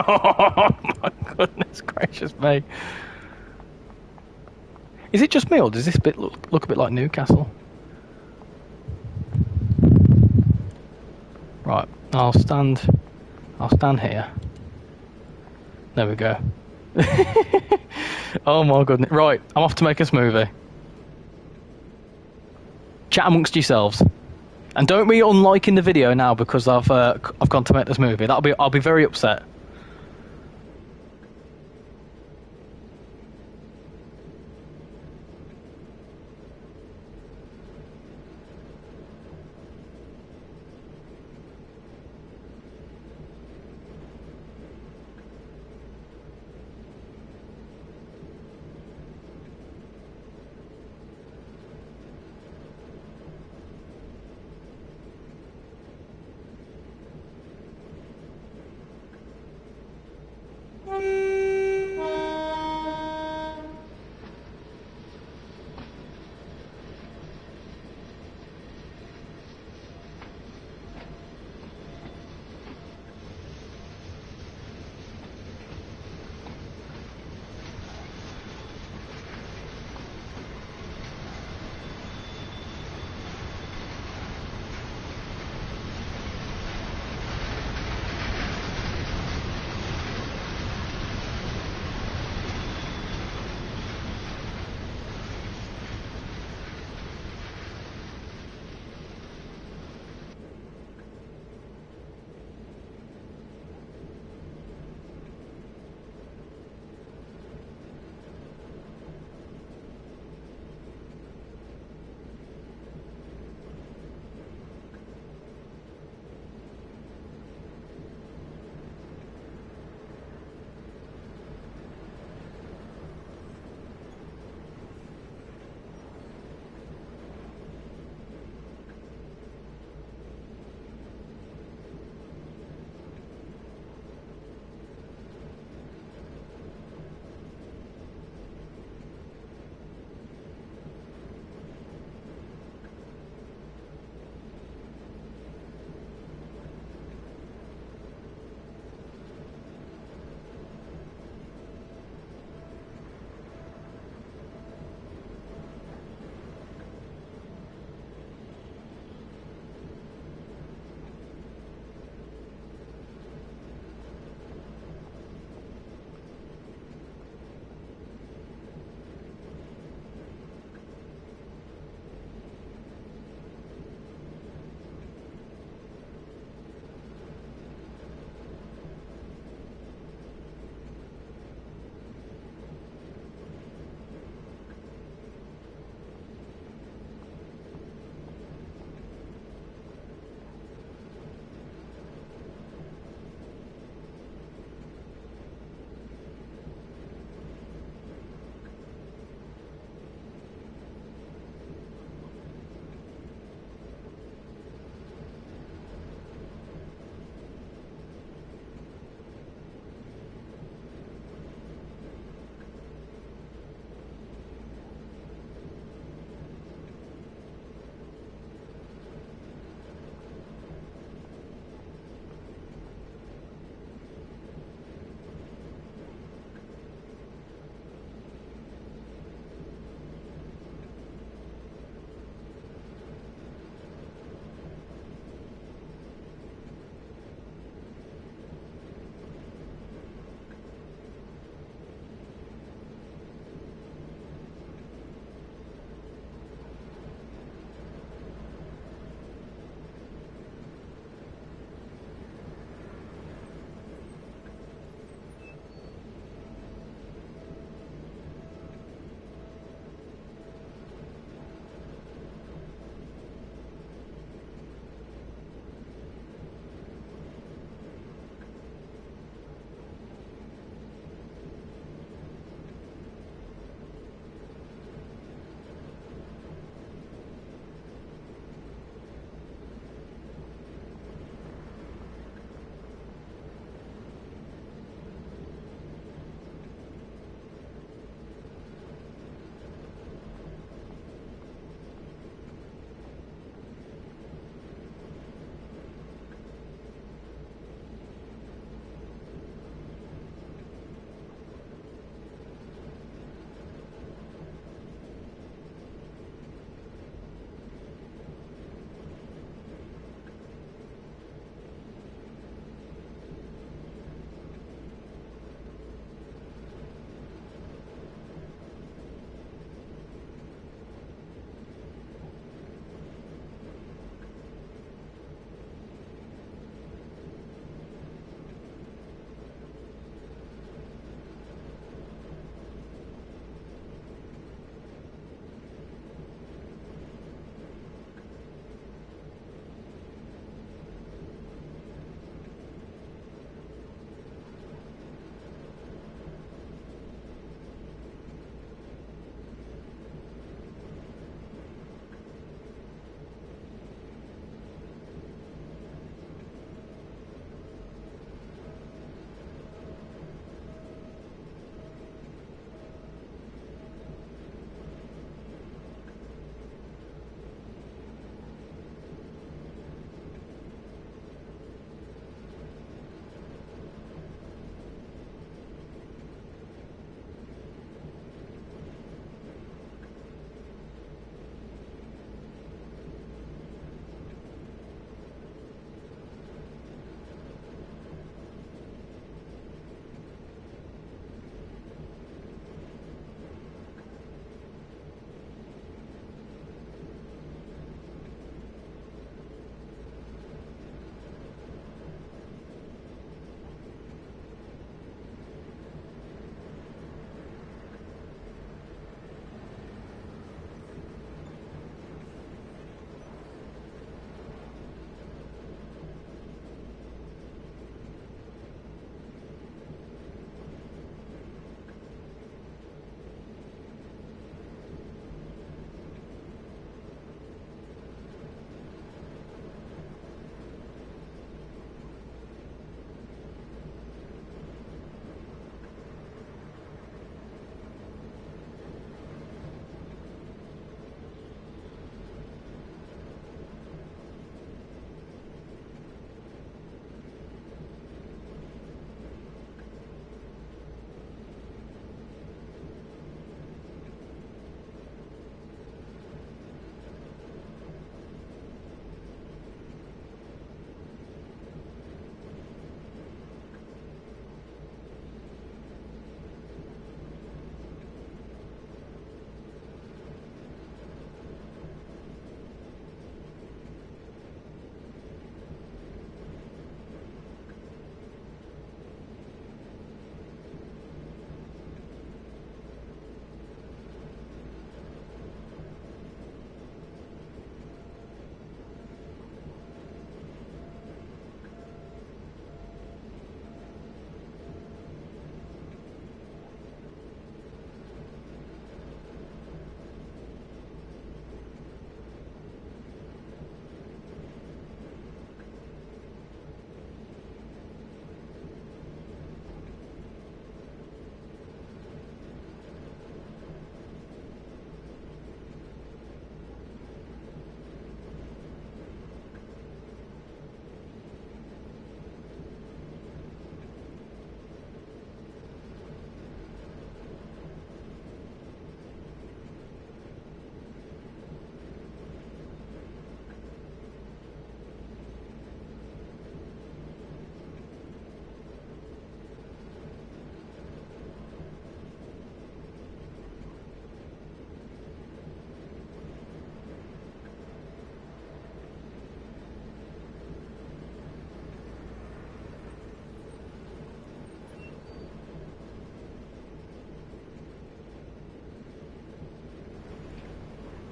Oh my goodness gracious me. Is it just me, or does this bit look a bit like Newcastle? Right, I'll stand here. There we go. Oh my goodness. Right, I'm off to make a smoothie. Chat amongst yourselves. And don't be unliking the video now because I've gone to make this movie. I'll be very upset.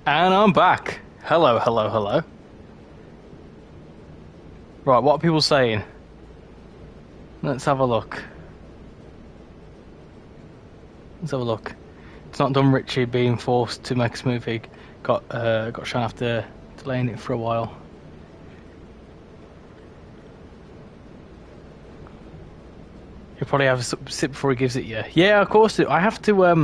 And I'm back. Hello, hello, hello. Right, what are people saying? Let's have a look. Let's have a look. It's not done Richie being forced to make a smoothie. Got shown after delaying it for a while. He'll probably have a sip before he gives it you. Yeah, of course. I have to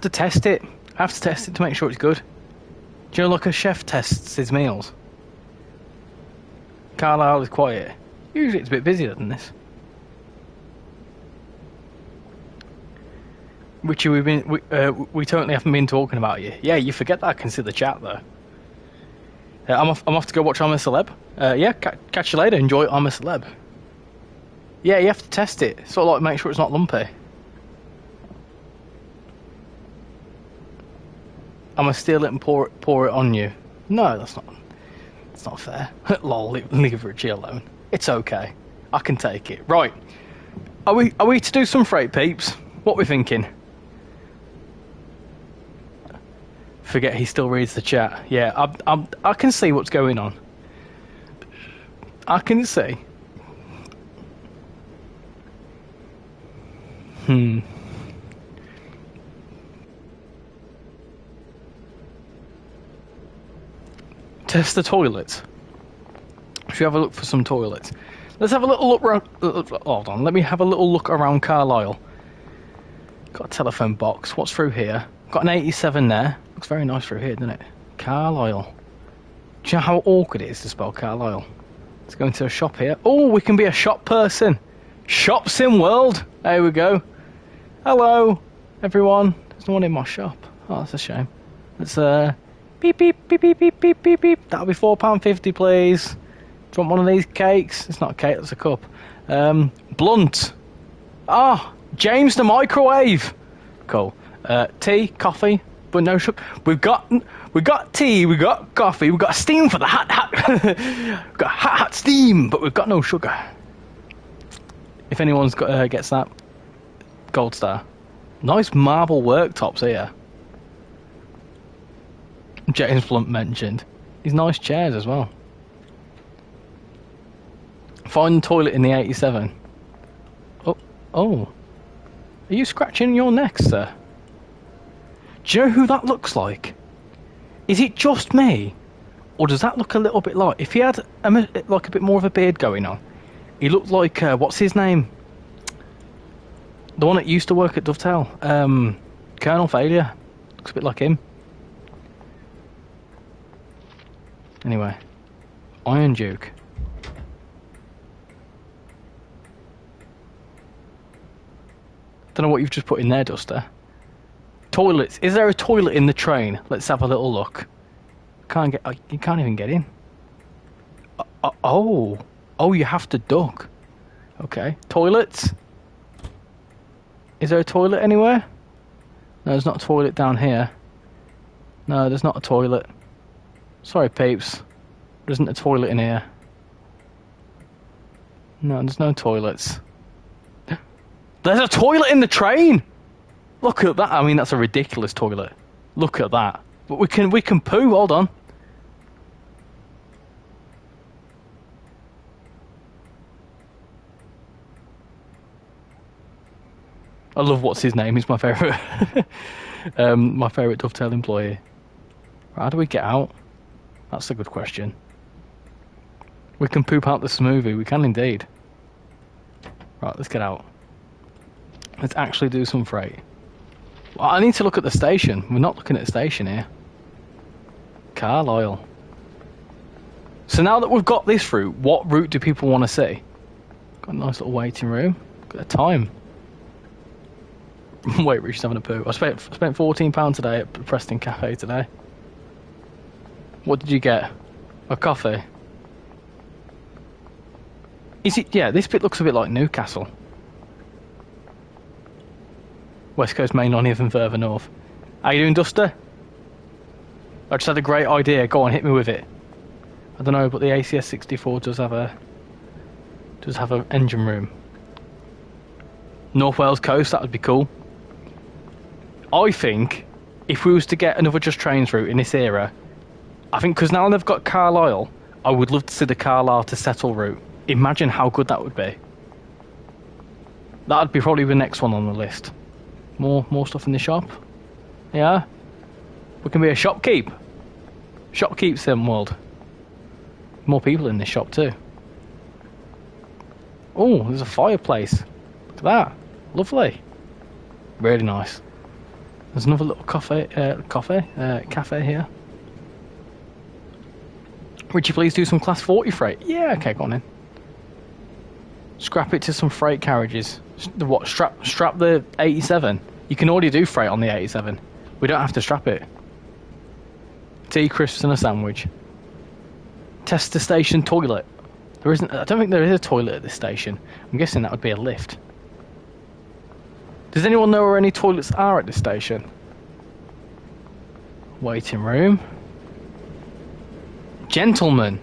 test it. I have to test it to make sure it's good. Do you know, like a chef tests his meals? Carlisle is quiet. Usually it's a bit busier than this. Richie, we totally haven't been talking about you. Yeah, you forget that I can see the chat though. I'm off to go watch I'm a Celeb. Yeah, catch you later. Enjoy I'm a Celeb. Yeah, you have to test it. Sort of like make sure it's not lumpy. I'm gonna steal it and pour it on you. No, that's not fair. Lol, leave Richie alone. It's okay. I can take it. Right. Are we to do some freight, peeps? What we thinking? Forget he still reads the chat. Yeah, I can see what's going on. I can see. Test the toilets. Should we have a look for some toilets? Let's have a little look around. Hold on, let me have a little look around Carlisle. Got a telephone box. What's through here? Got an 87 there. Looks very nice through here, doesn't it? Carlisle. Do you know how awkward it is to spell Carlisle? Let's go into a shop here. Oh, we can be a shop person. Trainsimworld. There we go. Hello, everyone. There's no one in my shop. Oh, that's a shame. Let's beep beep beep beep beep beep beep beep. That'll be £4.50, please. Do you want one of these cakes? It's not a cake, that's a cup. Blunt. Ah, James the microwave. Cool. Tea, coffee, but no sugar. We got tea, we got coffee, we got steam for the hot. We've got hot steam, but we've got no sugar. If anyone's got gets that, gold star. Nice marble worktops here. James Blunt mentioned. These nice chairs as well. Find the toilet in the 87. Oh. Are you scratching your neck, sir? Do you know who that looks like? Is it just me? Or does that look a little bit like... If he had like a bit more of a beard going on, he looked like... what's his name? The one that used to work at Dovetail. Colonel Failure. Looks a bit like him. Anyway. Iron Duke. Don't know what you've just put in there, Duster. Toilets. Is there a toilet in the train? Let's have a little look. Can't get. You can't even get in. Oh, you have to duck. Okay. Toilets. Is there a toilet anywhere? No, there's not a toilet down here. No, there's not a toilet. Sorry, peeps. There isn't a toilet in here. No, there's no toilets. There's a toilet in the train! Look at that. I mean, that's a ridiculous toilet. Look at that. But we can poo. Hold on. I love what's his name. He's my favourite. My favourite Dovetail employee. How do we get out? That's a good question. We can poop out the smoothie. We can indeed. Right, let's get out. Let's actually do some freight. Well, I need to look at the station. We're not looking at the station here. Carlisle. So now that we've got this route, what route do people want to see? Got a nice little waiting room. Got the time. Wait, Rich's having a poo. I spent £14 today at the Preston Cafe today. What did you get? A coffee? Is it? Yeah, this bit looks a bit like Newcastle. West Coast Main Line even further north. How you doing, Duster? I just had a great idea. Go on, hit me with it. I don't know, but the ACS 64 does have an engine room. North Wales coast, that would be cool. I think if we was to get another Just Trains route in this era, I think because now they've got Carlisle, I would love to see the Carlisle to Settle route. Imagine how good that would be. That'd be probably the next one on the list. More stuff in the shop. Yeah. We can be a shopkeep. Shopkeep sim world. More people in this shop too. Oh, there's a fireplace. Look at that. Lovely. Really nice. There's another little cafe here. Richie, please do some class 40 freight. Yeah, okay, go on in. Scrap it to some freight carriages. What? Strap the 87. You can already do freight on the 87. We don't have to strap it. Tea, crisps, and a sandwich. Test the station toilet. There isn't. I don't think there is a toilet at this station. I'm guessing that would be a lift. Does anyone know where any toilets are at this station? Waiting room. Gentlemen.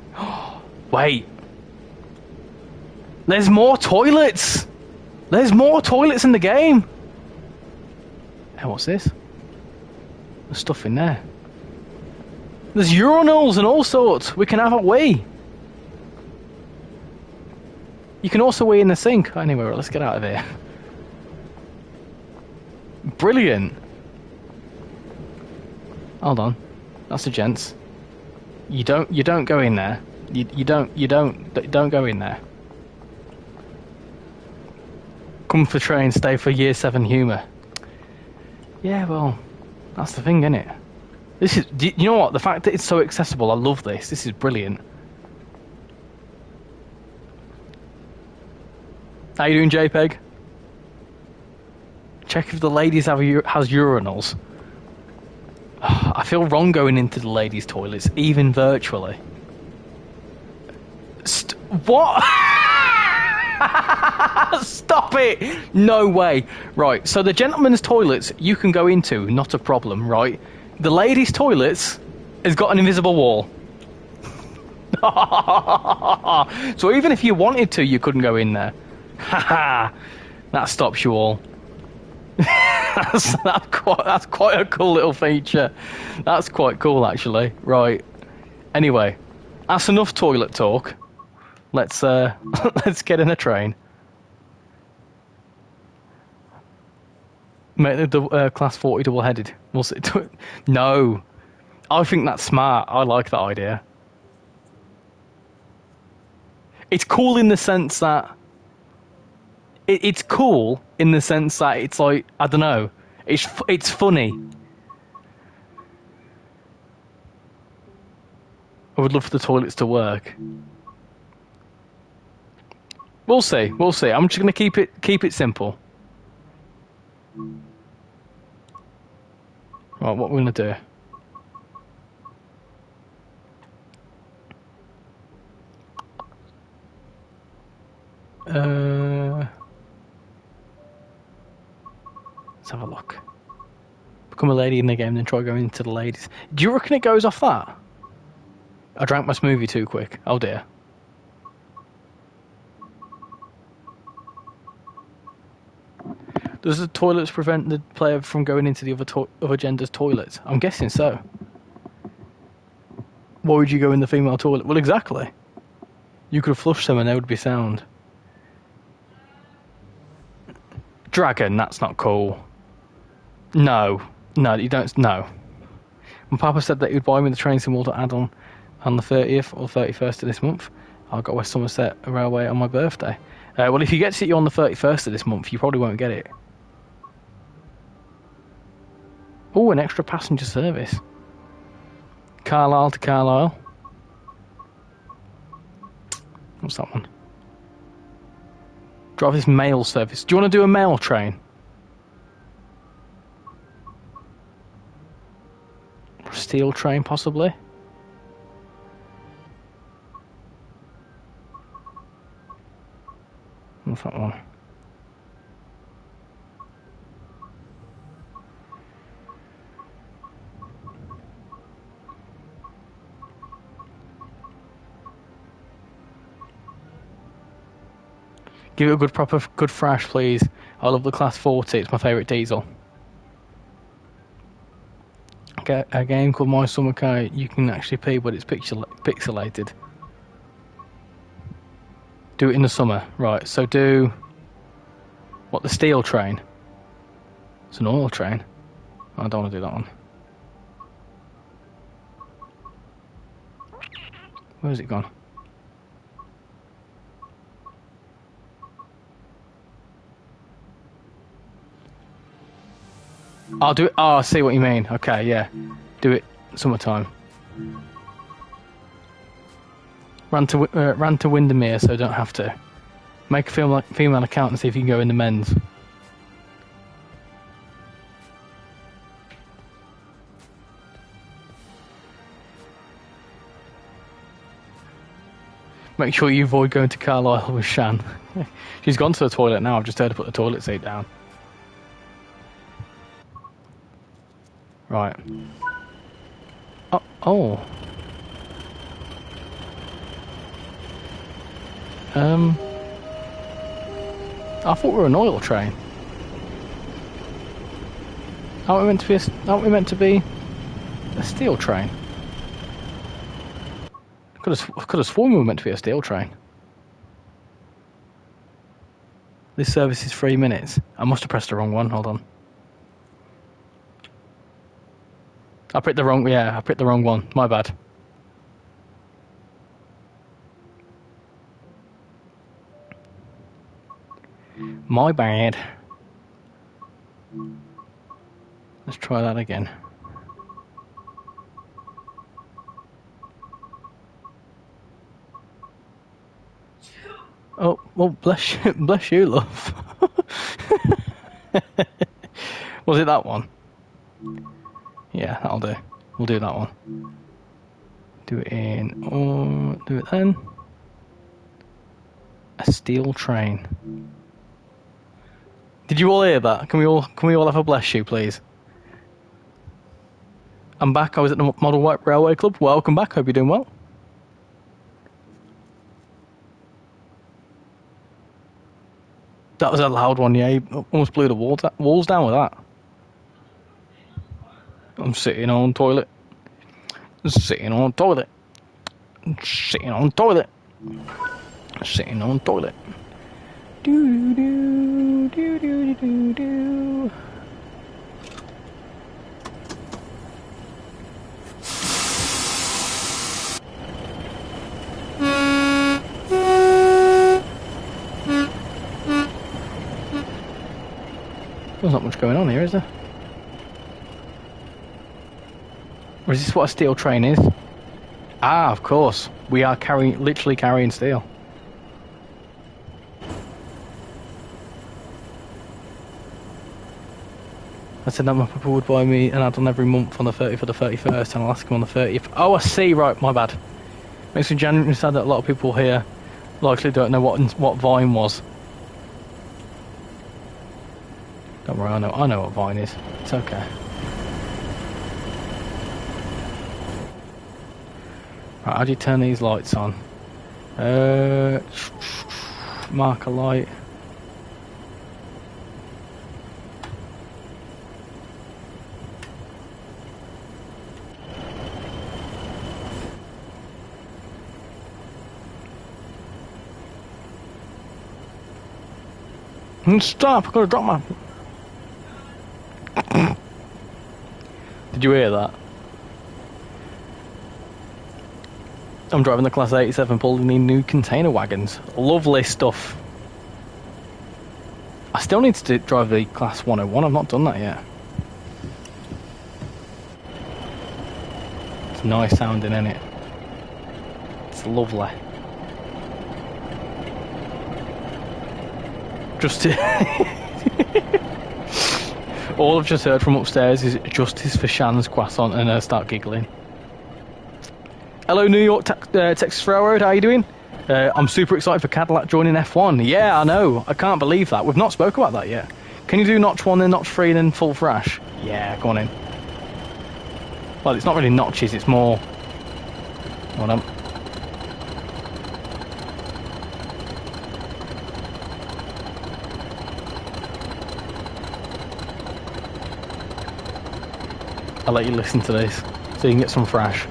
Wait. There's more toilets. There's more toilets in the game. Hey, what's this? There's stuff in there. There's urinals and all sorts. We can have a wee. You can also wee in the sink. Anyway, let's get out of here. Brilliant. Hold on. That's the gents. You don't go in there. You don't go in there. Come for train, stay for year 7 humour. Yeah, well, that's the thing, isn't it? This is, you know what? The fact that it's so accessible, I love this. This is brilliant. How you doing, JPEG? Check if the ladies has urinals. I feel wrong going into the ladies' toilets, even virtually. What? Stop it! No way. Right, so the gentlemen's toilets you can go into, not a problem, right? The ladies' toilets has got an invisible wall. So even if you wanted to, you couldn't go in there. Haha. That stops you all. that's quite a cool little feature. That's quite cool, actually. Right. Anyway, that's enough toilet talk. Let's let's get in a train. Make the class 40 double-headed. We'll see. No, I think that's smart. I like that idea. It's cool in the sense that it's cool in the sense that it's like, I don't know. It's funny. I would love for the toilets to work. We'll see. We'll see. I'm just gonna keep it simple. Right, what we're gonna do? Let's have a look. Become a lady in the game, then try going into the ladies. Do you reckon it goes off that? I drank my smoothie too quick. Oh dear. Does the toilets prevent the player from going into the other gender's toilets? I'm guessing so. Why would you go in the female toilet? Well, exactly. You could flush them and they would be sound. Dragon, that's not cool. No, you don't. No. My papa said that he would buy me the train sim world add-on on the 30th or 31st of this month. I got West Somerset Railway on my birthday. Well, if you get it on the 31st of this month, you probably won't get it. Oh, an extra passenger service. Carlisle to Carlisle. What's that one? Drive this mail service. Do you want to do a mail train? Steel train, possibly? What's that one? Give it a good thrash, please. I love the class 40. It's my favourite diesel. a game called My Summer Car. You can actually pee, but it's pixelated. Do it in the summer, right? So do what? The steel train. It's an oil train. I don't want to do that one. Where's it gone? I'll do it. Oh, I see what you mean. Okay, yeah. Do it summertime. Ran to Windermere, so don't have to. Make a female account and see if you can go in the men's. Make sure you avoid going to Carlisle with Shan. She's gone to the toilet now. I've just heard her put the toilet seat down. Right. Oh. I thought we were an oil train. Aren't we meant to be a steel train? Could have sworn we were meant to be a steel train. This service is 3 minutes. I must have pressed the wrong one. Hold on. I picked the wrong one. My bad. My bad. Let's try that again. Oh, well, bless you, love. Was it that one? Yeah, that'll do. We'll do that one. Do it do it then. A steel train. Did you all hear that? Can we all have a bless you, please? I'm back. I was at the Model White Railway Club. Welcome back. Hope you're doing well. That was a loud one, yeah. You almost blew the walls down with that. I'm sitting on toilet. Sitting on toilet. Sitting on toilet. Sitting on toilet. Do do do do do do. There's not much going on here, is there? Or is this what a steel train is? Ah, of course. We are literally carrying steel. I said that my papa would buy me an add-on every month on the 30th or the 31st, and I'll ask him on the 30th. Oh, I see, right, my bad. Makes me genuinely sad that a lot of people here likely don't know what Vine was. Don't worry, I know what Vine is. It's okay. Right, how do you turn these lights on? Mark a light. Stop! I've got to drop my... Did you hear that? I'm driving the Class 87, pulling in new container wagons. Lovely stuff. I still need to drive the Class 101. I've not done that yet. It's nice sounding, isn't it? It's lovely. Just all I've just heard from upstairs is justice for Shan's croissant, and I start giggling. Hello, New York Texas Railroad. How you doing? I'm super excited for Cadillac joining F1. Yeah, I know. I can't believe that. We've not spoke about that yet. Can you do notch 1, then notch 3, then full thrash? Yeah, go on in. Well, it's not really notches. It's more. Hold on. I'll let you listen to this so you can get some fresh.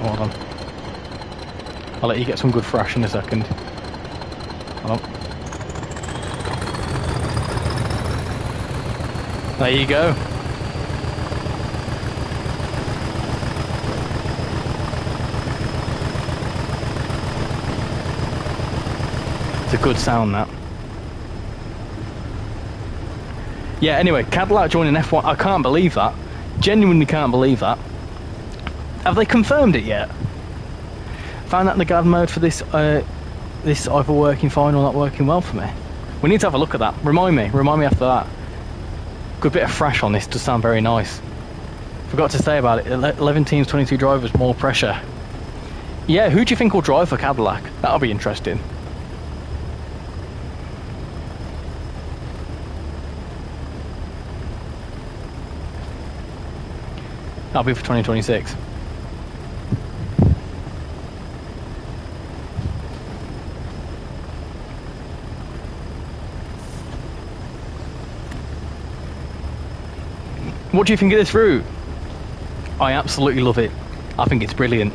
Hold on. I'll let you get some good fresh in a second. Hold on. There you go. It's a good sound, that. Yeah, anyway, Cadillac joining F1. I can't believe that. Genuinely can't believe that. Have they confirmed it yet? Found out in the guard mode for this this either working fine or not working well for me. We need to have a look at that. Remind me after that. Good bit of fresh on this, does sound very nice. Forgot to say about it, 11 teams, 22 drivers, more pressure. Yeah, who do you think will drive for Cadillac? That'll be interesting. That'll be for 2026. What do you think of this route? I absolutely love it. I think it's brilliant.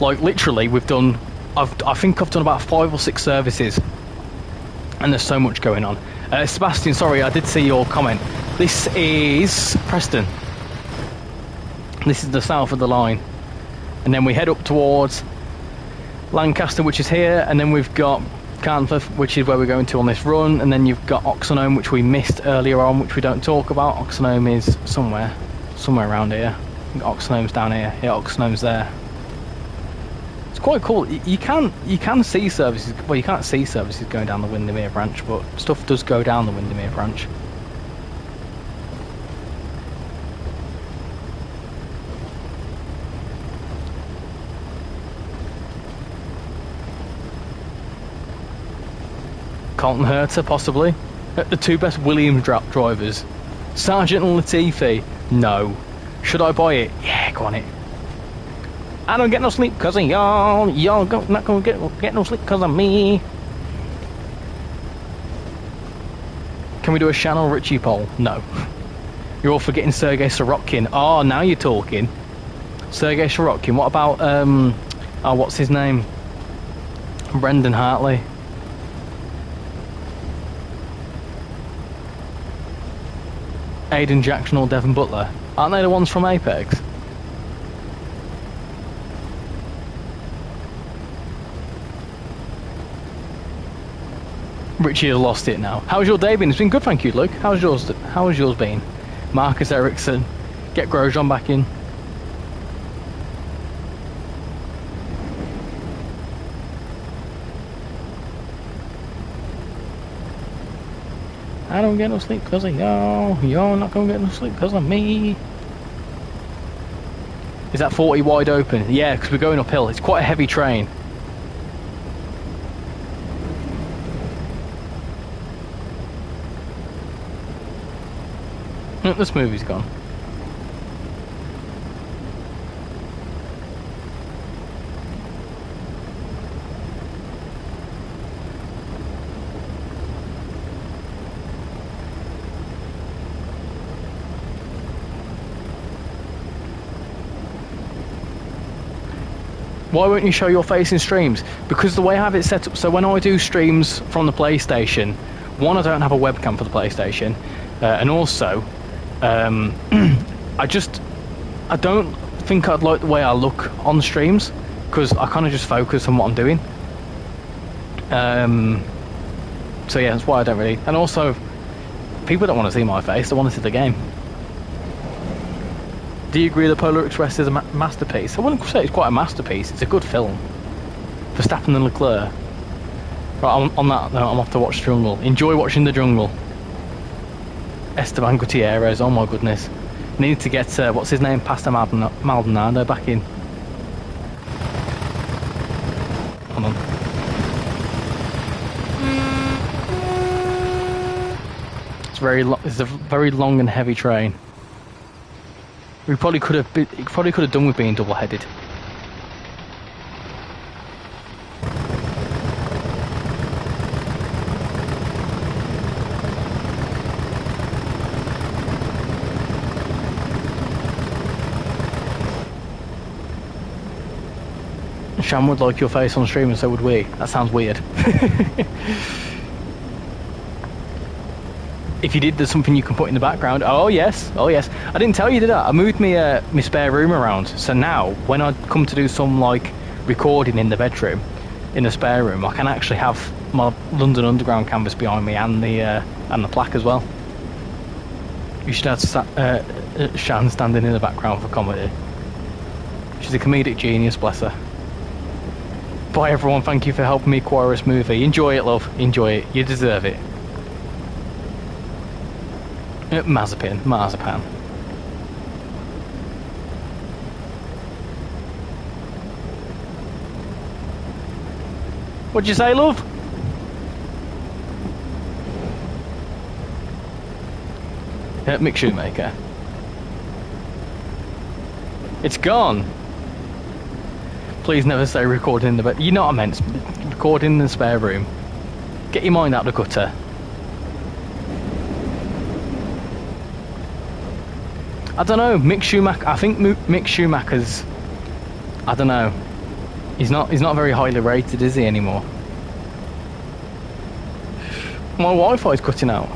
Like literally, we've done. I think I've done about 5 or 6 services, and there's so much going on. Sebastian, sorry, I did see your comment. This is Preston. This is the south of the line, and then we head up towards Lancaster, which is here, and then we've got Carlisle, which is where we're going to on this run, and then you've got Oxenholme, which we missed earlier on, which we don't talk about. Oxenholme is somewhere around here. I think Oxenholme's down here. Yeah, Oxenholme's there. It's quite cool. You can see services. Well, you can't see services going down the Windermere branch, but stuff does go down the Windermere branch. Colton Herter, possibly. The 2 best Williams drivers. Sargent and Latifi? No. Should I buy it? Yeah, go on it. I don't get no sleep because of y'all. Y'all not going to get no sleep because of me. Can we do a Shannon Richie poll? No. You're all forgetting Sergei Sorokin. Oh, now you're talking. Sergei Sorokin. What about, oh, what's his name? Brendan Hartley. Aidan Jackson or Devon Butler. Aren't they the ones from Apex? Richie has lost it now. How's your day been? It's been good, thank you, Luke. How's yours been? Marcus Ericsson. Get Grosjean back in. I don't get no sleep because of y'all. Y'all not gonna get no sleep because of me. Is that 40 wide open? Yeah, because we're going uphill. It's quite a heavy train. This movie's gone. Why won't you show your face in streams? Because the way I have it set up, so when I do streams from the PlayStation, one, I don't have a webcam for the PlayStation, and also, I don't think I'd like the way I look on the streams, because I kind of just focus on what I'm doing. So yeah, that's why I don't really, and also, people don't want to see my face, they want to see the game. Do you agree the Polar Express is a masterpiece? I wouldn't say it's quite a masterpiece. It's a good film. Verstappen and Leclerc. Right, on that note, I'm off to watch Jungle. Enjoy watching the Jungle. Esteban Gutierrez, oh my goodness. Need to get, what's his name, Pastor Maldonado back in. Hold on. It's a very long and heavy train. We probably could have done with being double-headed. Shan would like your face on stream and so would we. That sounds weird. If you did, there's something you can put in the background. Oh yes, oh yes. I didn't tell you, did I? I moved my spare room around, so now when I come to do some like recording in the bedroom, in the spare room, I can actually have my London Underground canvas behind me and the plaque as well. You should have Shan standing in the background for comedy. She's a comedic genius, bless her. Bye everyone, thank you for helping me acquire this movie. Enjoy it, love. Enjoy it. You deserve it. Marzipan. What'd you say, love? Mick Shoemaker. It's gone. Please never say recording in the bed. You know what I meant. Recording in the spare room. Get your mind out the gutter. I don't know. Mick Schumacher. I think Mick Schumacher's. I don't know. He's not very highly rated, is he anymore? My Wi-Fi's cutting out.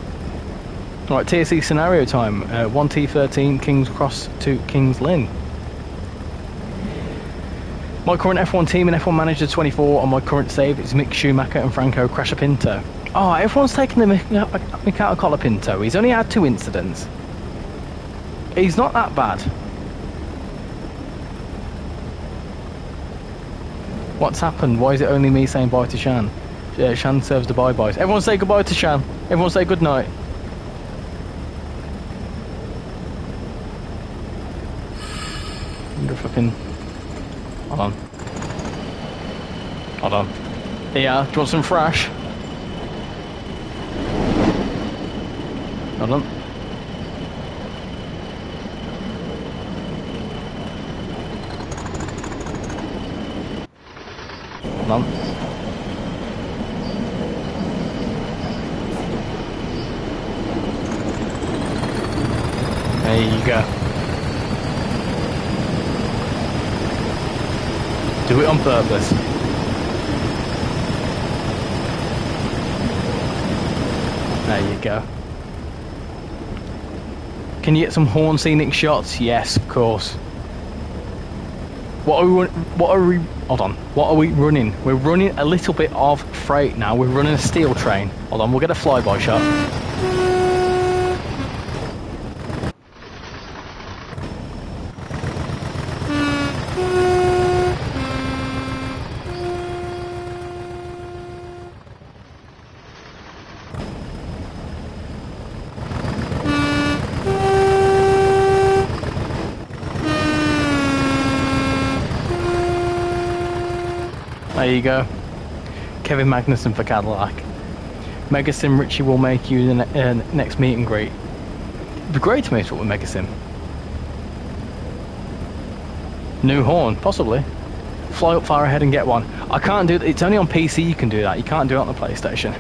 Right, TSC scenario time. 1T13 King's Cross to King's Lynn. My current F1 team and F1 Manager 24 on my current save is Mick Schumacher and Franco Crashapinto. Oh, everyone's taking the Mikhail Colapinto. He's only had 2 incidents. He's not that bad. What's happened? Why is it only me saying bye to Shan? Shan serves the bye-byes. Everyone say goodbye to Shan. Everyone say good night. Fucking... Hold on. Hold on. Yeah, do you want some fresh? Hold on. Hold on. There you go. Do it on purpose. There you go. Can you get some horn scenic shots? Yes, of course. What are we hold on. What are we running? We're running a little bit of freight now. We're running a steel train. Hold on, we'll get a flyby shot. There you go. Kevin Magnussen for Cadillac. Megasim Richie will make you the next meet and greet. It'd be great to meet up with Megasim. New horn, possibly. Fly up far ahead and get one. I can't do it. It's only on PC you can do that. You can't do it on the PlayStation.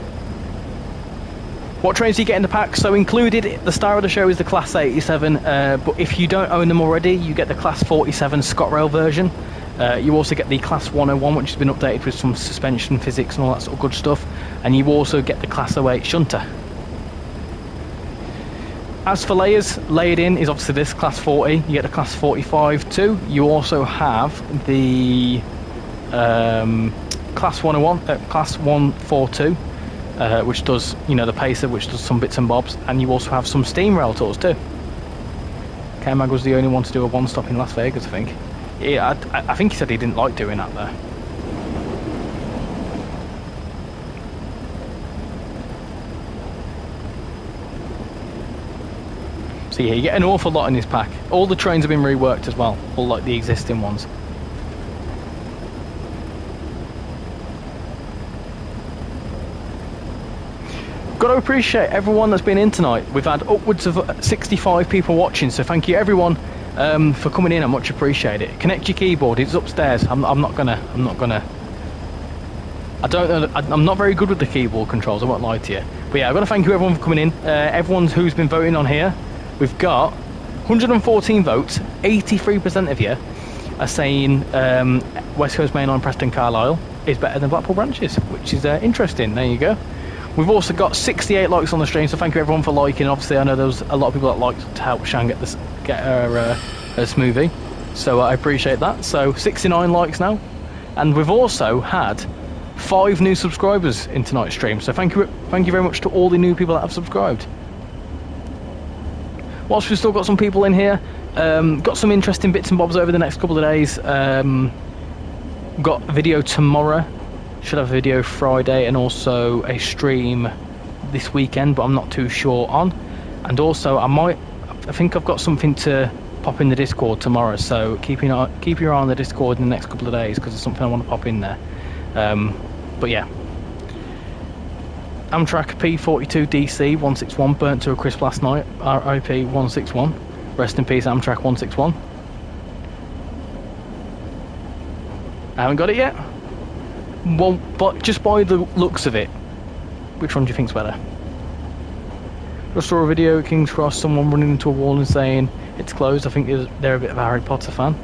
What trains do you get in the pack? So included, the star of the show is the Class 87, but if you don't own them already, you get the Class 47 ScotRail version. You also get the Class 101, which has been updated with some suspension physics and all that sort of good stuff. And you also get the Class 08 shunter. As for layers, layered in is obviously this Class 40. You get the Class 45 too. You also have the Class 101, Class 142, which does, you know, the Pacer, which does some bits and bobs. And you also have some steam rail tours too. K-Mag was the only one to do a one-stop in Las Vegas, I think. Yeah, I think he said he didn't like doing that there. So yeah, you get an awful lot in this pack. All the trains have been reworked as well, all like the existing ones. Got to appreciate everyone that's been in tonight. We've had upwards of 65 people watching, so thank you everyone. For coming in, I much appreciate it. Connect your keyboard, it's upstairs. I'm not gonna I don't know, I'm not very good with the keyboard controls, I won't lie to you. But yeah, I've got to thank you everyone for coming in. Everyone who's been voting on here. We've got 114 votes, 83% of you. are saying West Coast Main Line Preston Carlisle is better than Blackpool branches, which is interesting. There you go. We've also got 68 likes on the stream, so thank you everyone for liking. Obviously, I know there was a lot of people that liked to help Shan get her smoothie, so I appreciate that. So 69 likes now, and we've also had 5 new subscribers in tonight's stream. So thank you very much to all the new people that have subscribed. Whilst we've still got some people in here, got some interesting bits and bobs over the next couple of days. Got a video tomorrow. Should have a video Friday and also a stream this weekend, but I'm not too sure on. And also I think I've got something to pop in the Discord tomorrow, so keep your eye on the Discord in the next couple of days, because there's something I want to pop in there. But yeah, Amtrak P42 DC 161 burnt to a crisp last night. RIP 161. Rest in peace Amtrak 161. I haven't got it yet. Well, but just by the looks of it, which one do you think's better? Just saw a video at King's Cross, someone running into a wall and saying it's closed. I think they're a bit of a Harry Potter fan.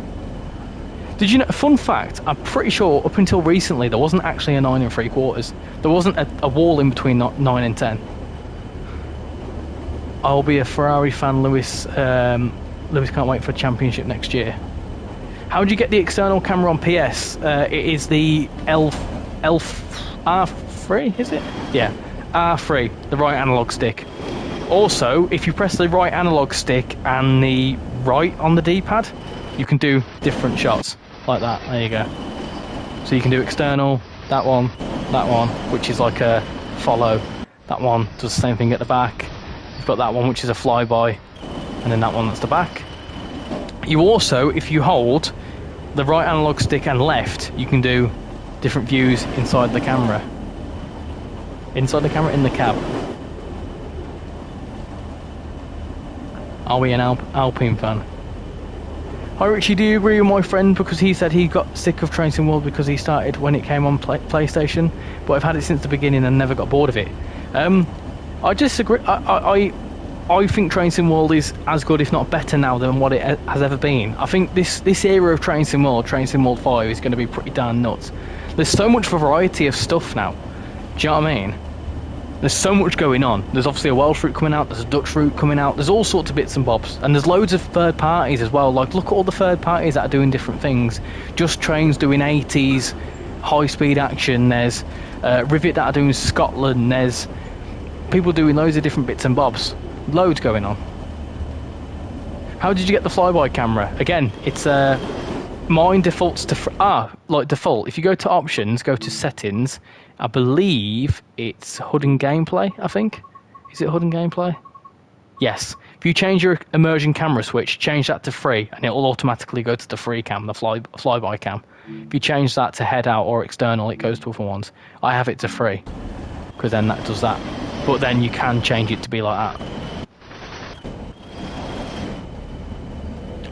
Did you know, fun fact, I'm pretty sure up until recently there wasn't actually a 9 3/4. There wasn't a wall in between 9 and 10. I'll be a Ferrari fan, Lewis. Lewis can't wait for a championship next year. How do you get the external camera on PS? It is the R3, is it? Yeah, R3, the right analog stick. Also, if you press the right analog stick and the right on the D-pad, you can do different shots like that. There you go. So you can do external, that one, which is like a follow. That one does the same thing at the back. You've got that one, which is a flyby, and then that one that's the back. You also, if you hold the right analog stick and left, you can do different views inside the camera. Inside the camera, in the cab. Are we an Alpine fan? Hi Richie, do you agree with my friend, because he said he got sick of Train Sim World because he started when it came on PlayStation, but I've had it since the beginning and never got bored of it. I disagree. I think Train Sim World is as good, if not better now, than what it has ever been. I think this era of Train Sim World 5, is going to be pretty darn nuts. There's so much variety of stuff now. Do you know what I mean? There's so much going on. There's obviously a Welsh route coming out, there's a Dutch route coming out, there's all sorts of bits and bobs. And there's loads of third parties as well. Like, look at all the third parties that are doing different things. Just Trains doing 80s, high-speed action. There's Rivet that are doing Scotland. There's people doing loads of different bits and bobs. Loads going on. How did you get the flyby camera? Again, it's mine defaults to like default. If you go to options, go to settings, I believe it's HUD and gameplay. I think, is it HUD and gameplay? Yes. If you change your immersion camera switch, change that to free, and it will automatically go to the free cam, the flyby cam. If you change that to head out or external, it goes to other ones. I have it to free, because then that does that. But then you can change it to be like that.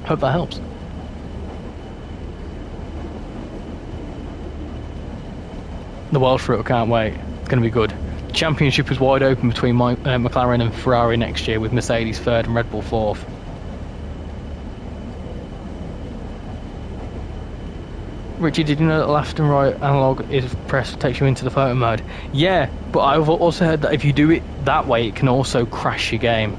Hope that helps. The Welsh route, I can't wait. It's going to be good. Championship is wide open between McLaren and Ferrari next year, with Mercedes third and Red Bull fourth. Richie, did you know that left and right analog is press takes you into the photo mode? Yeah, but I've also heard that if you do it that way, it can also crash your game.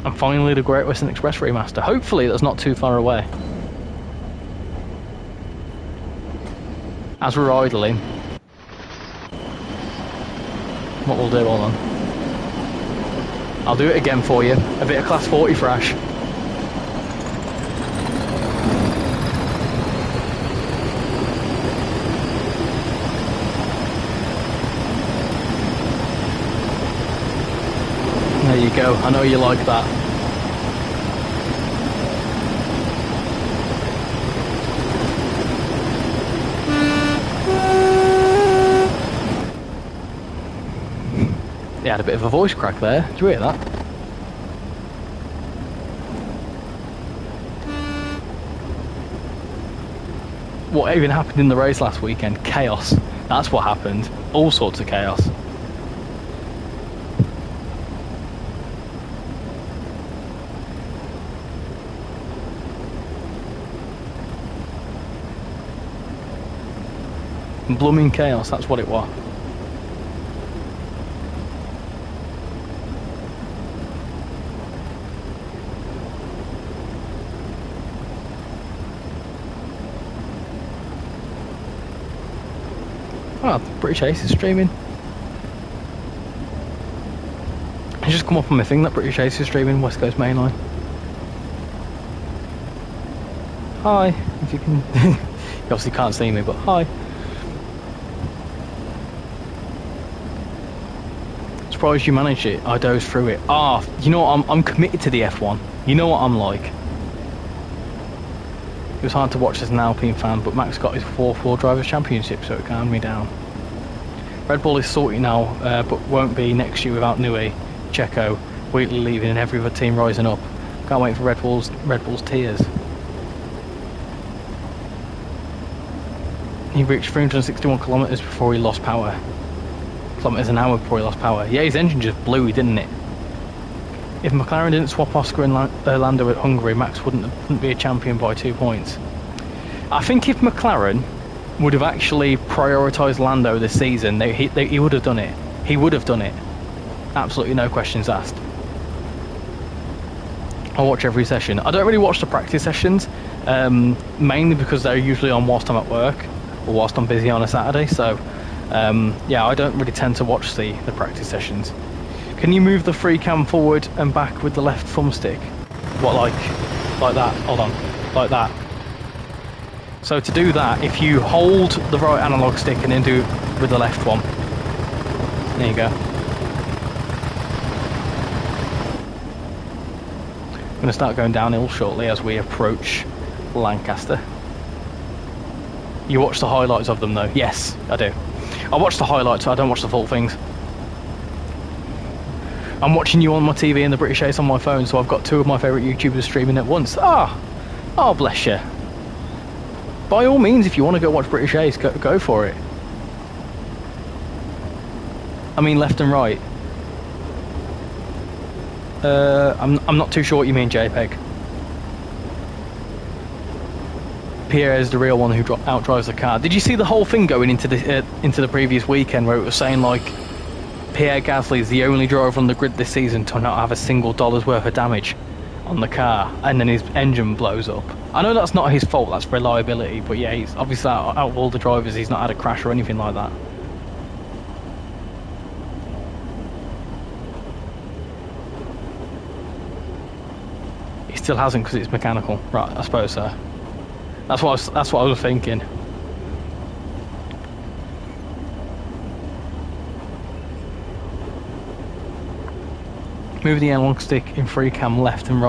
And finally, the Great Western Express remaster. Hopefully, that's not too far away. As we're idling, what we'll do, hold on. I'll do it again for you. A bit of class 40 thrash. There you go. I know you like that. He had a bit of a voice crack there. Did you hear that? What even happened in the race last weekend? Chaos. That's what happened. All sorts of chaos. Blooming chaos, that's what it was. Oh, British Ace is streaming. It's just come up on my thing that British Ace is streaming West Coast Mainline. Hi, if you can. You obviously can't see me, but hi. Surprised you managed it. I dozed through it. Ah, you know what? I'm committed to the F1. You know what I'm like. It was hard to watch as an Alpine fan, but Max got his 4th World Drivers' Championship, so it calmed me down. Red Bull is sorted now, but won't be next year without Newey, Checo, Wheatley leaving, and every other team rising up. Can't wait for Red Bull's tears. He reached 361 kilometres before he lost power. Kilometres an hour before he lost power. Yeah, his engine just blew, didn't it? If McLaren didn't swap Oscar and Lando at Hungary, Max wouldn't be a champion by 2 points. I think if McLaren would have actually prioritised Lando this season, he would have done it. He would have done it. Absolutely no questions asked. I watch every session. I don't really watch the practice sessions, mainly because they're usually on whilst I'm at work or whilst I'm busy on a Saturday. So, yeah, I don't really tend to watch the practice sessions. Can you move the free cam forward and back with the left thumbstick? What, like that? Hold on, like that. So to do that, if you hold the right analog stick and then do it with the left one. There you go. I'm going to start going downhill shortly as we approach Lancaster. You watch the highlights of them though? Yes, I do. I watch the highlights, I don't watch the full things. I'm watching you on my TV and the British Ace on my phone, so I've got 2 of my favourite YouTubers streaming at once. Oh, bless you. By all means, if you want to go watch British Ace, go for it. I mean left and right. I'm not too sure what you mean, JPEG. Pierre is the real one who outdrives the car. Did you see the whole thing going into the previous weekend where it was saying like Pierre Gasly is the only driver on the grid this season to not have a single dollar's worth of damage on the car, and then his engine blows up. I know that's not his fault, that's reliability, but yeah, he's obviously out of all the drivers, he's not had a crash or anything like that. He still hasn't because it's mechanical, right? I suppose so. That's what I was thinking. Move the analog stick in free cam left and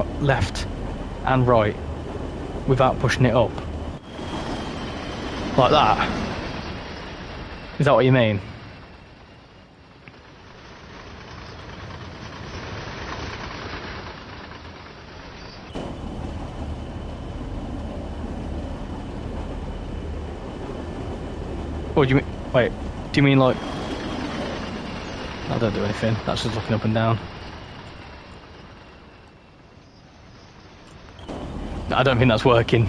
right without pushing it up. Like that. Is that what you mean? Or do you mean, wait, do you mean like, I don't do anything, that's just looking up and down. I don't think that's working.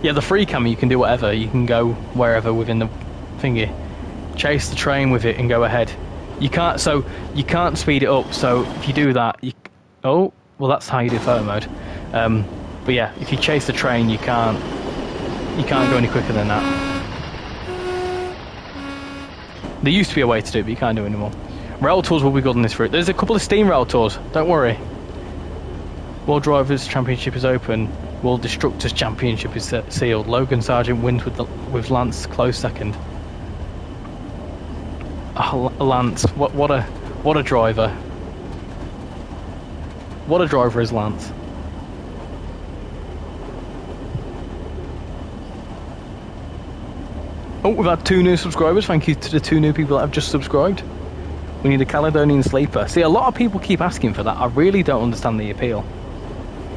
Yeah, the free cam, you can do whatever. You can go wherever within the thingy. Chase the train with it and go ahead. You can't speed it up. So if you do that, oh, well, that's how you do photo mode. But yeah, if you chase the train, you can't go any quicker than that. There used to be a way to do it, but you can't do it anymore. Rail tours will be good on this route. There's a couple of Steam rail tours. Don't worry. World Drivers' Championship is open. World Destructors' Championship is sealed. Logan Sargent wins with Lance close second. Oh, Lance, what a driver! What a driver is Lance. Oh, we've had 2 new subscribers. Thank you to the 2 new people that have just subscribed. We need a Caledonian sleeper. See, a lot of people keep asking for that. I really don't understand the appeal.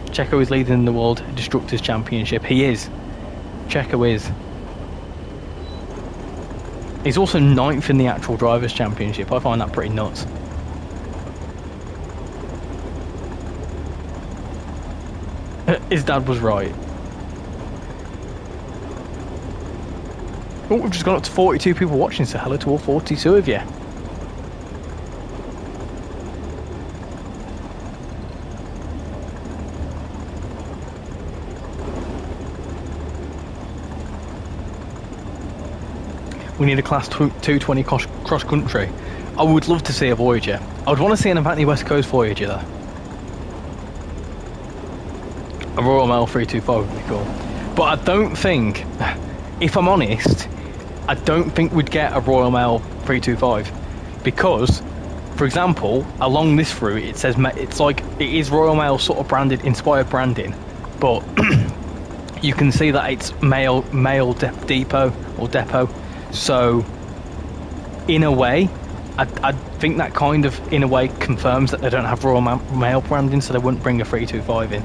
Checo is leading the World Destructors Championship. He is. Checo is. He's also 9th in the actual Drivers' Championship. I find that pretty nuts. His dad was right. Oh, we've just gone up to 42 people watching, so hello to all 42 of you. We need a class 220 cross country. I would love to see a Voyager. I would want to see an Avanti West Coast Voyager though. A Royal Mail 325 would be cool. But I don't think, if I'm honest, I don't think we'd get a Royal Mail 325 because, for example, along this route it says it's like it is Royal Mail sort of branded, inspired branding, but you can see that it's mail depot or depot. So, in a way, I think that kind of, in a way, confirms that they don't have Royal Mail branding, so they wouldn't bring a 325 in.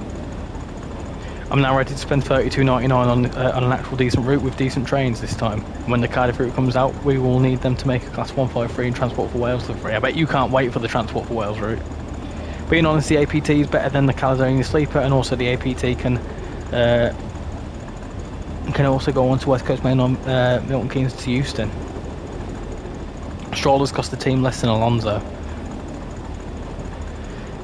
I'm now ready to spend $32.99 on an actual decent route with decent trains this time. When the Cardiff route comes out, we will need them to make a Class 153 and Transport for Wales livery. I bet you can't wait for the Transport for Wales route. Being honest, the APT is better than the Caledonia Sleeper, and also the APT can also go on to West Coast Main on Milton Keynes to Euston. Strollers cost the team less than Alonso.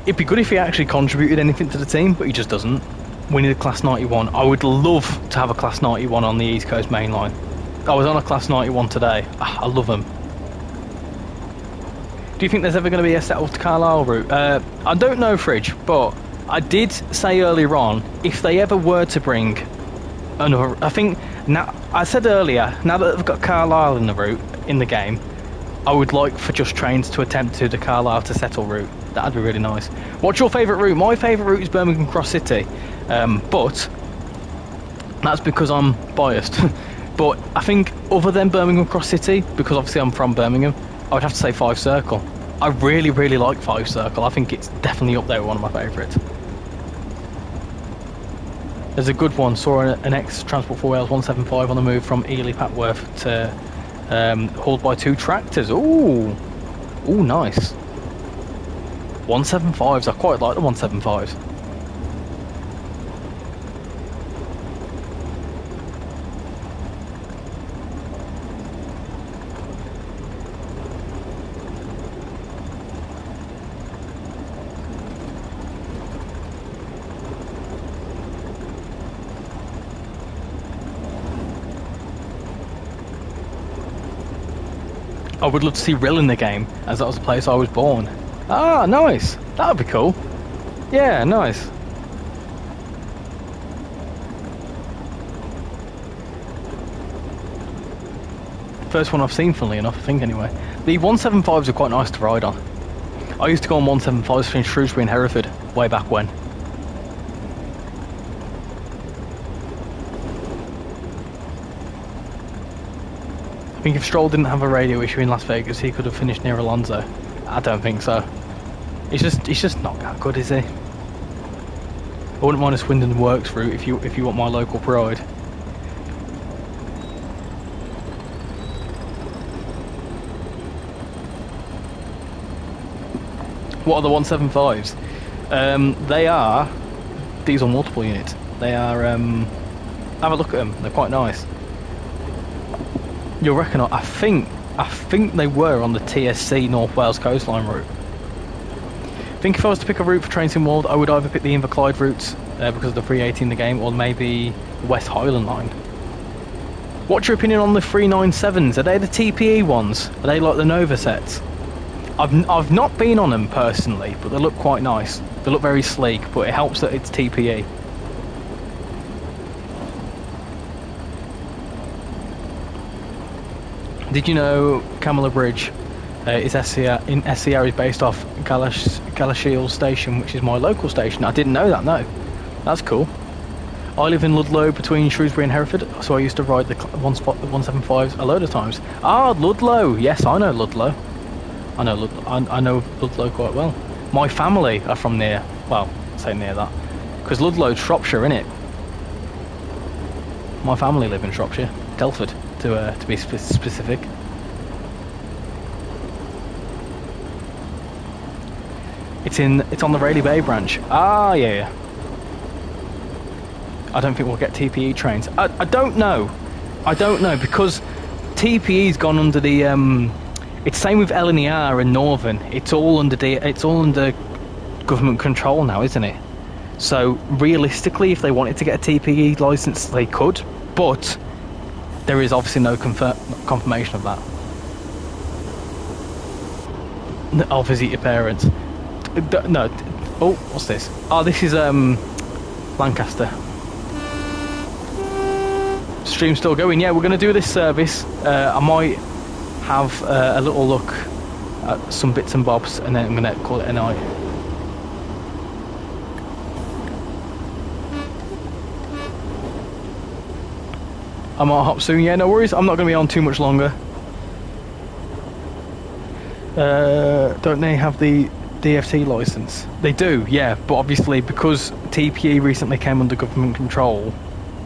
It'd be good if he actually contributed anything to the team, but he just doesn't. We need a Class 91. I would love to have a Class 91 on the East Coast Main Line. I was on a Class 91 today. I love them. Do you think there's ever going to be a settled to Carlisle route? I don't know, Fridge, but I did say earlier on, if they ever were to bring another, I think, now, I said earlier, now that they've got Carlisle in the route, in the game, I would like for Just Trains to attempt to the Carlisle to settle route. That'd be really nice. What's your favourite route? My favourite route is Birmingham Cross City, but that's because I'm biased. But I think other than Birmingham Cross City, because obviously I'm from Birmingham, I would have to say 5 Circle. I really, really like 5 Circle. I think it's definitely up there with one of my favourites. There's a good one. Saw an ex-Transport for Wales 175 on the move from Ely Patworth to hauled by 2 tractors. Ooh, nice. 175s. I quite like the 175s. I would love to see Rill in the game, as that was the place I was born. Ah, nice. That would be cool. Yeah, nice. First one I've seen, funnily enough, I think, anyway. The 175s are quite nice to ride on. I used to go on 175s between Shrewsbury and Hereford, way back when. I think if Stroll didn't have a radio issue in Las Vegas, he could have finished near Alonso. I don't think so. He's just not that good, is he? I wouldn't mind a Swindon Works route if you want my local pride. What are the 175s? They are diesel multiple units. They are. Have a look at them. They're quite nice. You'll reckon? I think they were on the TSC North Wales coastline route. I think if I was to pick a route for trainsimworld, I would either pick the Inverclyde routes because of the 380 in the game, or maybe the West Highland line. What's your opinion on the 397s? Are they the TPE ones? Are they like the Nova sets? I've not been on them personally, but they look quite nice. They look very sleek, but it helps that it's TPE. Did you know Camilla Bridge is SCR is based off Galashiel Station, which is my local station? I didn't know that, no. That's cool. I live in Ludlow between Shrewsbury and Hereford, so I used to ride the 175s a load of times. Ah, Ludlow! Yes, I know Ludlow. I know Ludlow quite well. My family are from near, well, say near that, because Ludlow's Shropshire, innit? My family live in Shropshire, Telford, to be specific. It's on the Rayleigh Bay branch. Ah, yeah. I don't think we'll get TPE trains. I don't know. I don't know, because TPE's gone under the it's same with LNER and Northern. It's all under government control now, isn't it? So realistically, if they wanted to get a TPE license, they could, but there is obviously no confirmation of that. I'll visit your parents. No. Oh, what's this? Oh, this is Lancaster. Stream's still going. Yeah, we're going to do this service. I might have a little look at some bits and bobs, and then I'm going to call it a night. I might hop soon. Yeah, no worries. I'm not going to be on too much longer. Don't they have the DFT license? They do, yeah, but obviously because TPE recently came under government control,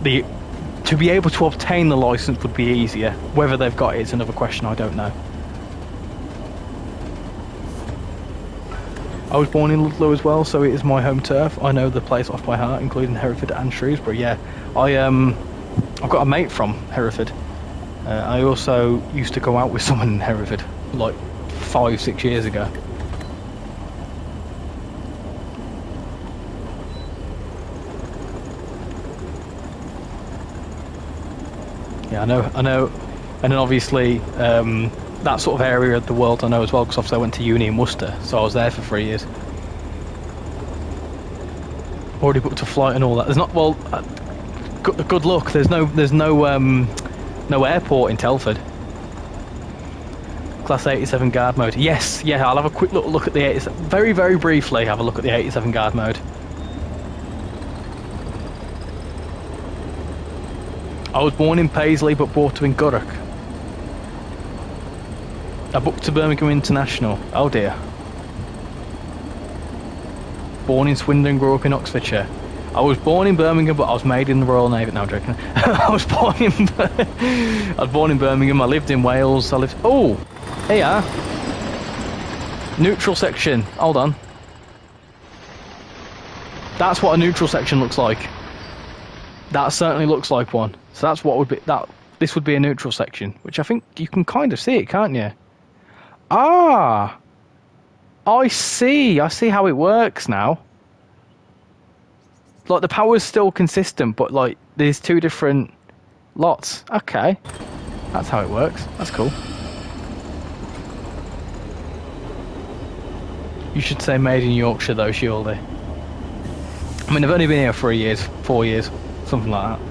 to be able to obtain the license would be easier. Whether they've got it is another question, I don't know. I was born in Ludlow as well, so it is my home turf. I know the place off by heart, including Hereford and Shrewsbury. Yeah, I've got a mate from Hereford. I also used to go out with someone in Hereford, like 5-6 years ago. Yeah, I know, and then obviously that sort of area of the world I know as well, because obviously I went to uni in Worcester, so I was there for 3 years. Already booked a flight and all that. There's not, well, good luck. There's no airport in Telford. Class 87 guard mode. Yes, yeah, I'll have a quick little look at the 87. Very, very briefly have a look at the 87 guard mode. I was born in Paisley but brought up in Gurrock. I booked to Birmingham International. Oh dear. Born in Swindon, grew up in Oxfordshire. I was born in Birmingham, but I was made in the Royal Navy. No, I'm joking. I was born in Birmingham. I lived in Wales. Oh, here you are. Neutral section. Hold on. That's what a neutral section looks like. That certainly looks like one. So that's what would be that. This would be a neutral section, which I think you can kind of see it, can't you? Ah, I see. I see how it works now. Like the power's still consistent, but like there's two different lots. Okay, that's how it works. That's cool. You should say made in Yorkshire though, surely. I mean, I've only been here 3 years, 4 years, something like that.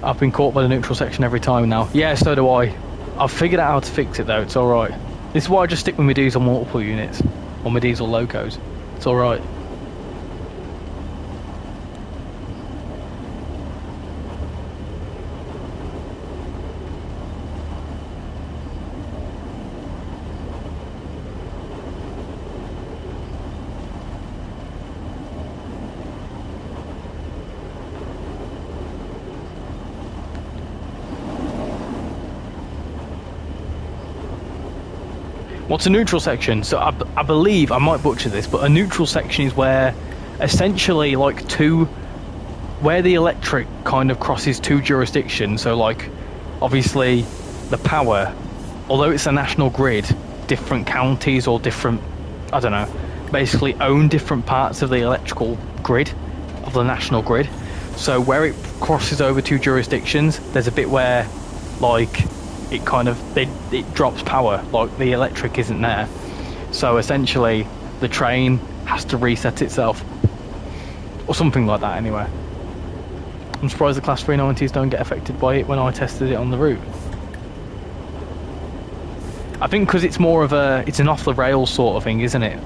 I've been caught by the neutral section every time now. Yeah, so do I. I've figured out how to fix it though, it's alright. This is why I just stick with my diesel multiple units, or my diesel locos. It's alright. What's a neutral section? So I believe, I might butcher this, but a neutral section is where essentially like where the electric kind of crosses two jurisdictions. So like obviously the power, although it's a national grid, different counties or different, I don't know, basically own different parts of the electrical grid, of the national grid. So where it crosses over two jurisdictions, there's a bit where like it kind of it drops power, like the electric isn't there, so essentially the train has to reset itself or something like that. Anyway, I'm surprised the class 390s don't get affected by it when I tested it on the route. I think because it's more of it's an off the rails sort of thing, isn't it?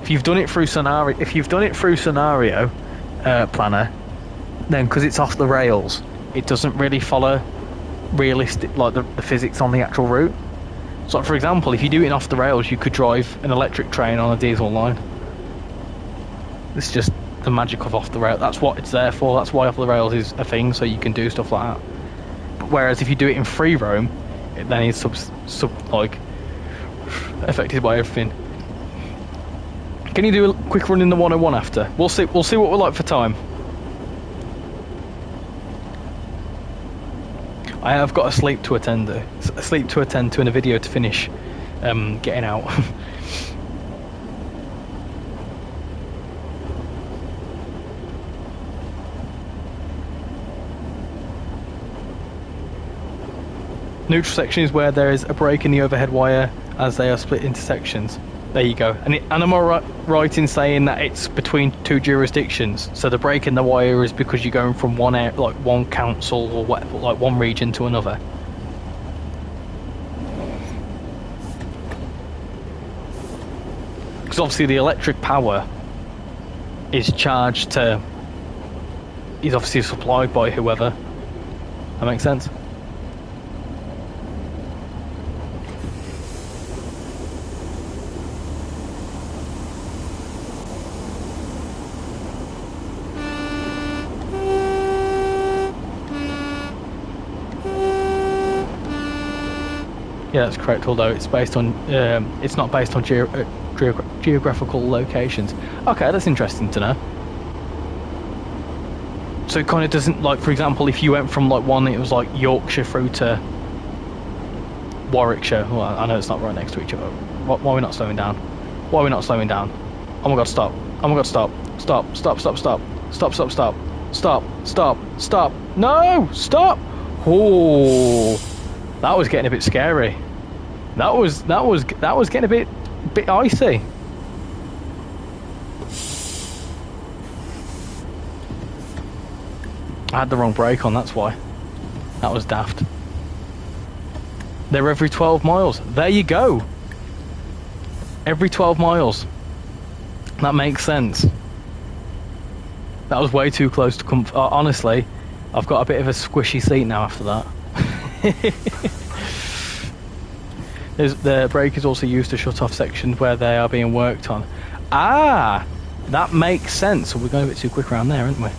If you've done it through scenario planner, then because it's off the rails, it doesn't really follow realistic, like the physics on the actual route. So for example, if you do it off the rails, you could drive an electric train on a diesel line. It's just the magic of off the rail. That's what it's there for. That's why off the rails is a thing, so you can do stuff like that. But whereas if you do it in free roam, it then is like affected by everything. Can you do a quick run in the 101 after? We'll see what we're like for time. I have got a sleep to attend to. A sleep to attend to and a video to finish getting out. Neutral section is where there is a break in the overhead wire as they are split into sections. There you go. And am I right in saying that it's between two jurisdictions? So the break in the wire is because you're going from one council or like one region to another. Because obviously the electric power is charged to, is obviously supplied by whoever. That makes sense? Yeah, that's correct. Although it's based on, it's not based on geographical locations. Okay, that's interesting to know. So it kind of doesn't, like, for example, if you went from like one, it was like Yorkshire through to Warwickshire. Well, I know it's not right next to each other. Why are we not slowing down? Why are we not slowing down? Oh my god, stop! Oh my god, stop! Stop! Stop! Stop! Stop! Stop! Stop! Stop! Stop! Stop! Stop! No! Stop! Oh, that was getting a bit scary. That was getting a bit icy. I had the wrong brake on, that's why. That was daft. They're every 12 miles. There you go. Every 12 miles. That makes sense. That was way too close to comfort. Honestly, I've got a bit of a squishy seat now after that. The brake is also used to shut off sections where they are being worked on. Ah, that makes sense. We're going a bit too quick around there, aren't we?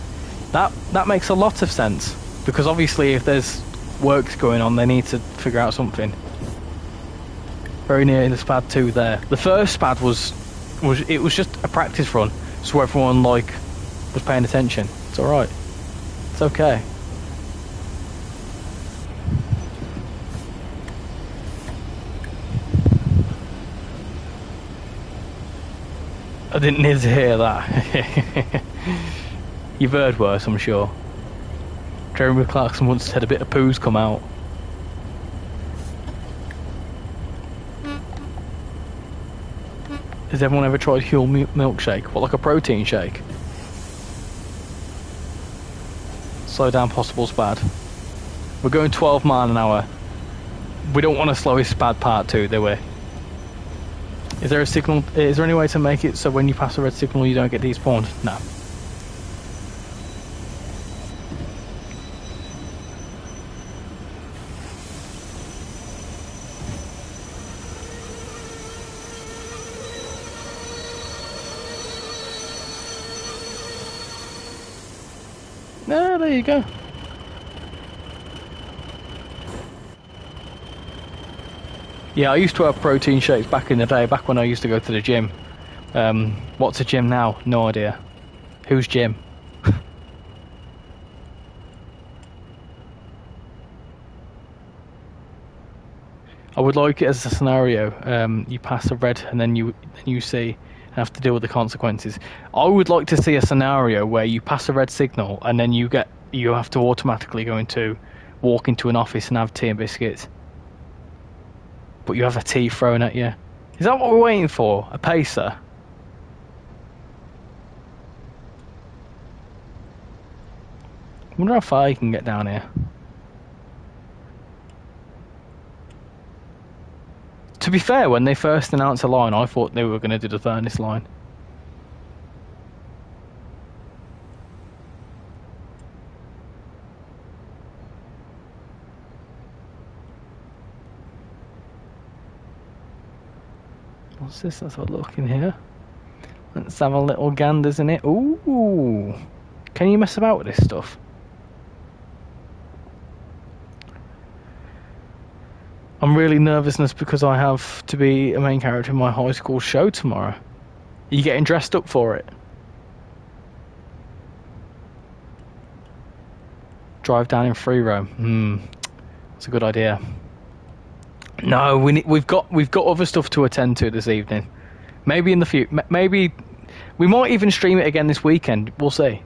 That makes a lot of sense, because obviously if there's works going on, they need to figure out something. Very near the SPAD 2 there. The first SPAD was just a practice run, so everyone like was paying attention. It's all right. It's okay. I didn't need to hear that. You've heard worse, I'm sure. Jeremy Clarkson once had a bit of poos come out. Has everyone ever tried Huel milkshake? What, like a protein shake? Slow down possible SPAD. We're going 12 miles an hour. We don't want to slow his SPAD part 2, do we? Is there a signal? Is there any way to make it so when you pass a red signal you don't get despawned? No. No, there you go. Yeah, I used to have protein shakes back in the day, back when I used to go to the gym. What's a gym now? No idea. Who's Jim? I would like it as a scenario. You pass a red and then you see and have to deal with the consequences. I would like to see a scenario where you pass a red signal and then you have to automatically walk into an office and have tea and biscuits. But you have a tea thrown at you. Is that what we're waiting for? A pacer? I wonder how far you can get down here. To be fair, when they first announced the line, I thought they were going to do the Furnace line. What's this? Let's have a look in here. Let's have a little ganders in it. Ooh! Can you mess about with this stuff? I'm really nervous because I have to be a main character in my high school show tomorrow. Are you getting dressed up for it? Drive down in free roam. That's a good idea. No, we've got other stuff to attend to this evening. Maybe in the future. Maybe we might even stream it again this weekend. We'll see.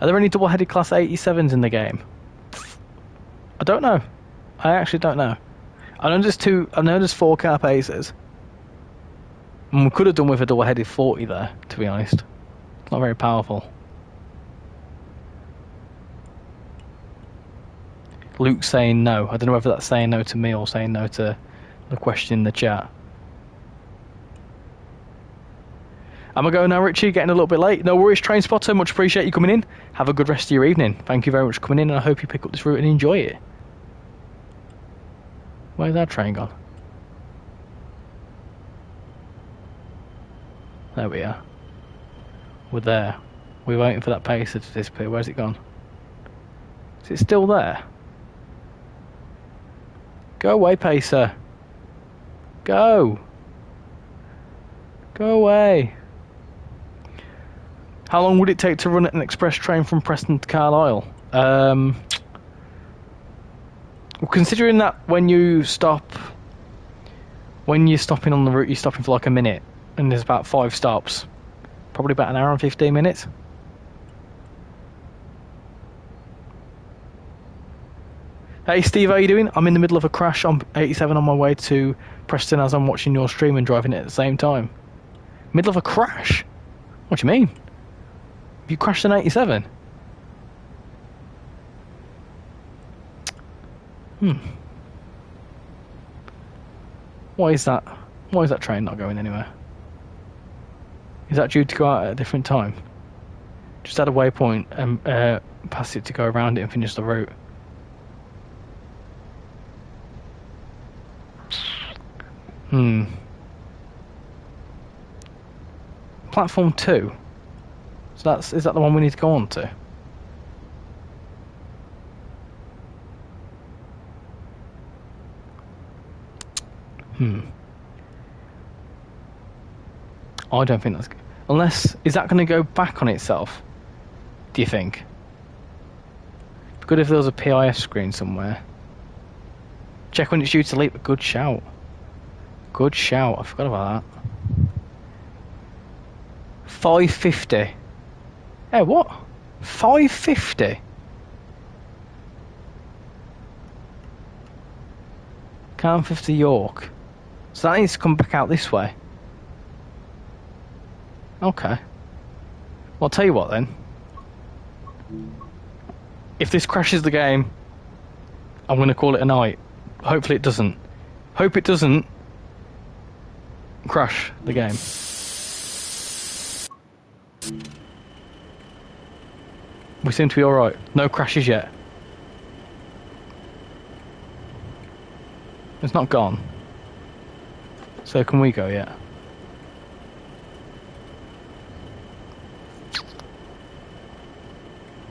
Are there any double-headed Class 87s in the game? I don't know. I actually don't know. I know there's two. I know there's 4 car paces. And we could have done with a double-headed 40 there, to be honest. It's not very powerful. Luke saying no. I don't know whether that's saying no to me or saying no to the question in the chat. Am I going now, Richie? Getting a little bit late. No worries, Train Spotter. Much appreciate you coming in. Have a good rest of your evening. Thank you very much for coming in, and I hope you pick up this route and enjoy it. Where's our train gone? There we are. We're there. We're waiting for that pacer to disappear. Where's it gone? Is it still there? Go away, pacer. Go. Go away. How long would it take to run an express train from Preston to Carlisle? Well, considering that when you're stopping on the route, you're stopping for like a minute, and there's about 5 stops, probably about an hour and 15 minutes. Hey Steve, how you doing? I'm in the middle of a crash on 87 on my way to Preston as I'm watching your stream and driving it at the same time. Middle of a crash? What do you mean? You crashed an 87? Why is that? Why is that train not going anywhere? Is that due to go out at a different time? Just add a waypoint and pass it to go around it and finish the route. Platform 2. So is that the one we need to go on to? I don't think that's... Unless... Is that going to go back on itself? Do you think? It'd be good if there was a PIS screen somewhere. Check when it's due to leap. Good shout. Good shout. I forgot about that. 550. Hey, what? 550? Carnforth to York. So that needs to come back out this way. Okay. Well, I'll tell you what then. If this crashes the game, I'm going to call it a night. Hopefully it doesn't. Hope it doesn't crash the game. We seem to be alright. No crashes yet. It's not gone. So can we go yet?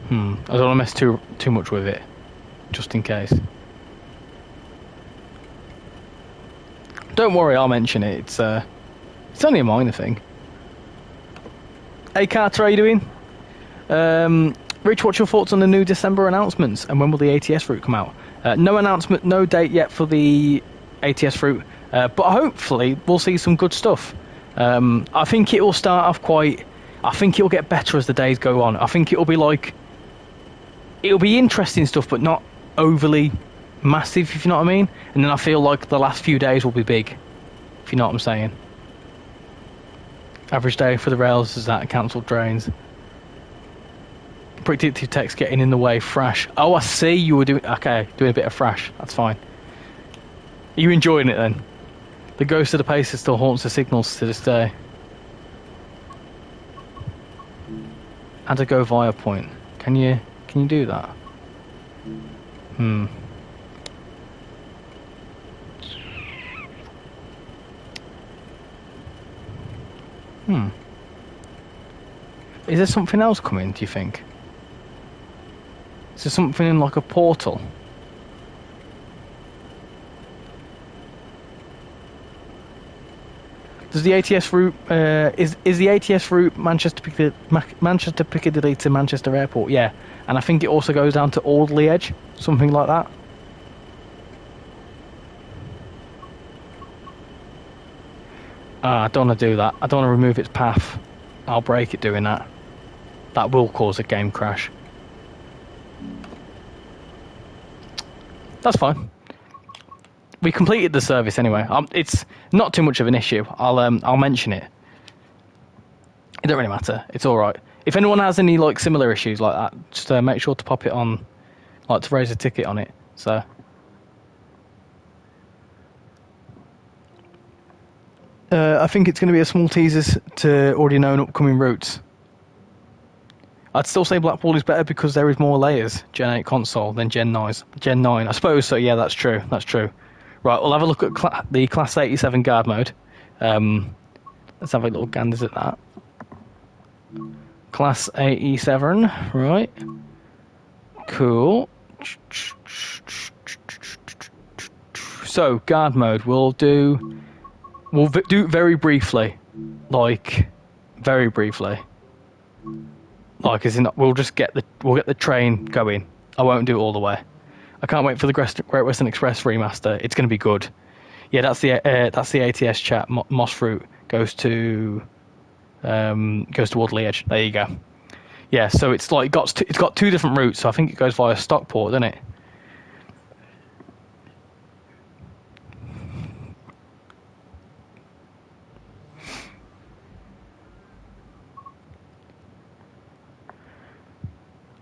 I don't want to mess too much with it. Just in case. Don't worry, I'll mention it. It's only a minor thing. Hey Carter, how you doing? Rich, what's your thoughts on the new December announcements, and when will the ATS route come out? No announcement, no date yet for the ATS route, but hopefully we'll see some good stuff. I think it will start off I think it'll get better as the days go on. I think it'll be interesting stuff, but not overly massive, if you know what I mean. And then I feel like the last few days will be big, if you know what I'm saying. Average day for the rails is that cancelled trains. Predictive text getting in the way. Thrash. Oh, I see you were doing a bit of thrash. That's fine. Are you enjoying it then? The ghost of the pacer still haunts the signals to this day. Had to go via point. Can you do that? Is there something else coming, do you think? Is there something in like a portal? Does the ATS route is the ATS route Manchester Piccadilly to Manchester Airport? Yeah, and I think it also goes down to Audley Edge, something like that. I don't want to do that. I don't want to remove its path. I'll break it doing that. That will cause a game crash. That's fine. We completed the service anyway. It's not too much of an issue. I'll mention it. It don't really matter. It's all right. If anyone has any like similar issues like that, just make sure to pop it on, like to raise a ticket on it. So. I think it's going to be a small teaser to already known upcoming routes. I'd still say Blackpool is better because there is more layers, Gen 8 console, than Gen 9. I suppose so, yeah, that's true. Right, we'll have a look at the Class 87 guard mode. Let's have a little gander at that. Class 87, right. Cool. So, guard mode, we'll do it very briefly. Like, very briefly. Like, as in, we'll get the train going. I won't do it all the way. I can't wait for the Great Western Express remaster. It's going to be good. Yeah, that's the ATS chat. Moss Fruit goes to Waterley Edge. There you go. Yeah, so it's like it's got two different routes. So I think it goes via Stockport, doesn't it?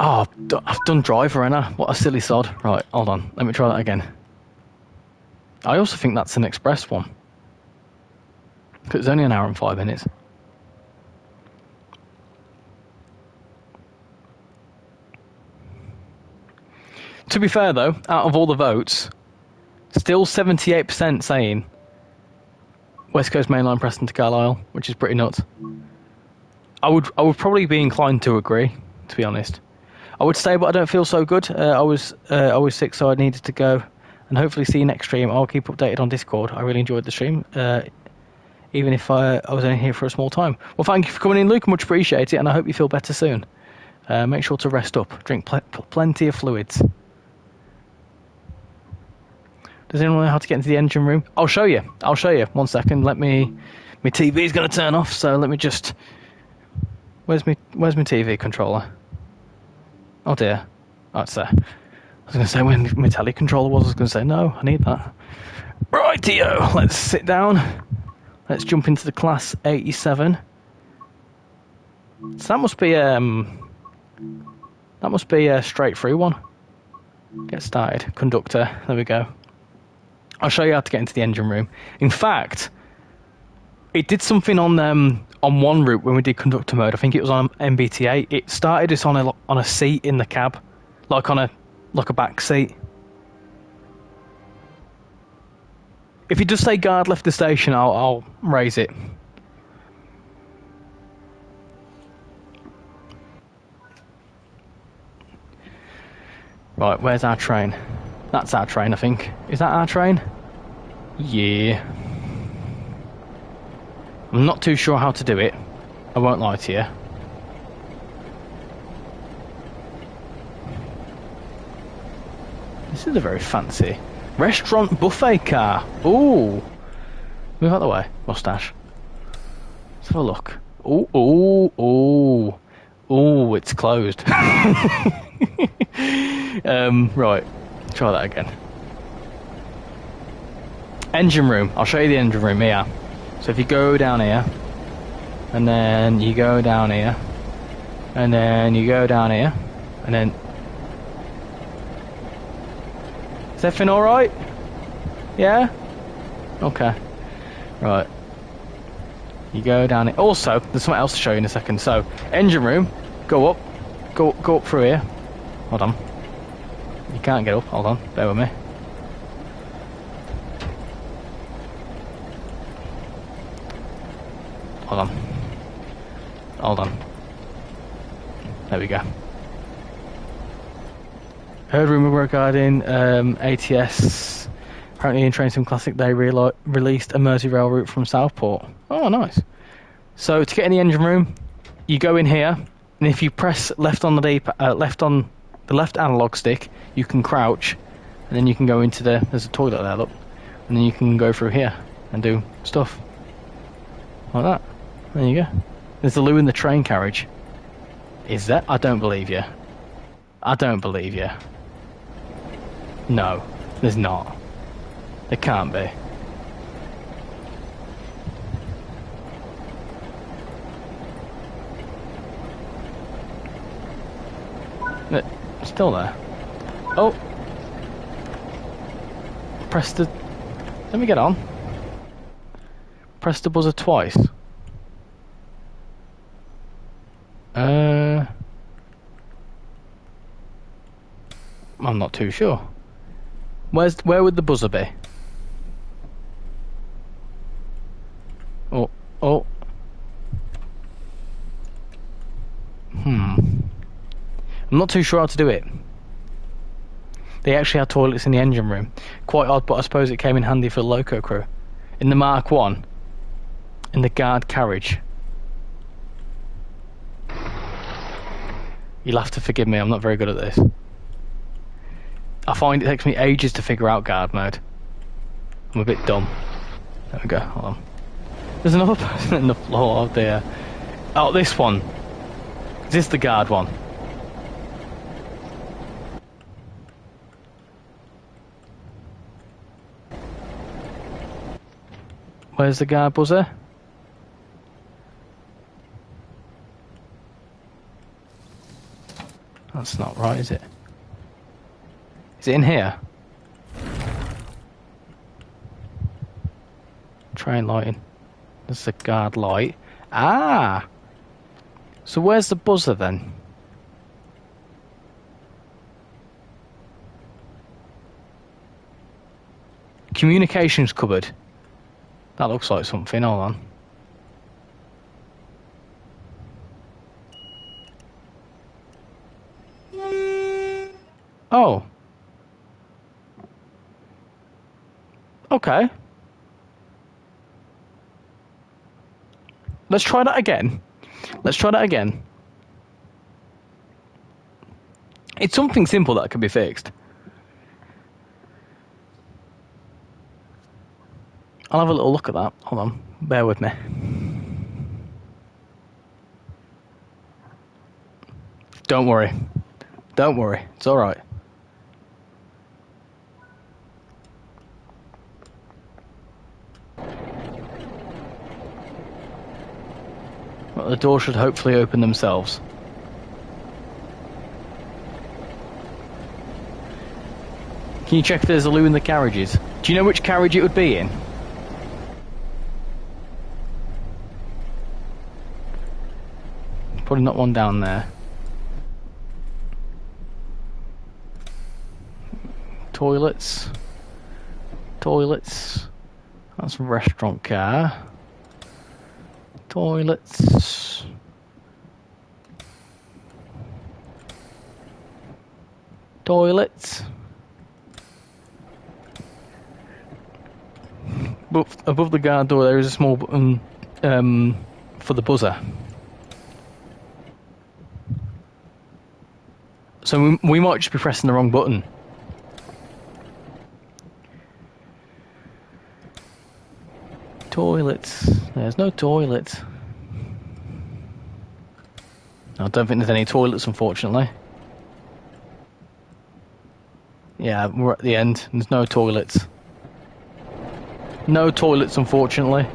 Oh, I've done driver, ain't I? What a silly sod. Right, hold on. Let me try that again. I also think that's an express one. Because it's only an hour and 5 minutes. To be fair, though, out of all the votes, still 78% saying West Coast Mainline Preston to Carlisle, which is pretty nuts. I would probably be inclined to agree, to be honest. I would stay, but I don't feel so good. I was sick, so I needed to go. And hopefully see you next stream. I'll keep updated on Discord. I really enjoyed the stream, even if I was only here for a small time. Well, thank you for coming in, Luke. Much appreciate it, and I hope you feel better soon. Make sure to rest up. Drink plenty of fluids. Does anyone know how to get into the engine room? I'll show you. 1 second. My TV's going to turn off, so let me just... Where's my TV controller? Oh dear. Oh, it's there. I was going to say when my telly controller was, I was going to say, no, I need that. Rightio, let's sit down. Let's jump into the Class 87. So that must be a straight through one. Get started. Conductor, there we go. I'll show you how to get into the engine room. In fact, it did something on one route when we did conductor mode. I think it was on MBTA. It started us on a seat in the cab, like a back seat. If you just say guard left the station, I'll raise it. Right, where's our train? That's our train, I think. Is that our train? Yeah. I'm not too sure how to do it. I won't lie to you. This is a very fancy restaurant buffet car. Ooh. Move out the way, mustache. Let's have a look. Ooh, ooh, ooh. Ooh, it's closed. Right. Try that again. Engine room. I'll show you the engine room here. So if you go down here, and then you go down here, and then you go down here, and then... Is everything alright? Yeah? Okay. Right. You go down here. Also, there's something else to show you in a second. So, engine room, go up through here. Hold on. You can't get up, hold on, bear with me. Hold on. There we go. Heard rumour regarding ATS. Apparently in Train Sim Classic they released a Merseyrail route from Southport. Oh, nice. So to get in the engine room, you go in here, and if you press left on the left analog stick, you can crouch, and then you can go into there's a toilet there, look, and then you can go through here and do stuff. Like that. There you go. There's a loo in the train carriage. Is there? I don't believe you. I don't believe you. No, there's not. There can't be. It's still there. Oh! Press the... Let me get on. Press the buzzer twice. I'm not too sure. Where would the buzzer be? Oh. I'm not too sure how to do it. They actually had toilets in the engine room. Quite odd, but I suppose it came in handy for the loco crew. In the Mark 1, in the guard carriage. You'll have to forgive me, I'm not very good at this. I find it takes me ages to figure out guard mode. I'm a bit dumb. There we go, hold on. There's another person in the floor out there. Oh, this one. Is this the guard one? Where's the guard buzzer? That's not right, is it? Is it in here? Train lighting. There's the guard light. Ah! So where's the buzzer then? Communications cupboard. That looks like something, hold on. Oh. Okay. Let's try that again. It's something simple that can be fixed. I'll have a little look at that. Hold on. Bear with me. Don't worry. It's alright. Well, the door should hopefully open themselves. Can you check if there's a loo in the carriages? Do you know which carriage it would be in? Probably not one down there. Toilets. That's a restaurant car. Toilets. But above the guard door there is a small button for the buzzer. So we might just be pressing the wrong button. Toilets. There's no toilets. I don't think there's any toilets, unfortunately. Yeah, we're at the end. There's no toilets. No toilets, unfortunately.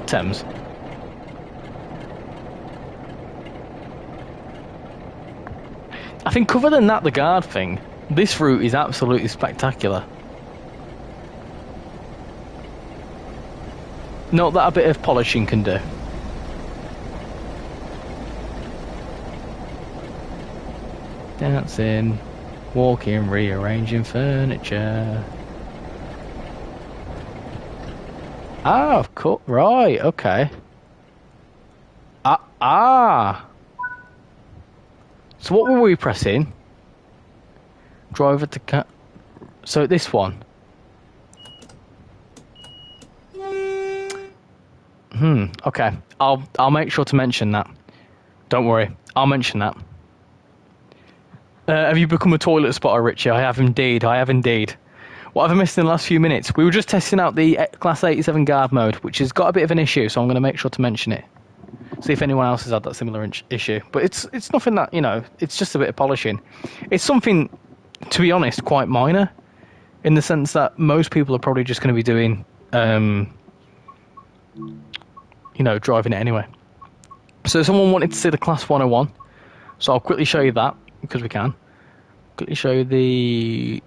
Thames. I think other than that, the guard thing, this route is absolutely spectacular. Not that a bit of polishing can do. Dancing, walking, rearranging furniture. Ah, of course. Right, okay. So what were we pressing? Driver to cut. So this one. Okay. I'll make sure to mention that. Don't worry. I'll mention that. Have you become a toilet spotter, Richie? I have indeed. I have indeed. What have I missed in the last few minutes? We were just testing out the Class 87 guard mode, which has got a bit of an issue, so I'm going to make sure to mention it. See if anyone else has had that similar issue. But it's nothing that, you know, it's just a bit of polishing. It's something, to be honest, quite minor, in the sense that most people are probably just going to be doing, you know, driving it anyway. So someone wanted to see the Class 101, so I'll quickly show you that, because we can. Quickly show you the...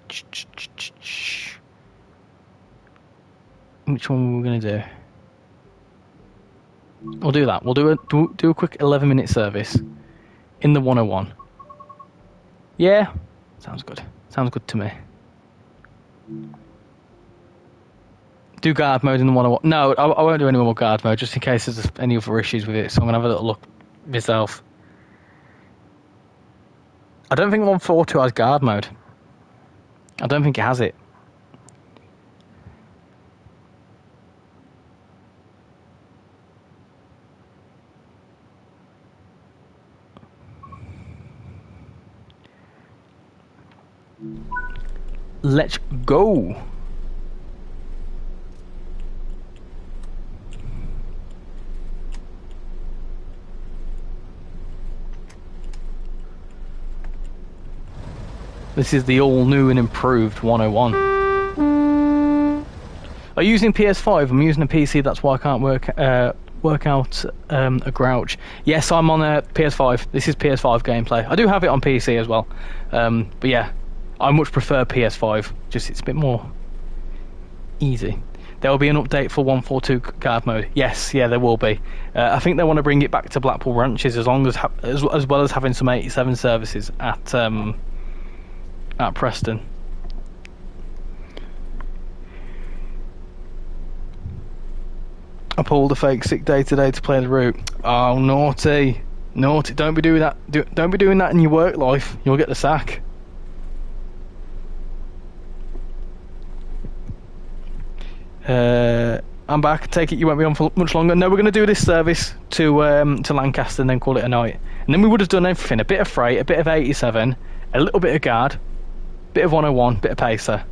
Which one were we going to do? We'll do that. We'll do a quick 11-minute service in the 101. Yeah? Sounds good. Sounds good to me. Do guard mode in the 101. No, I won't do any more guard mode, just in case there's any other issues with it, so I'm going to have a little look myself. I don't think 142 has guard mode. I don't think it has it. Let's go. This is the all new and improved 101. Are you using PS5? I'm using a PC, that's why I can't work out a grouch. Yes, I'm on a PS5. This is PS5 gameplay. I do have it on PC as well. But yeah, I much prefer PS5. Just it's a bit more easy. There will be an update for 142 guard mode. Yes, yeah, there will be. I think they want to bring it back to Blackpool branches as well as having some 87 services at Preston. I pulled a fake sick day today to play the route. Oh, naughty, naughty! Don't be doing that. Don't be doing that in your work life. You'll get the sack. I'm back. Take it you won't be on for much longer. No, we're going to do this service to Lancaster and then call it a night. And then we would have done everything: a bit of freight, a bit of 87, a little bit of guard, bit of 101, bit of pacer.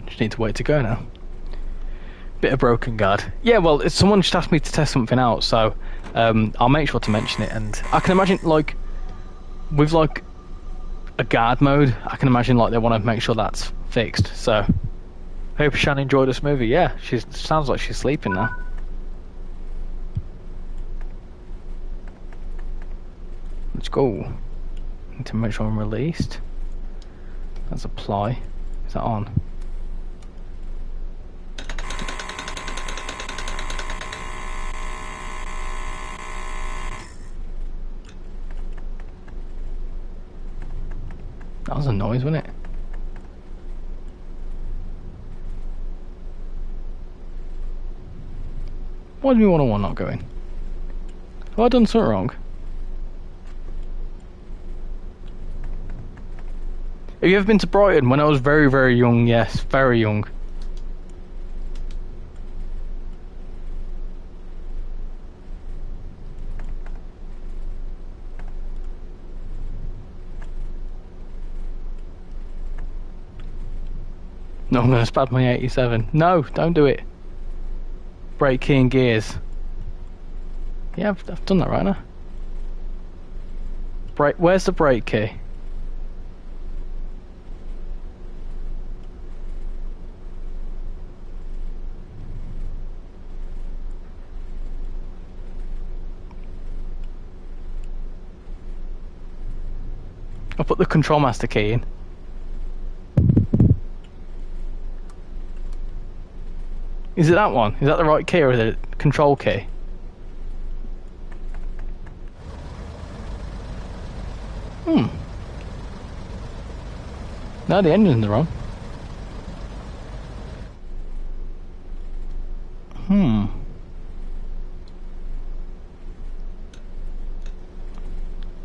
Just need to wait to go now. Bit of broken guard. Yeah, well, someone just asked me to test something out, so I'll make sure to mention it. And I can imagine, like, with like a guard mode, I can imagine like they want to make sure that's fixed. So, hope Shan enjoyed this movie. Yeah, she sounds like she's sleeping now. Let's go. Need to make sure I'm released. That's apply. Is that on? That was a noise, wasn't it? Why do we want to not go in? Have I done something wrong? Have you ever been to Brighton? When I was very, very young, yes, very young. No, I'm going to spad my 87. No, don't do it. Brake key and gears. Yeah, I've done that right now. Brake. Where's the brake key? I'll put the control master key in. Is it that one? Is that the right key or is it a control key? No, the engine's wrong. I'm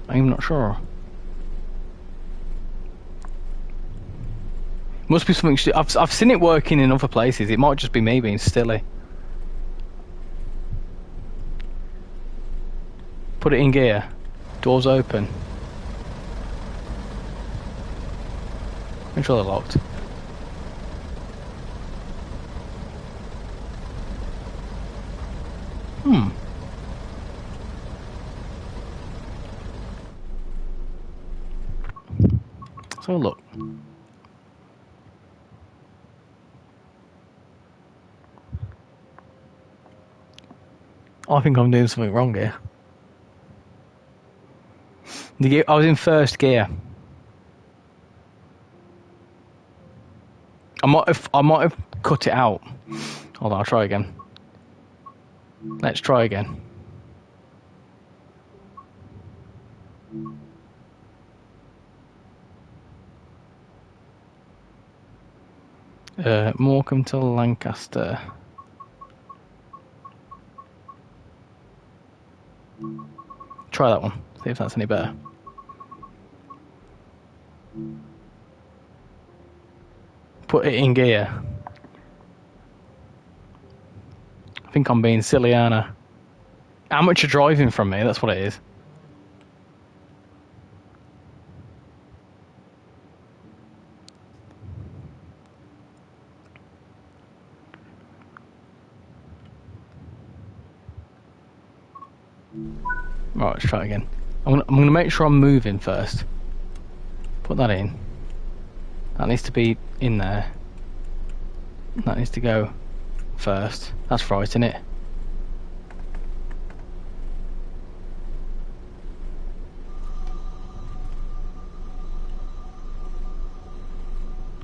not sure. Must be something. I've seen it working in other places. It might just be me being silly. Put it in gear. Doors open. Make sure they're locked. Let's have a look. I think I'm doing something wrong here. I was in first gear. I might have cut it out. Hold on, I'll try again. Let's try again. Morecambe to Lancaster. Try that one. See if that's any better. Put it in gear. I think I'm being silly, aren't I? Amateur driving from me, that's what it is. Right, let's try it again. I'm gonna make sure I'm moving first. Put that in. That needs to be in there. That needs to go first. That's right, isn't it?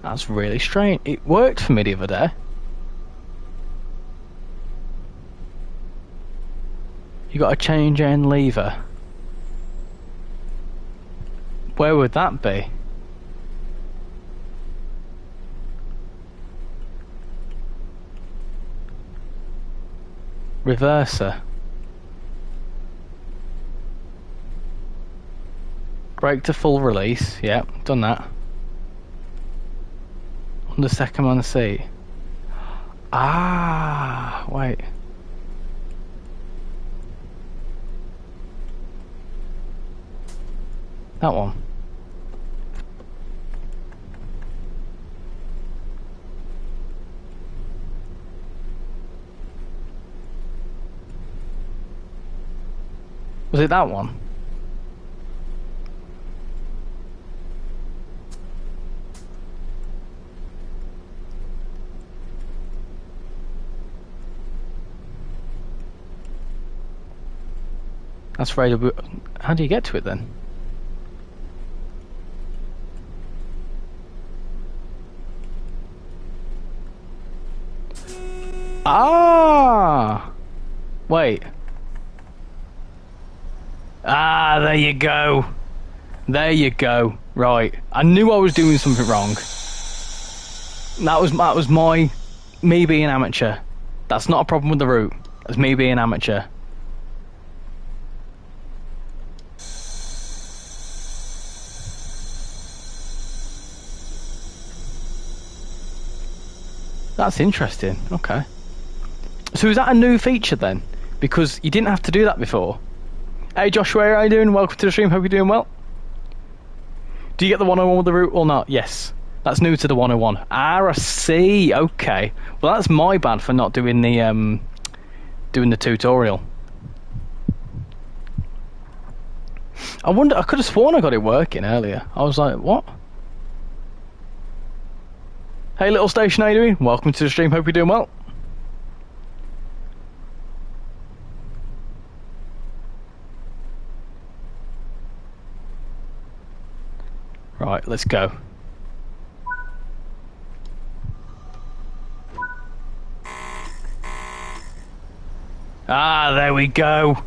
That's really strange. It worked for me the other day. You got a change end lever. Where would that be? Reverser. Brake to full release. Yep, done that. On the second on the seat. Ah, wait. That one. Was it that one? That's very... How do you get to it then? Ah! Wait. Ah, there you go. There you go. Right. I knew I was doing something wrong. That was me being amateur. That's not a problem with the route. That's me being amateur. That's interesting. Okay. So is that a new feature then? Because you didn't have to do that before. Hey Joshua, how are you doing? Welcome to the stream. Hope you're doing well. Do you get the 101 with the route or not? Yes. That's new to the 101. Ah, I see. Okay. Well, that's my bad for not doing the tutorial. I wonder. I could have sworn I got it working earlier. I was like, what? Hey, little station, how you doing? Welcome to the stream. Hope you're doing well. Right, let's go. Ah, there we go.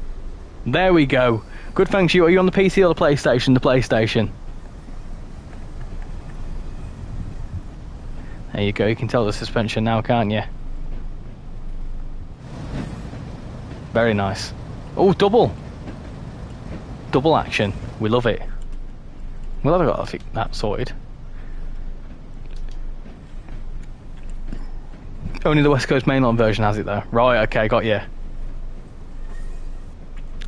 There we go. Good, thanks you. Are you on the PC or the PlayStation? The PlayStation. There you go. You can tell the suspension now, can't you? Very nice. Oh, double action. We love it. Well, I've got that sorted. Only the West Coast mainline version has it though. Right, okay, got you.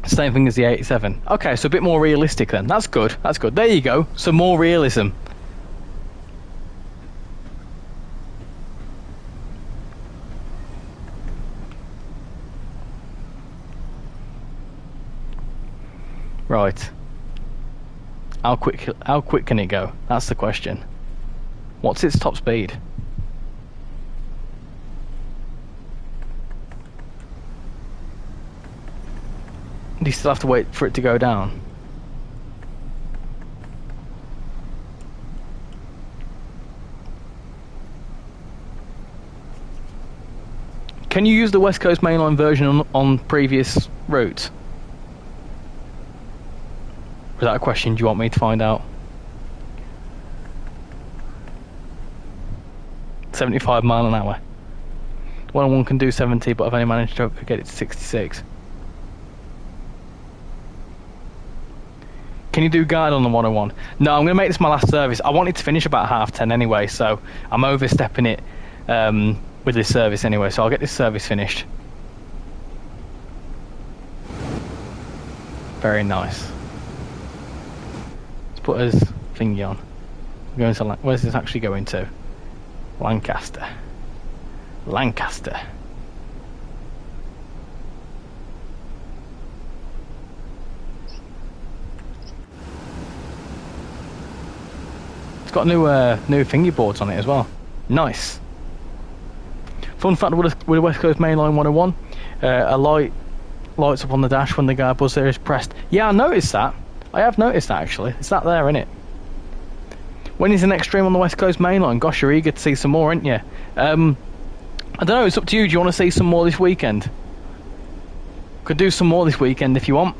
Same thing as the 87. Okay, so a bit more realistic then. That's good, that's good. There you go, some more realism. Right. How quick can it go? That's the question. What's its top speed? Do you still have to wait for it to go down? Can you use the West Coast mainline version on previous routes? Is that a question you want me to find out? 75 mile an hour. 101 can do 70, but I've only managed to get it to 66. Can you do guide on the 101? No, I'm going to make this my last service. I wanted to finish about 10:30 anyway, so I'm overstepping it with this service anyway, so I'll get this service finished. Very nice. Let's put his thingy on. Going to where's this actually going to? Lancaster. Lancaster. It's got new thingy boards on it as well. Nice. Fun fact with the West Coast Mainline 101, a lights up on the dash when the guard buzz there is pressed. Yeah, I noticed that. I have noticed that actually. It's that there, isn't it? When is the next stream on the West Coast Mainline? Gosh, you're eager to see some more, aren't you? I don't know, it's up to you. Do you want to see some more this weekend? Could do some more this weekend if you want.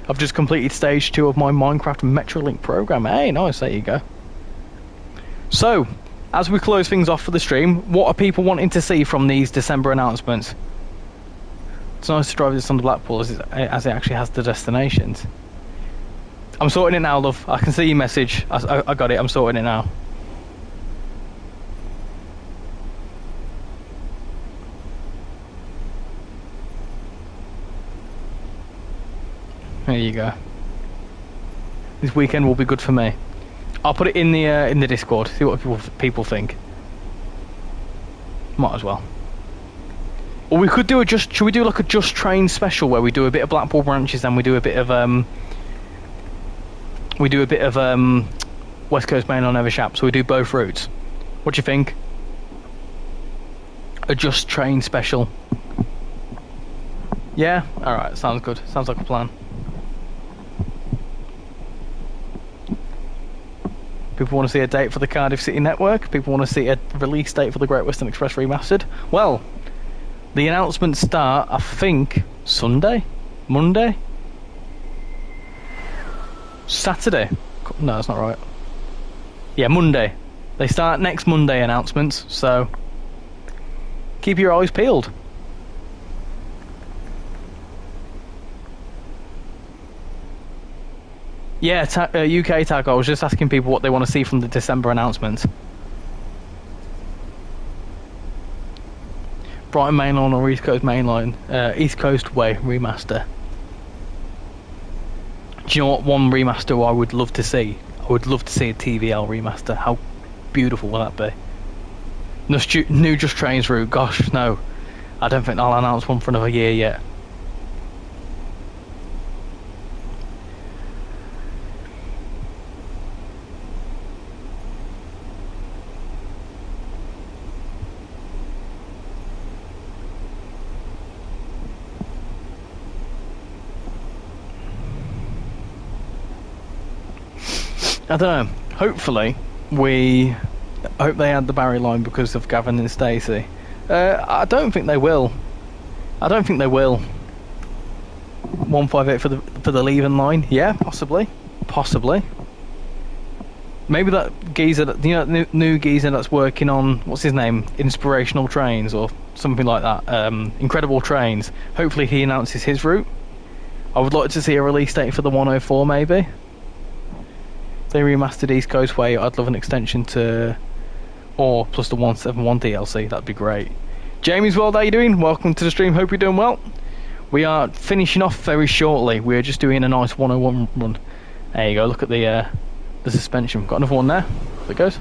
I've just completed stage 2 of my Minecraft Metrolink program. Hey, nice, there you go. So, as we close things off for the stream, what are people wanting to see from these December announcements? It's nice to drive this on the Blackpool as it actually has the destinations. I'm sorting it now, love. I can see your message. I got it, I'm sorting it now. There you go. This weekend will be good for me. I'll put it in the Discord. See what people think. Might as well. Or we could do should we do like a Just Train special where we do a bit of Blackpool branches and we do a bit of West Coast Main on Evershap, so we do both routes. What do you think? A Just Train special. Yeah? Alright, sounds good. Sounds like a plan. People want to see a date for the Cardiff City Network. People want to see a release date for the Great Western Express Remastered. Well, the announcements start, I think, Sunday? Monday? Saturday? No, that's not right. Yeah, Monday. They start next Monday, announcements, so keep your eyes peeled. Yeah, UK tag. I was just asking people what they want to see from the December announcement. Brighton Mainline or East Coast Mainline? East Coast Way remaster. Do you know what one remaster I would love to see? I would love to see a TVL remaster. How beautiful will that be? New Just Trains route. Gosh, no. I don't think I'll announce one for another year yet. I don't know. Hopefully, I hope they add the Barry line because of Gavin and Stacey. I don't think they will. I don't think they will. 158 for the leaving line. Yeah, possibly. Maybe that geezer, new geezer that's working on, what's his name, Inspirational Trains or something like that, Incredible Trains. Hopefully he announces his route. I would like to see a release date for the 104 maybe. If they remastered East Coast Way, I'd love an extension to, or plus the 171 DLC, that'd be great. Jamie's World, how you doing? Welcome to the stream, hope you're doing well. We are finishing off very shortly. We're just doing a nice 101 run. There you go, look at the suspension. Got another one there. There it goes.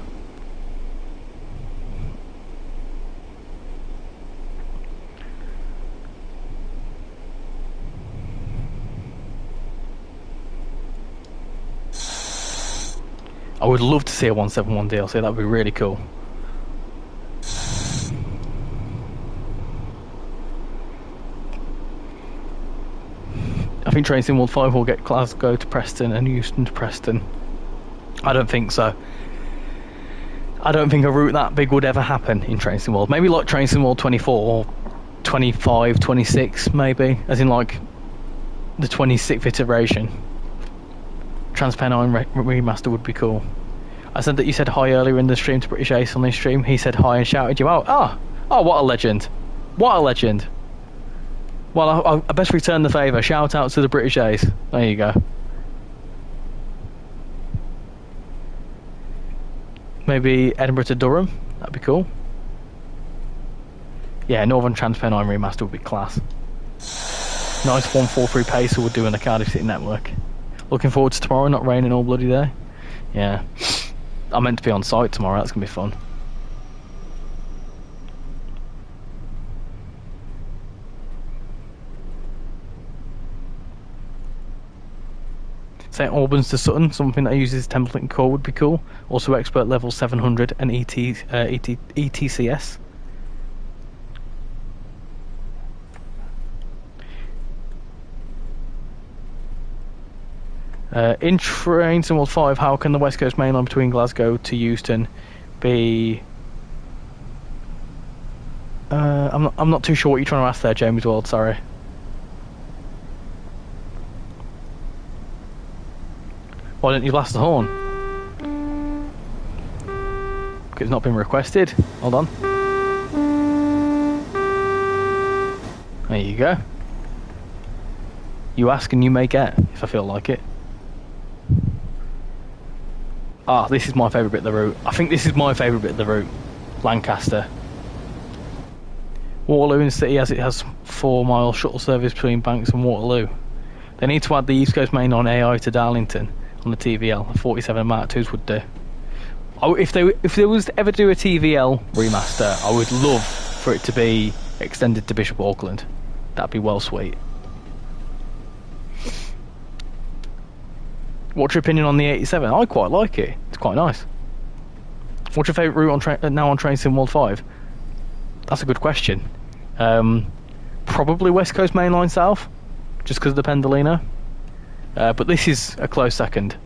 I would love to see a 171 DLC, that would be really cool. I think Train Sim World 5 will get Glasgow to Preston and Euston to Preston. I don't think so. I don't think a route that big would ever happen in Train Sim World. Maybe like Train Sim World 24 or 25, 26 maybe, as in like the 26th iteration. Transpennine remaster would be cool. I said that you said hi earlier in the stream to British Ace on this stream. He said hi and shouted you out. Oh, what a legend. What a legend. Well, I best return the favour. Shout out to the British Ace. There you go. Maybe Edinburgh to Durham. That'd be cool. Yeah, Northern Transpennine remaster would be class. Nice 143 pacer would do in the Cardiff City network. Looking forward to tomorrow, not raining all bloody day. Yeah. I'm meant to be on site tomorrow, that's going to be fun. St Albans to Sutton, something that uses template and core would be cool. Also expert level 700 and ETCS. In Train Sim World 5, how can the West Coast main line between Glasgow to Euston be... I'm not too sure what you're trying to ask there, James World, sorry. Why didn't you blast the horn? Because it's not been requested. Hold on. There you go. You ask and you may get, if I feel like it. Ah, this is my favourite bit of the route. I think this is my favourite bit of the route. Lancaster. Waterloo in the city, as it has 4-mile shuttle service between Banks and Waterloo. They need to add the East Coast main on AI to Darlington on the TVL. The 47 Mark IIs would do. If there was to ever do a TVL remaster, I would love for it to be extended to Bishop Auckland. That'd be well sweet. What's your opinion on the 87? I quite like it. It's quite nice. What's your favourite route now on Train Sim World 5? That's a good question. Probably West Coast Main Line South, just because of the Pendolino. But this is a close second.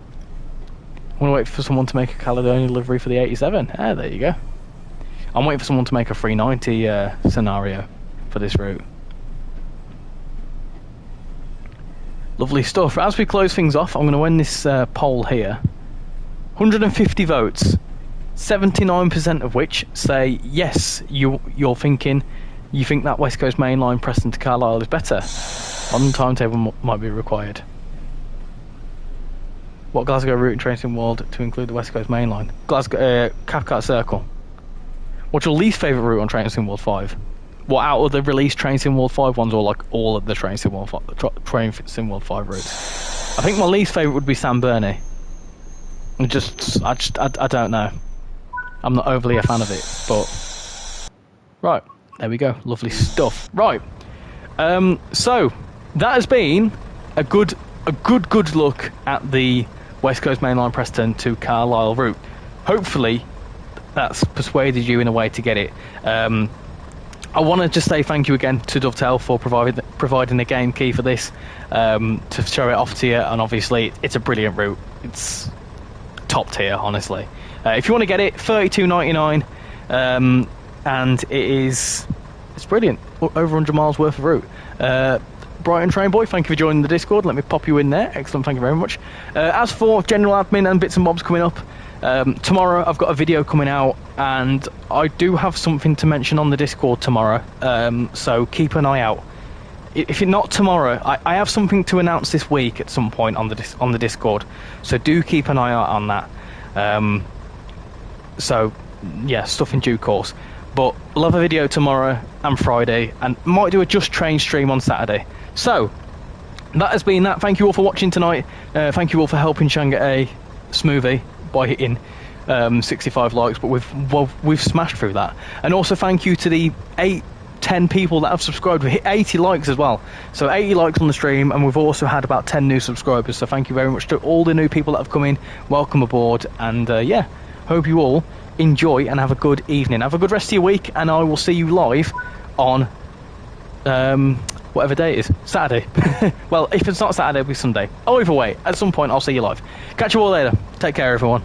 I want to wait for someone to make a Caledonia delivery for the 87. There you go. I'm waiting for someone to make a 390 scenario for this route. Lovely stuff. As we close things off, I'm going to end this poll here. 150 votes, 79% of which say yes, you think that West Coast Main Line Preston to Carlisle is better. On the timetable might be required. What Glasgow route in Train Sim World to include the West Coast Main Line? Glasgow Cathcart Circle. What's your least favourite route on Train Sim World 5? What, out of the released Train Sim World 5 ones, or like all of the Train Sim World 5 routes? I think my least favourite would be San Bernie. I don't know. I'm not overly a fan of it, but right, there we go. Lovely stuff. Right, so that has been a good look at the West Coast Main Line Preston to Carlisle route. Hopefully, that's persuaded you in a way to get it. I want to just say thank you again to Dovetail for providing the game key for this, to show it off to you, and obviously it's a brilliant route. It's top tier, honestly. If you want to get it, $32.99, and it's brilliant. Over 100 miles worth of route. Brighton Train Boy, thank you for joining the Discord. Let me pop you in there. Excellent, thank you very much. As for general admin and bits and bobs coming up, tomorrow I've got a video coming out, and I do have something to mention on the Discord tomorrow, so keep an eye out. If you're not tomorrow, I have something to announce this week at some point on the Discord, so do keep an eye out on that. So yeah, stuff in due course. But I'll have a video tomorrow and Friday, and might do a Just Train stream on Saturday. So that has been that. Thank you all for watching tonight. Thank you all for helping Shan get a smoothie by hitting 65 likes, but we've smashed through that. And also thank you to the 10 people that have subscribed. We hit 80 likes as well, so 80 likes on the stream, and we've also had about 10 new subscribers, so thank you very much to all the new people that have come in. Welcome aboard, and yeah, hope you all enjoy and have a good evening. Have a good rest of your week, and I will see you live on whatever day it is, Saturday. Well, if it's not Saturday, it'll be Sunday. Either way, at some point I'll see you live. Catch you all later. Take care, everyone.